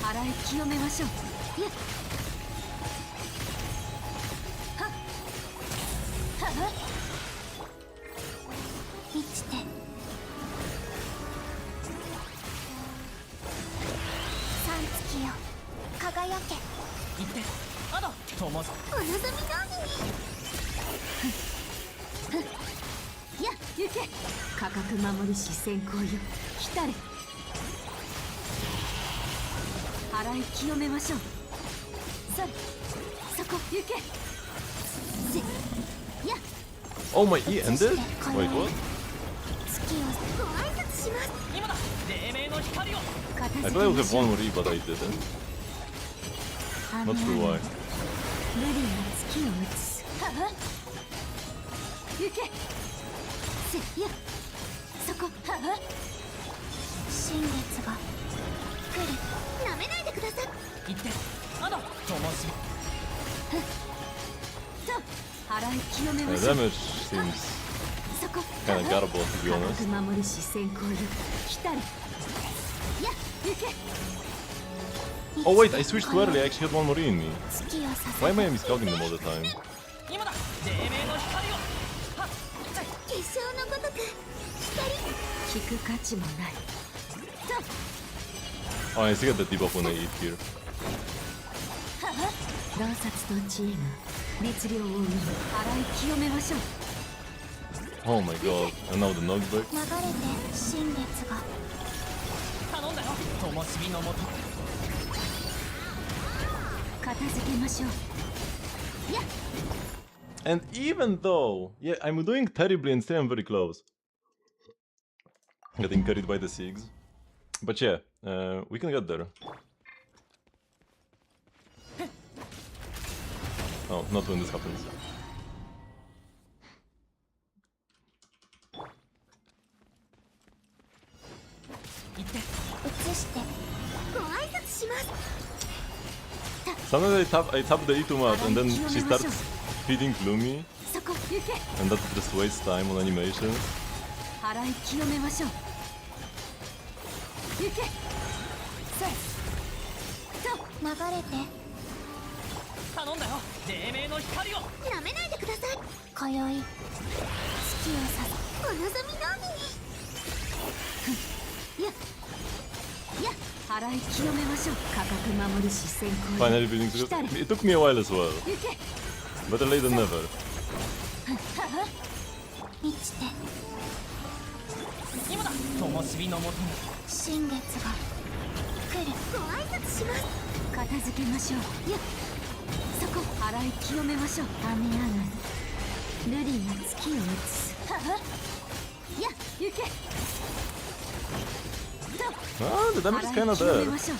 払い清めましょう。満ちて三月よ輝け。行ってあだともお望み通りに。や行け。価格守りし先行よ。来たれ。払い清めましょう。そこ行け。や Oh, my E ended? Wait, what? 月をご挨拶します。今だ黎明の光を。 I thought I would have 1 more E, but I didn't. Not sure why. 無理な月を映す。行け。やそこ新月が来る。なめないでください。行ってあだともしび。払い清めま The しょう。 damage seems そこ kinda gutable, to be 価 honest. 格守りし先行よ。来たれ。や行け。 Oh wait, I switched too early, I actually had 1 more E in me. 月をさ Why am I miscalculating them all the time? 今だ黎明の光を。結晶のごとく光。聞く価値もない。 Oh, I still get the debuff when I eat here. 洞察と知恵が律令を生む。払い清めましょう。 Oh my god, and now the knockback. 流れて新月が頼んだよ灯火のもと。片付けましょう。や And even though, yeah, I'm doing terribly and still I'm very close. Getting carried by the SIGs. But yeah, we can get there. Oh, not when this happens. 行って移してご挨拶します。 Sometimes I tap the E too much and then she starts feeding Gloomy そこ行け。 and that just wastes time on animation. 払い清めましょう。行け。流れて頼んだよ黎明の光を。なめないでください。今宵月をさす。お望み通りに。や払い清めましょう。価格守りし先行よ。 Finally beating through. 来たれ。 It took me a while as well. 行け。 Better late than never. 満ちて今だ灯火のもとに。新月が来る。ご挨拶します。片付けましょう。やそこ払い清めましょう。雨上がり。瑠璃が月を映す。や行け。 Ah, the damage is kinda 清め there. ましょう。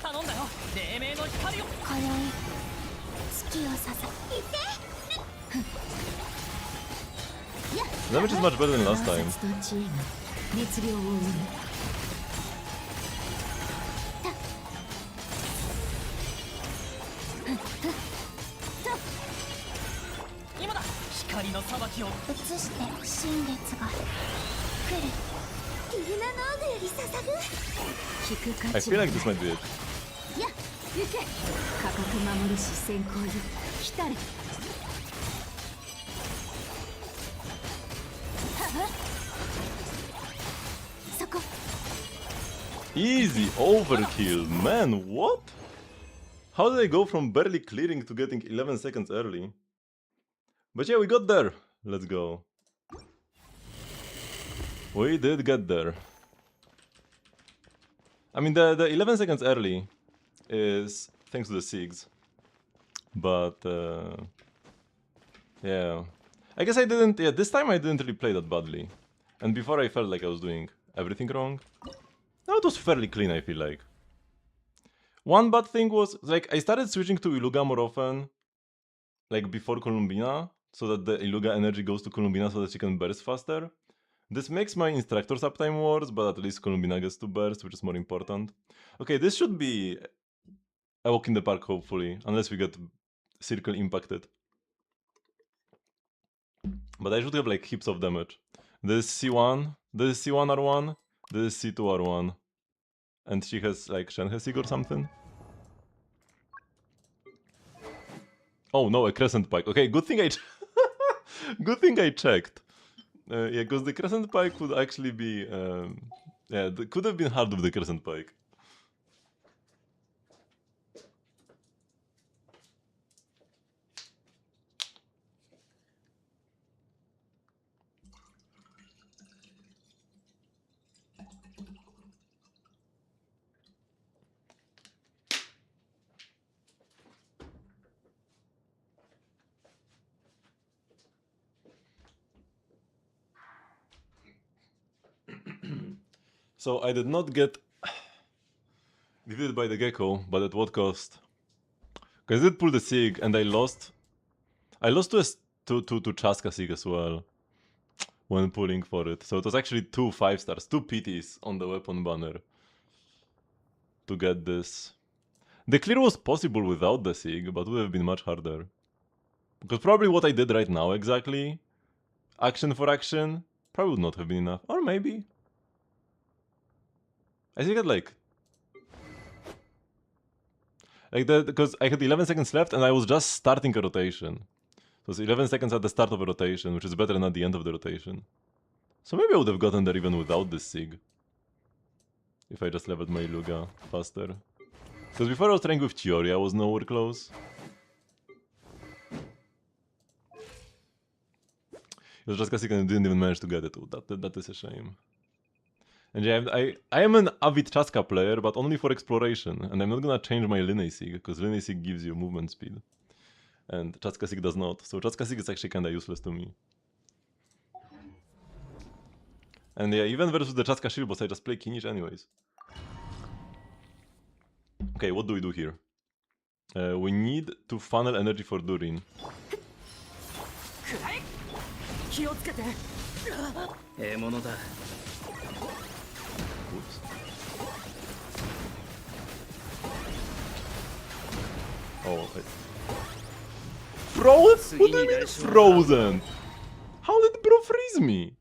頼んだよ黎明の光を。今宵月をささ。行って。 Damage is much better than last time. 洞察と知恵が律令を生む。今だ光の裁きを。移して新月が来る。ルルナノーグより捧ぐ。聞く I 価値 feel もない。 like this might be it. や行け。価格守りし先行よ。来たれ。そこ Easy overkill, man, what? How did I go from barely clearing to getting 11 seconds early? But yeah, we got there. Let's go. We did get there. I mean, the 11 seconds early is thanks to the SIGs. But, yeah. I guess I didn't, yeah, this time I didn't really play that badly. And before I felt like I was doing everything wrong. No, it was fairly clean, I feel like. One bad thing was, like, I started switching to Iluga more often, like, before Columbina, so that the Iluga energy goes to Columbina so that she can burst faster. This makes my Instructor's uptime worse, but at least Columbina gets to burst, which is more important. Okay, this should be a walk in the park, hopefully, unless we get circle impacted. But I should have, like, heaps of damage. This is C1, this is C1 R1, this is C2 R1. And she has, like, Shenhesig or something? Oh no, a Crescent Pike. Okay, good thing I good thing I checked. Yeah, because the Crescent Pike would actually be... yeah, it could have been hard with the Crescent Pike. So I did not get defeated by the Gecko, but at what cost? Because I did pull the Sig and I lost. I lost to Chaska Sig as well when pulling for it. So it was actually 2 5-stars, 2 PTs on the weapon banner to get this. The clear was possible without the Sig, but would have been much harder. Because probably what I did right now exactly, action for action, probably would not have been enough. Or maybe. I think I had like that, because I had 11 seconds left and I was just starting a rotation. So it's 11 seconds at the start of a rotation, which is better than at the end of the rotation. So maybe I would have gotten there even without this Sig. If I just leveled my Luga faster. Because before I was trying with Chiori, I was nowhere close. It was just because I didn't even manage to get it. That is a shame. And yeah, I am an avid Chaska player, but only for exploration. And I'm not gonna change my Linne Sig, because Linne Sig gives you movement speed. And Chaska Sig does not. So Chaska Sig is actually kinda useless to me. And yeah, even versus the Chaska Shield boss, I just play Kinish anyways. Okay, what do we do here? We need to funnel energy for Durin. Oops. Oh, wait. Frozen? What do you mean frozen? How did bro freeze me?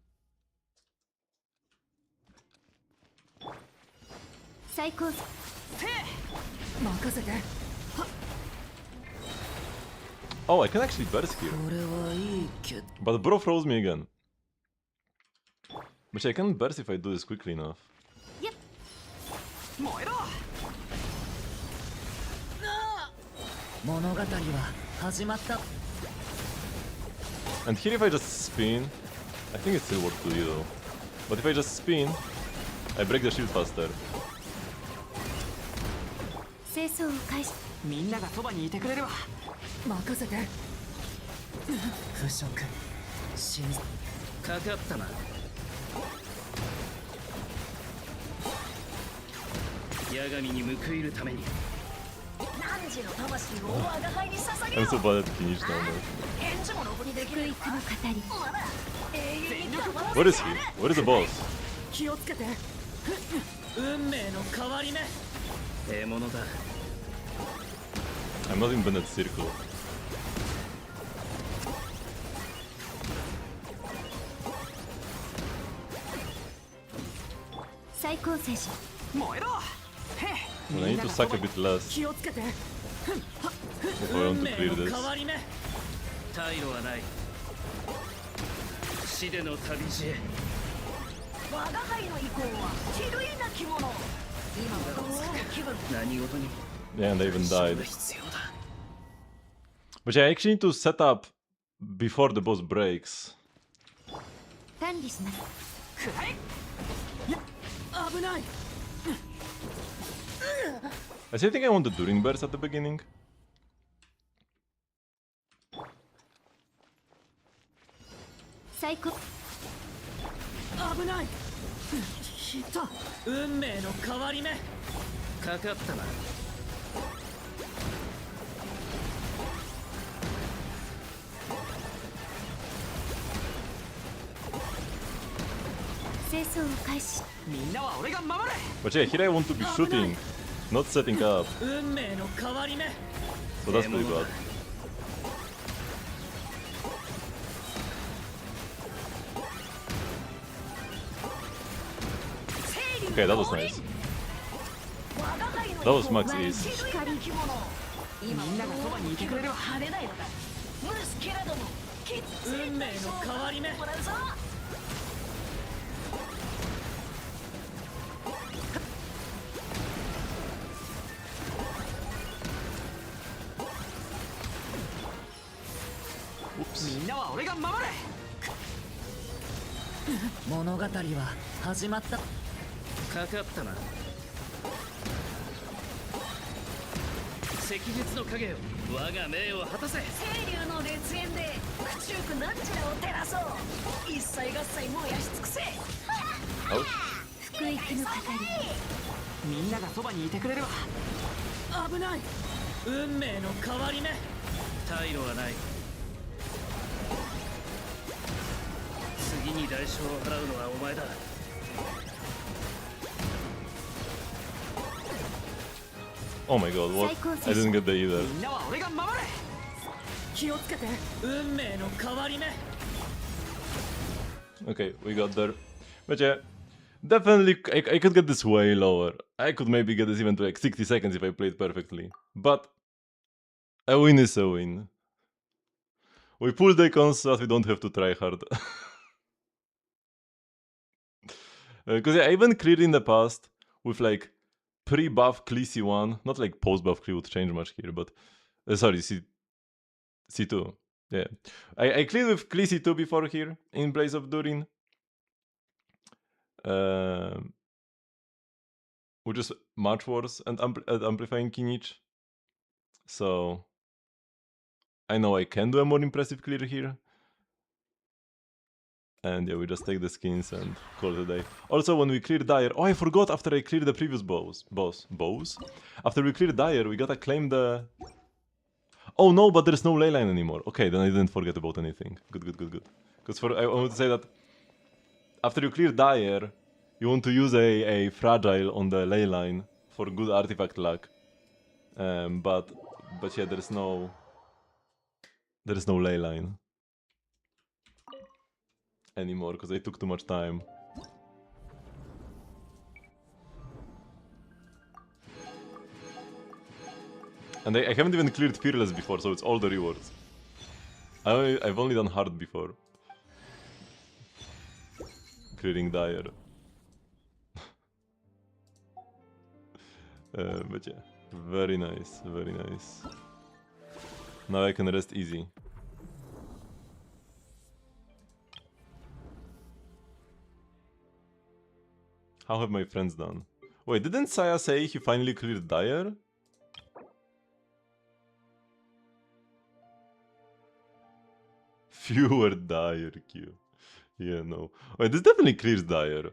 Oh, I can actually burst here. But bro froze me again. But I can burst if I do this quickly enough. Yep. And here if I just spin, I think it still works to you though. But if I just spin, I break the shield faster. I'm so bad at finish down there. What is he? What is the boss? I'm not in Bennett's circle. Well, I need to suck a bit less if I want to clear this. Yeah, and they even died. But yeah, I actually need to set up before the boss breaks. 管理しますくらえ危ない I still think I want the During Bears at the beginning. 最高危ないひった運命の変わり目かかったな清掃を開始みんなは俺が守れ But yeah, here I want to be shooting, not setting up. 運命の変わり目 So that's pretty bad. Okay, that was nice. That was max ease. みんながそばにいてくれるわ運命の変わり目 みんなは俺が守れ物語は始まったかかったな赤日の影よ我が命を果たせ清流の烈焰で口ゆくなんちゃらを照らそう一切合切燃やし尽くせ福域の係みんながそばにいてくれるわ危ない運命の変わり目退路はない次に代償を払うのはお前だ Oh my god, what? I didn't get that either. みんなは俺が守れ気をつけて運命の変わり目 Okay, we got there. But yeah, definitely I could get this way lower. I could maybe get this even to like 60 seconds if I played perfectly. But a win is a win. We pull the icons so that we don't have to try hard. Because yeah, I even cleared in the past with like pre-buff Khaleesi 1, not like post-buff Khaleesi would change much here, but sorry, C2. Yeah, I cleared with Khaleesi 2 before here in place of Durin. Which is much worse and amplifying Kinich. So I know I can do a more impressive clear here. And yeah, we just take the skins and call it a day. Also, when we clear Dire... Oh, I forgot after I cleared the previous bows. After we clear Dire, we gotta claim the... Oh no, but there's no ley line anymore. Okay, then I didn't forget about anything. Good. Because I want to say that after you clear Dire, you want to use a Fragile on the ley line for good artifact luck. But yeah, there's no ley line anymore because I took too much time. And I haven't even cleared Fearless before, so it's all the rewards. I've only done hard before. Clearing Dire. But yeah, very nice. Now I can rest easy. How have my friends done? Wait, didn't Saya say he finally cleared Dire? Fewer Dire Q. Yeah, no. Wait, this definitely clears Dire.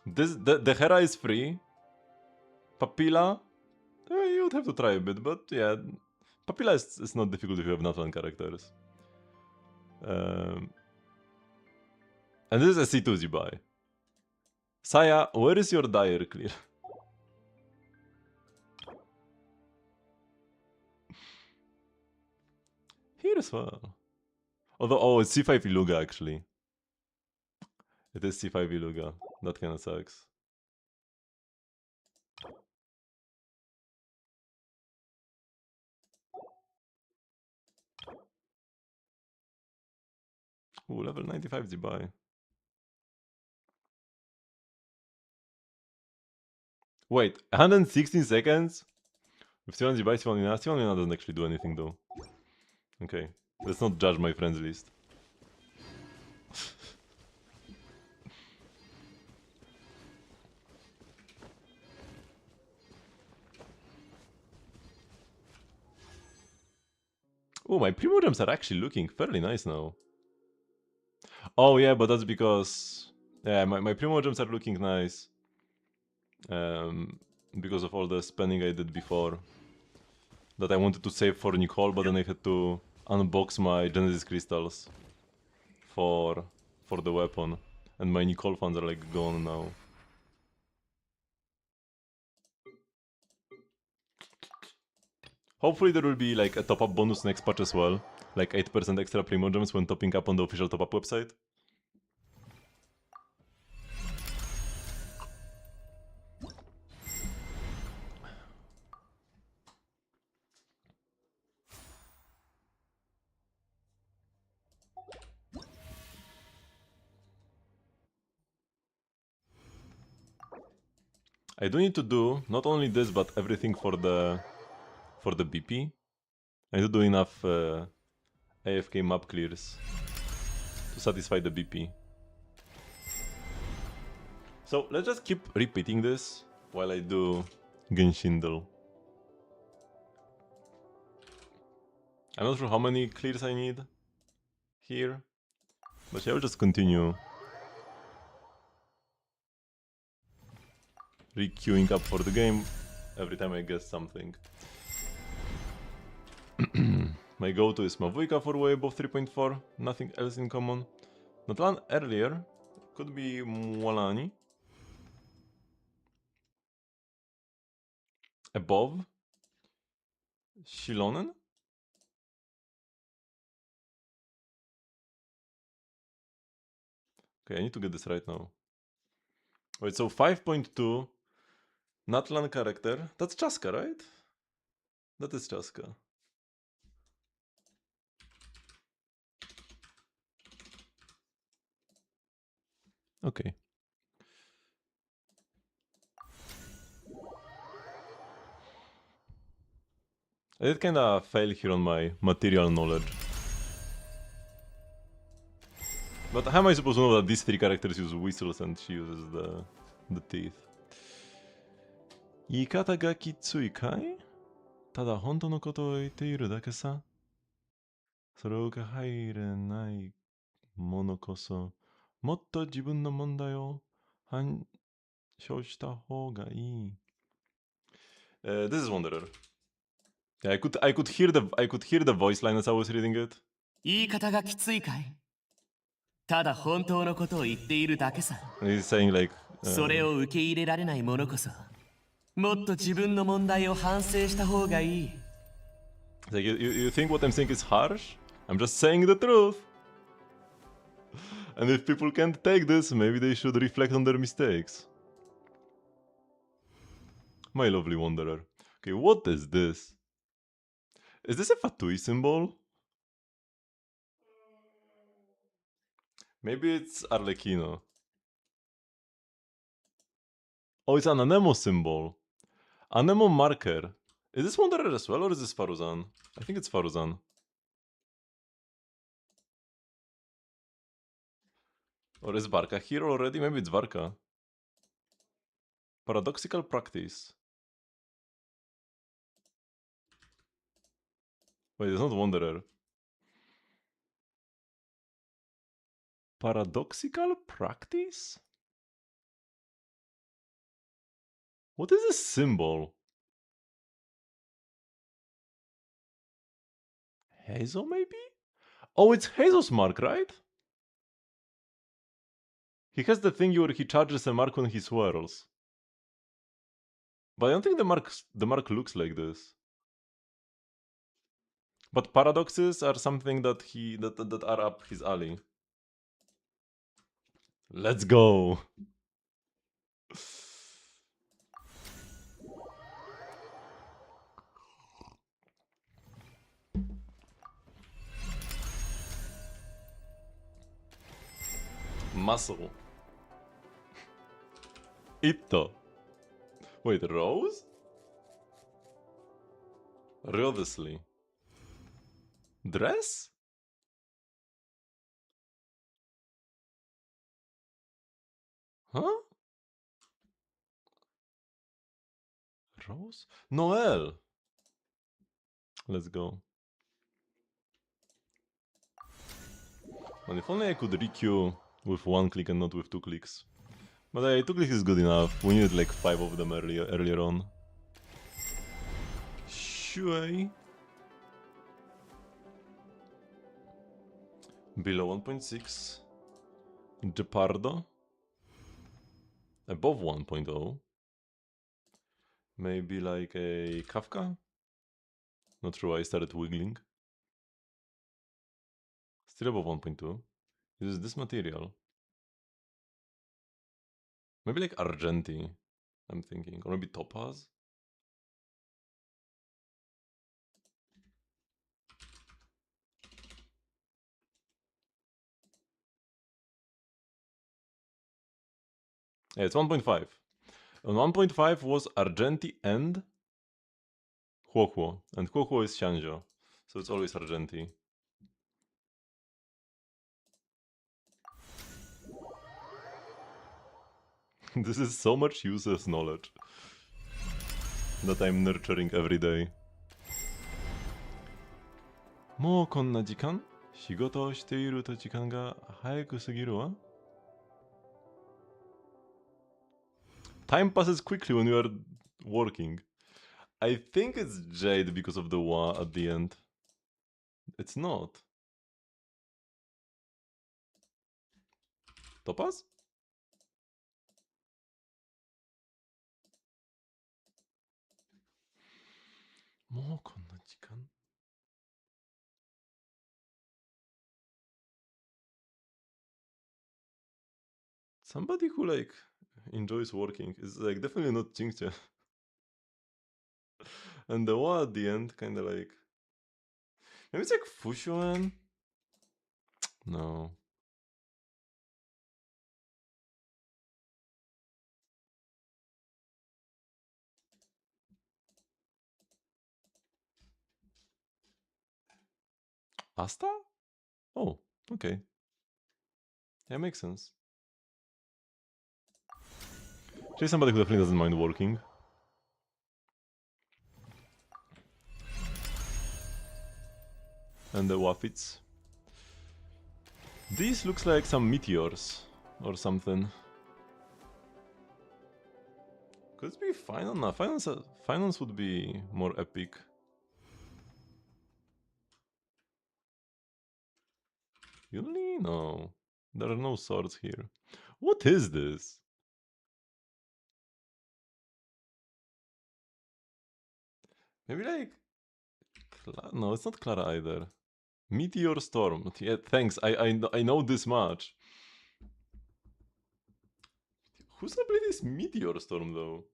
The Hera is free. Papilla? You would have to try a bit, but yeah. Papilla is not difficult if you have not one characters. And this is a C2 you buy. Saya, where is your Dire clear? Here as well. Although, oh, it's C5 Iluga actually. It is C5 Iluga. That kinda sucks. Ooh, level 95 Zibai. Wait, 116 seconds? With Sivani by Sivani doesn't actually do anything though. Okay, let's not judge my friends list. Oh, my Primo gems are actually looking fairly nice now. Oh yeah, but that's because... Yeah, my Primo gems are looking nice. Because of all the spending I did before. That I wanted to save for Nicole, but then I had to unbox my Genesis crystals for the weapon. And my Nicole funds are like gone now. Hopefully there will be like a top-up bonus next patch as well. Like 8% extra Primo gems when topping up on the official top-up website. I do need to do not only this but everything for the BP. I need to do enough AFK map clears to satisfy the BP. So let's just keep repeating this while I do Genshin though. I'm not sure how many clears I need here, but yeah, I'll just continue re-queuing up for the game every time I guess something. My go-to is Mavujka for way above 3.4, nothing else in common. Not one earlier, could be Mwalani. Above Shilonen? Okay, I need to get this right now. Wait, so 5.2 Natlan character. That's Chaska, right? That is Chaska. Okay. I did kinda fail here on my material knowledge. But how am I supposed to know that these three characters use whistles and she uses the teeth? Iikata ga kitsui kai? Tada honto no koto o itteiru dake sa? Sore ga hairenai mono koso motto jibun no mondai o hanshou shita hou ga ii. This is Wanderer. Yeah, I could hear the voice line as I was reading it. 言い方がきついかい？ただ本当のことを言っているだけさ。He's saying like それを受け入れられない者こそもっと自分の問題を反省した方がいい。Like you think what I'm saying is harsh? I'm just saying the truth. And if people can't take this, maybe they should reflect on their mistakes. My lovely Wanderer. Okay, what is this? Is this a Fatui symbol? Maybe it's Arlecchino. Oh, it's an Anemo symbol. Anemo marker. Is this Wanderer as well, or is this Faruzan? I think it's Faruzan. Or is Varka here already? Maybe it's Varka. Paradoxical practice. Wait, it's not Wanderer. Paradoxical practice? What is this symbol? Hazel, maybe? Oh, it's Hazel's mark, right? He has the thing where he charges a mark when he swirls. But I don't think the mark looks like this. But paradoxes are something that that are up his alley. Let's go. Muscle. Itto. Wait, Rose? Obviously. Dress? Huh? Rose? Noel! Let's go. And if only I could re-queue with 1 click and not with 2 clicks. But 2 clicks is good enough. We needed like 5 of them earlier on. Shui. Below 1.6. Gepardo. Above 1.0. Maybe like a Kafka? Not sure why I started wiggling. Still above 1.2. Uses this material. Maybe like Argenti, I'm thinking. Or maybe Topaz? Yeah, it's 1.5. And 1.5 was Argenti and Huohuo. And Huohuo is Xianzhou. So it's always Argenti. This is so much useless knowledge that I'm nurturing every day. もうこんな時間?仕事をしていると時間が早く過ぎるわ? Time passes quickly when you are working. I think it's Jade because of the wa at the end. It's not. Topaz? More konnajikan? Somebody who like enjoys working is like definitely not Jingche. And the wa at the end kinda like maybe it's like Fushuan? No. Asta? Oh, okay. Yeah, makes sense. She's somebody who definitely doesn't mind working. And the Wafits. This looks like some meteors or something. Could it be finance? No, finance would be more epic. Really? No. There are no swords here. What is this? Maybe like... No, it's not Clara either. Meteor Storm. Yeah, thanks. I know this much. Whose ability is Meteor Storm though?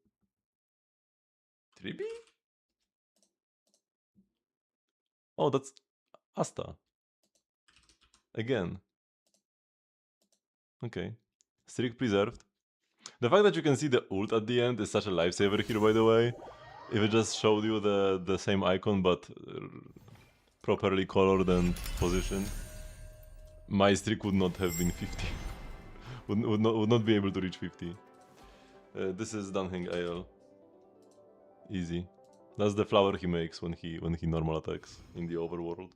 Tribi? Oh, that's Asta. Again. Okay. Streak preserved. The fact that you can see the ult at the end is such a lifesaver here, by the way. If it just showed you the same icon but properly colored and positioned, my streak would not have been 50. would not be able to reach 50. This is Danheng AL. Easy. That's the flower he makes when he normal attacks in the overworld.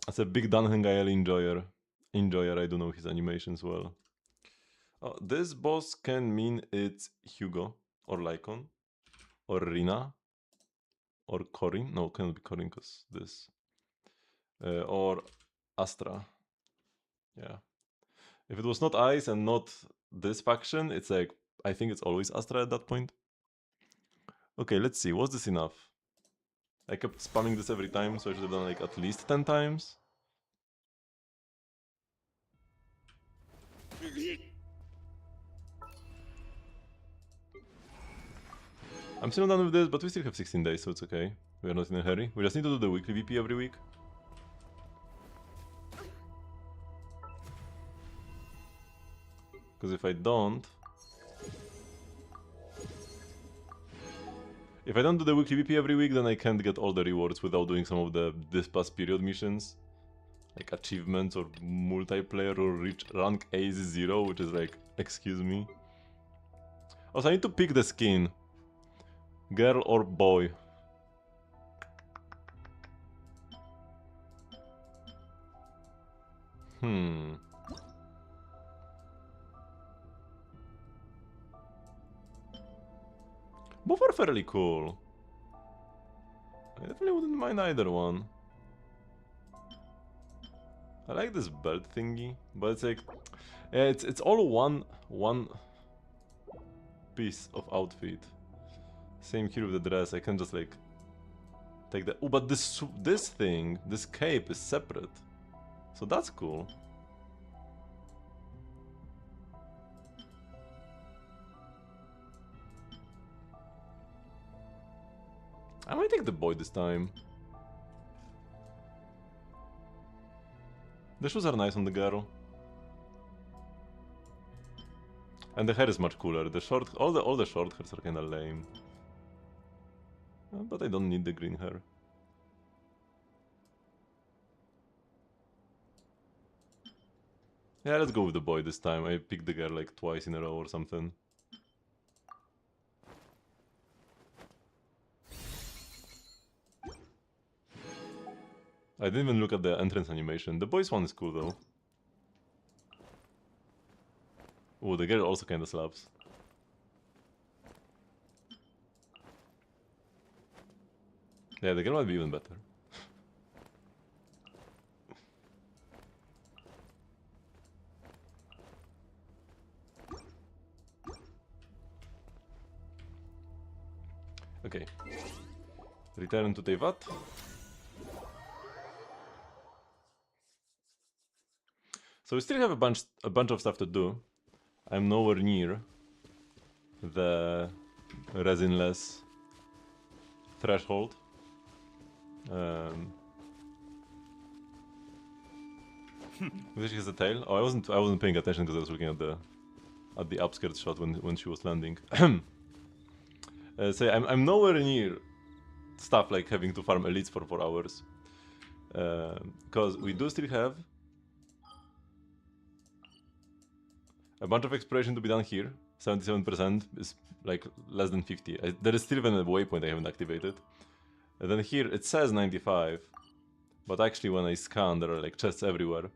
As a big Danheng AL enjoyer, I do know his animations well. Oh, this boss can mean it's Hugo, or Lycon, or Rina, or Corin. No, cannot be Corin because this. Or Astra. Yeah. If it was not Ice and not this faction, it's like, I think it's always Astra at that point. Okay, let's see. Was this enough? I kept spamming this every time, so I should have done like at least 10 times. I'm still not done with this, but we still have 16 days, so it's okay. We are not in a hurry. We just need to do the weekly VP every week. Because if I don't do the weekly VP every week, then I can't get all the rewards without doing some of the this past period missions. Like achievements or multiplayer or reach rank A0, which is like, excuse me. Also, I need to pick the skin. Girl or boy. Both are fairly cool. I definitely wouldn't mind either one. I like this belt thingy, but it's like, yeah, it's all one piece of outfit. Same here with the dress. I can just like take the. Oh, but this thing, this cape is separate, so that's cool. I might take the boy this time. The shoes are nice on the girl. And the hair is much cooler. The short, all the short hairs are kinda lame. But I don't need the green hair. Yeah, let's go with the boy this time. I picked the girl like twice in a row or something. I didn't even look at the entrance animation. The boys one is cool though. Oh, the girl also kinda slaps. Yeah, the girl might be even better. Okay. Return to Teyvat. So we still have a bunch of stuff to do. I'm nowhere near the resinless threshold. Which is a tail? Oh, I wasn't paying attention because I was looking at the upskirt shot when she was landing. So I'm nowhere near stuff like having to farm elites for 4 hours. Because we do still have a bunch of exploration to be done here. 77% is like less than 50. There is still even a waypoint I haven't activated. And then here it says 95, but actually when I scan there are like chests everywhere.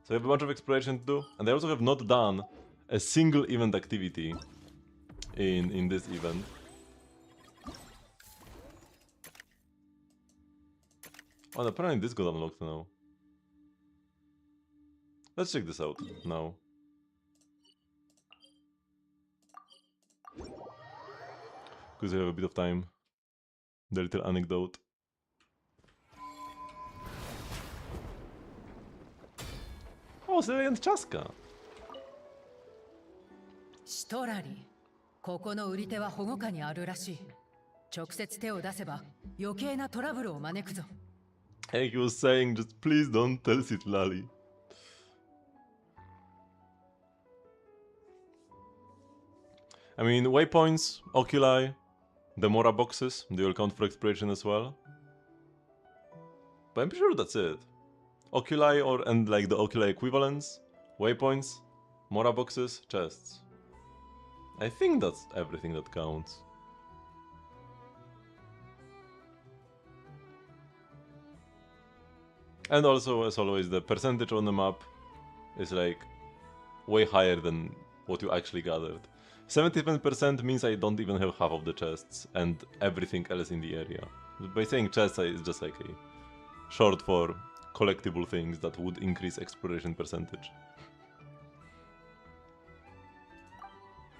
So I have a bunch of exploration to do, and I also have not done a single event activity in this event. Oh, apparently this got unlocked now. Let's check this out now. Because I have a bit of time. The little anecdote. Oh, Sylvian Chaska! シトラリ、ここの売り手は保護下にあるらしい。直接手を出せば余計なトラブルを招くぞ。Hey, he was saying, just please don't tell Citlali. I mean, waypoints, oculi, the Mora boxes, they will count for exploration as well. But I'm pretty sure that's it. Oculi and like the oculi equivalents, waypoints, Mora boxes, chests. I think that's everything that counts. And also, as always, the percentage on the map is like way higher than what you actually gathered. 77% means I don't even have half of the chests and everything else in the area. By saying chests, it's just like a short for collectible things that would increase exploration percentage.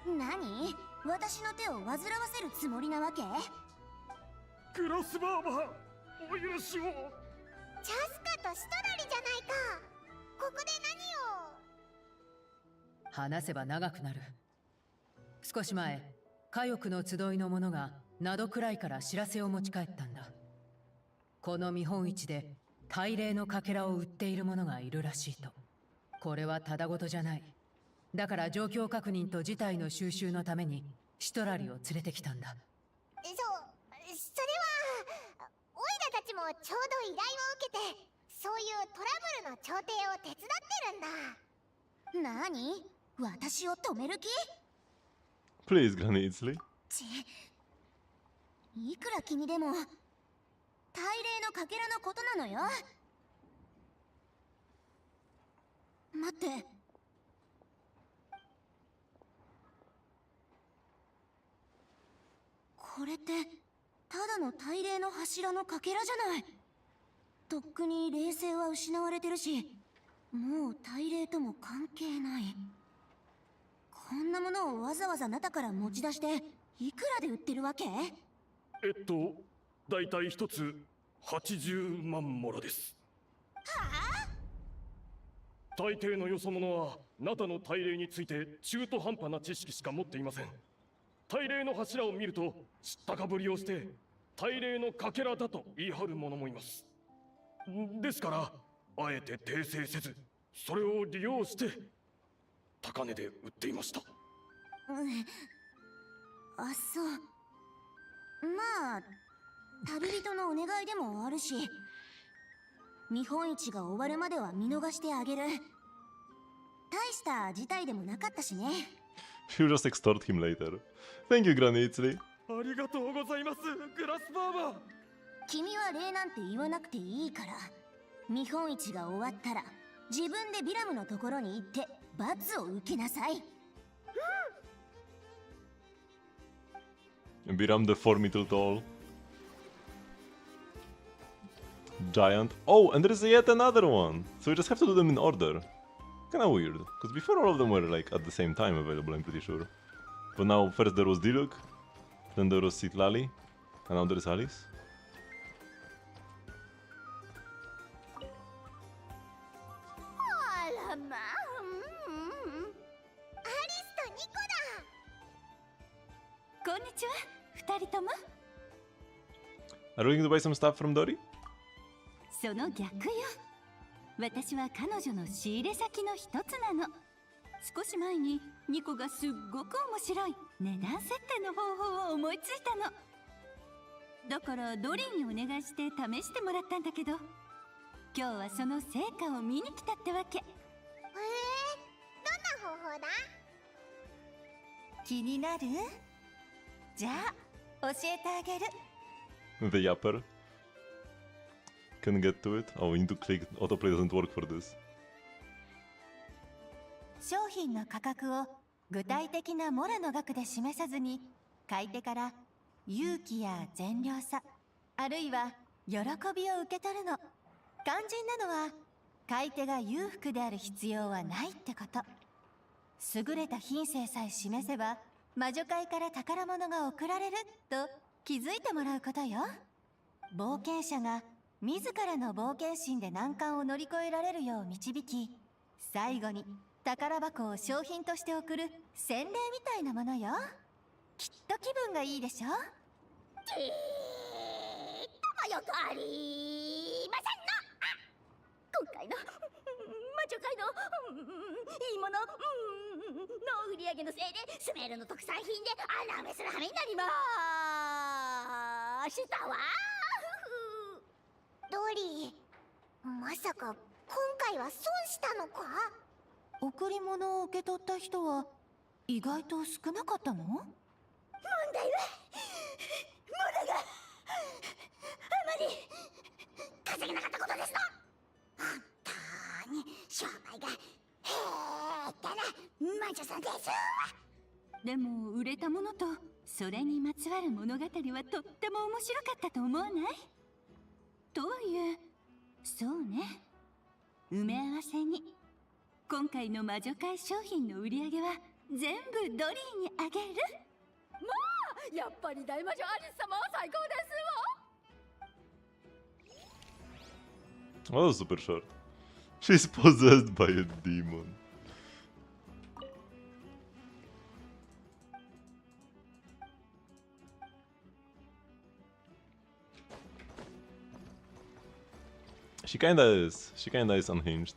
何？私の手を煩わせるつもりなわけ？グラスバーバー、お許しを。チャスカとシトラリじゃないか。ここで何を？話せば長くなる。少し前、火翼の集いの者が灘くらいから知らせを持ち帰ったんだ。この見本市で大礼のかけらを売っている者がいるらしいと。これはただごとじゃない。だから状況確認と事態の収集のためにシトラリを連れてきたんだ。それはオイラたちもちょうど依頼を受けて、そういうトラブルの調停を手伝ってるんだ。なに？私を止める気？ Please, Granitsley. いくら君でも大礼のかけらのことなのよ。待って、これってただの大礼の柱のかけらじゃない。とっくに冷静は失われてるし、もう大礼とも関係ない。こんなものをわざわざ中から持ち出していくらで売ってるわけ？だいたい一つ80万モラです。大抵のよそ者はナタの大礼について中途半端な知識しか持っていません。大礼の柱を見ると知ったかぶりをして大礼のかけらだと言い張る者もいます。ですからあえて訂正せず、それを利用して高値で売っていました。あ、そう。まあ旅人のお願いでもあるし、見本市が終わるまでは見逃してあげる。大した事態でもなかったしね。She'll just extort him later. Thank you, Granitsley. ありがとうございます、グラスバーバ。君は礼なんて言わなくていいから、見本市が終わったら自分でビラムのところに行って罰を受けなさい。Biram the 4 meter tall giant. Oh, and there is yet another one. So we just have to do them in order. Kinda weird, because before all of them were like at the same time available, I'm pretty sure. But now first there was Diluc, then there was Citlali, and now there is Alice. あらまあ、アリスとニコだ。こんにちは、二人とも。 Are we going to buy some stuff from Dory? その逆よ。私は彼女の仕入れ先の一つなの。少し前にニコがすっごく面白い値段設定の方法を思いついたの。だからドリーにお願いして試してもらったんだけど、今日はその成果を見に来たってわけ。どんな方法だ？気になる？じゃあ教えてあげる。The yapper. Can get to it. Oh, we need to click. Autoplay doesn't work for this. 商品の価格を具体的なモラの額で示さずに、買い手から勇気や善良さ、あるいは喜びを受け取るの。肝心なのは買い手が裕福である必要はないってこと。優れた品性さえ示せば魔女界から宝物が贈られると気づいてもらうことよ。冒険者が自らの冒険心で難関を乗り越えられるよう導き、最後に宝箱を商品として送る洗礼みたいなものよ。きっと気分がいいでしょ。まよくありませんな。今回の魔女界のいいものの売り上げのせいでスメルの特産品で穴埋めする羽目になりましたわ。ドリー、まさか今回は損したのか？贈り物を受け取った人は意外と少なかったの？問題はモラがあまり稼げなかったことですの。本当に商売が下手な魔女さんですわ。でも売れたものとそれにまつわる物語はとっても面白かったと思わない？という、そうね、埋め合わせに今回の魔女界商品の売り上げは全部ドリーにあげる。まあやっぱり大魔女アリス様は最高ですわ。 Oh, that was super short. She's possessed by a demon. She kinda is. She kinda is unhinged.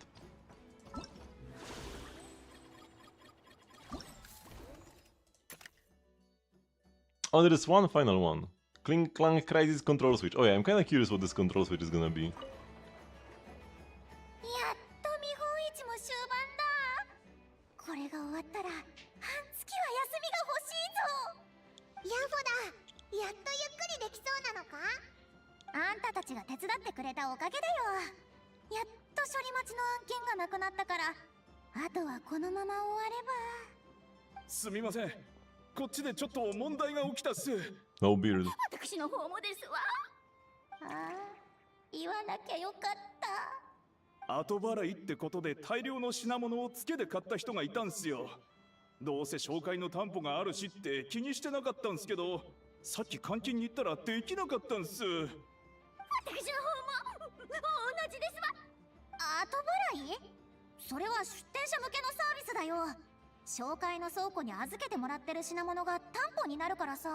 Oh, there is one final one. Clink Clank Crisis control switch. Oh yeah, I'm kinda curious what this control switch is gonna be. やっと見本市も終盤だ。これが終わったら半月は休みが欲しいぞ。ヤフだ。やっとゆっくりできそうなのか？あんたたちが手伝ってくれたおかげだよ。やっと処理待ちの案件がなくなったから、あとはこのまま終われば。すみません。こっちでちょっと問題が起きたっす。No beard. 私の方もですわ。ああ、言わなきゃよかった。後払いってことで大量の品物をツケで買った人がいたんすよ。どうせ紹介の担保があるしって気にしてなかったんすけど、さっき換金に行ったらできなかったんす。私の方も同じですわ。後払い？それは出店者向けのサービスだよ。紹介の倉庫に預けてもらってる品物が担保になるからさ。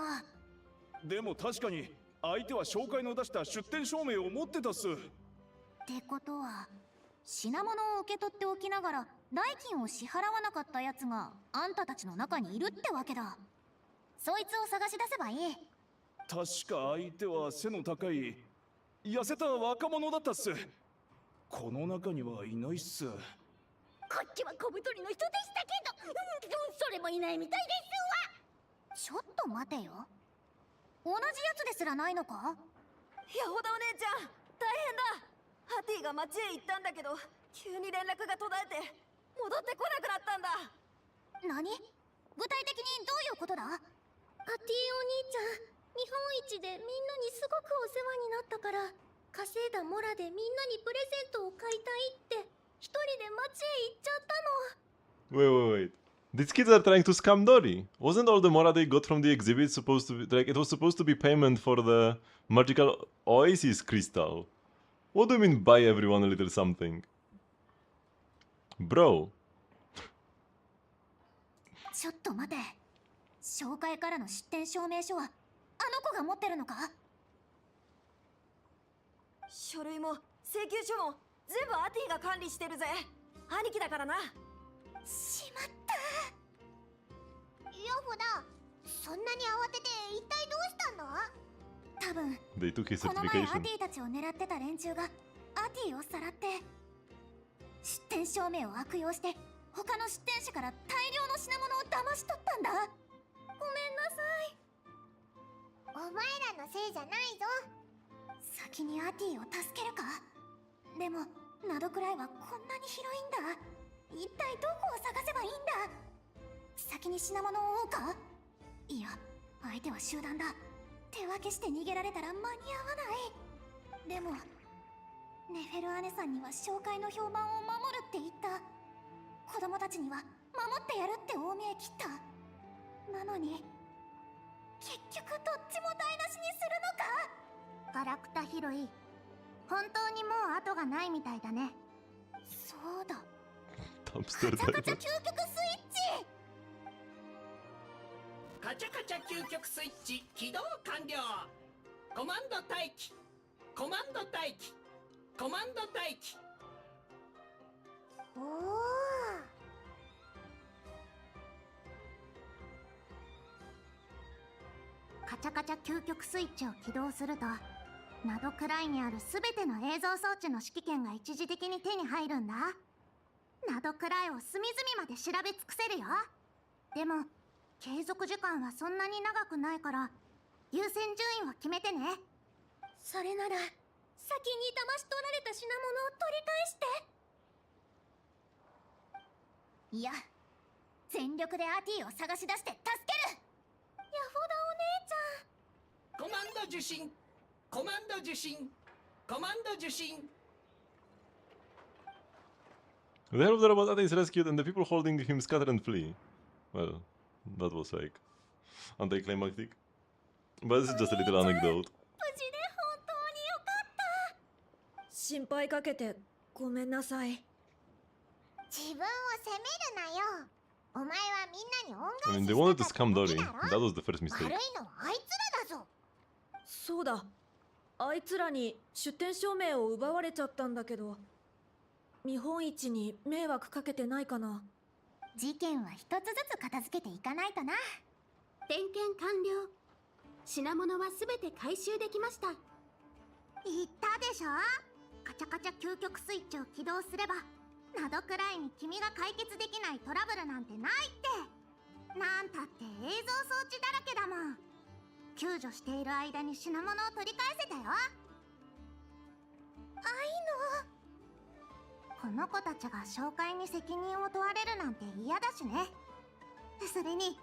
でも確かに相手は紹介の出した出店証明を持ってたっす。ってことは品物を受け取っておきながら代金を支払わなかったやつがあんたたちの中にいるってわけだ。そいつを探し出せばいい。確か相手は背の高い痩せた若者だったっす。この中にはいないっす。こっちは小太りの人でしたけど、それもいないみたいですわ。ちょっと待てよ。同じやつですらないのか？ヤホダお姉ちゃん、大変だ。ハティが町へ行ったんだけど、急に連絡が途絶えて戻ってこなくなったんだ。何？具体的にどういうことだ？ハティお兄ちゃん、見本市でみんなにすごくお世話になったから、稼いだモラでみんなにプレゼントを買いたいって一人で町へ行っちゃったの。Wait. These kids are trying to scam Dory. Wasn't all the mora they got from the exhibit supposed to be like it was supposed to be payment for the magical oasis crystal? What do you mean buy everyone a little something? Bro. ちょっと待て。紹介からの出店証明書はあの子が持ってるのか？書類も請求書も全部アティが管理してるぜ。兄貴だからな。しまった。ヤフだ。そんなに慌てて一体どうしたんだ？多分 They took his この前ア certification. ティたちを狙ってた連中がアティをさらって出店証明を悪用して他の出店者から大量の品物を騙し取ったんだ。ごめんなさい。お前らのせいじゃないぞ。先にアティを助けるか？でもナドくらいはこんなに広いんだ。一体どこを探せばいいんだ？先に品物を追うか？いや、相手は集団だ。手分けして逃げられたら間に合わない。でもネフェル姉さんには紹介の評判を守るって言った。子供たちには守ってやるって大見え切った。なのに結局どっちも台無しにするのか？ガラクタ拾い、本当にもう後がないみたいだね。そうだ。カチャカチャ究極スイッチ。カチャカチャ究極スイッチ起動完了。コマンド待機、コマンド待機、コマンド待機。おお。カチャカチャ究極スイッチを起動するとナドクライにある全ての映像装置の指揮権が一時的に手に入るんだ。ナドクライを隅々まで調べ尽くせるよ。でも継続時間はそんなに長くないから優先順位を決めてね。それなら先に騙し取られた品物を取り返して。いや、全力でアティを探し出して助ける。ヤホダお姉ちゃん。コマンド受信、コマンド受信、コマンド受信。 The hell of the robot is rescued and the people holding him scatter and flee. Well, that was like anticlimactic. But this is just a little anecdote. 無事で本当によかった。心配かけてごめんなさい。自分を責めるなよ。お前はみんなに恩 I 返 mean, し they した wanted か to った scam だけ Dory. だろ。 That was the first mistake. 悪いのはあいつらだぞ。そうだ。あいつらに出店証明を奪われちゃったんだけど、見本市に迷惑かけてないかな。事件は一つずつ片付けていかないとな。点検完了。品物はすべて回収できました。言ったでしょ。カチャカチャ究極スイッチを起動すればなどくらいに君が解決できないトラブルなんてないって。なんたって映像装置だらけだもん。救助している間に品物を取り返せたよ。この子たちが紹介に責任を問われるなんて嫌だしね。それに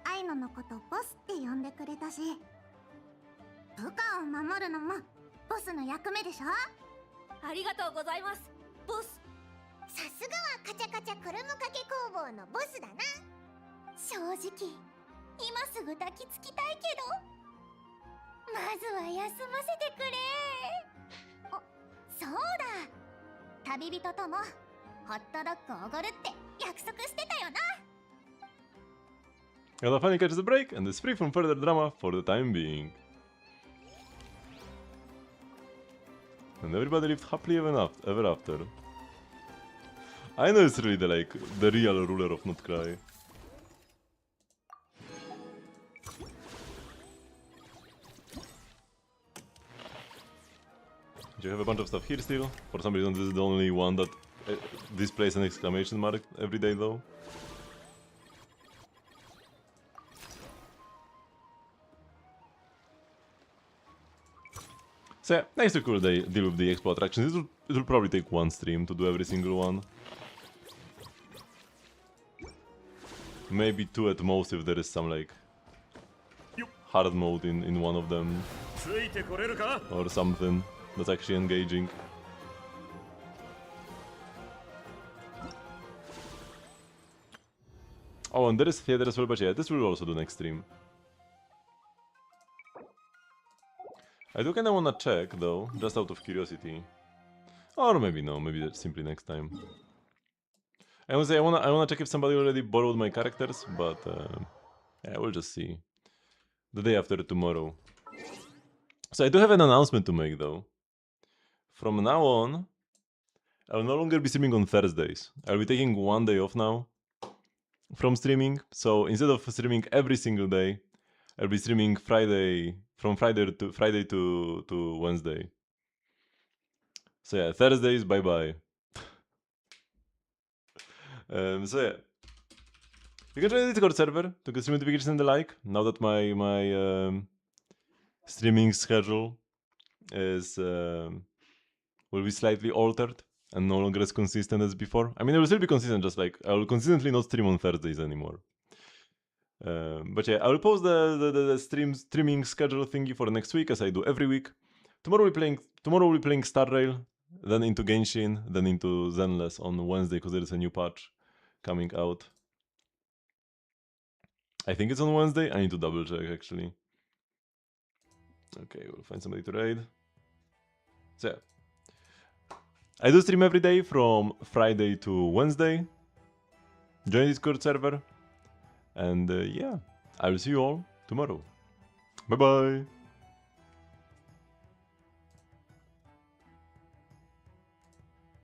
アイノのことボスって呼んでくれたし、部下を守るのもボスの役目でしょ。ありがとうございます、ボス。さすがはカチャカチャクルムかけ工房のボスだな。正直今すぐ抱きつきたいけど、まずは休ませてくれ。そうだ、旅人ともホットドッグをおごるって約束してたよな。Ella finally catches a break and is free from further drama for the time being. And everybody lived happily ever after. I know it's really the real ruler of Not Cry. You have a bunch of stuff here still. For some reason, this is the only one that displays an exclamation mark every day, though. So yeah, next week we'll deal with the expo attractions. It will probably take one stream to do every single one. Maybe two at most if there is some like hard mode in one of them. Or something that's actually engaging. Oh, and there is theater as well, but yeah, this will also do next stream. I do kinda wanna check though, just out of curiosity. Or maybe no, maybe that's simply next time. I would say I wanna check if somebody already borrowed my characters, but yeah, we'll just see. The day after tomorrow. So I do have an announcement to make though. From now on, I will no longer be streaming on Thursdays. I'll be taking one day off now from streaming. So instead of streaming every single day, I'll be streaming from Friday to Wednesday. So yeah, Thursdays, bye bye. So yeah, you can join the Discord server to get stream notifications and the like. Now that my streaming schedule is will be slightly altered and no longer as consistent as before. I mean, it will still be consistent, just like I will consistently not stream on Thursdays anymore. But yeah, I will post the streaming schedule thingy for next week, as I do every week. Tomorrow we'll be playing Star Rail, then into Genshin, then into Zenless on Wednesday because there is a new patch coming out. I think it's on Wednesday. I need to double check actually. Okay, we'll find somebody to raid. So yeah, I do stream every day from Friday to Wednesday. Join the Discord server. And yeah, I will see you all tomorrow. Bye bye!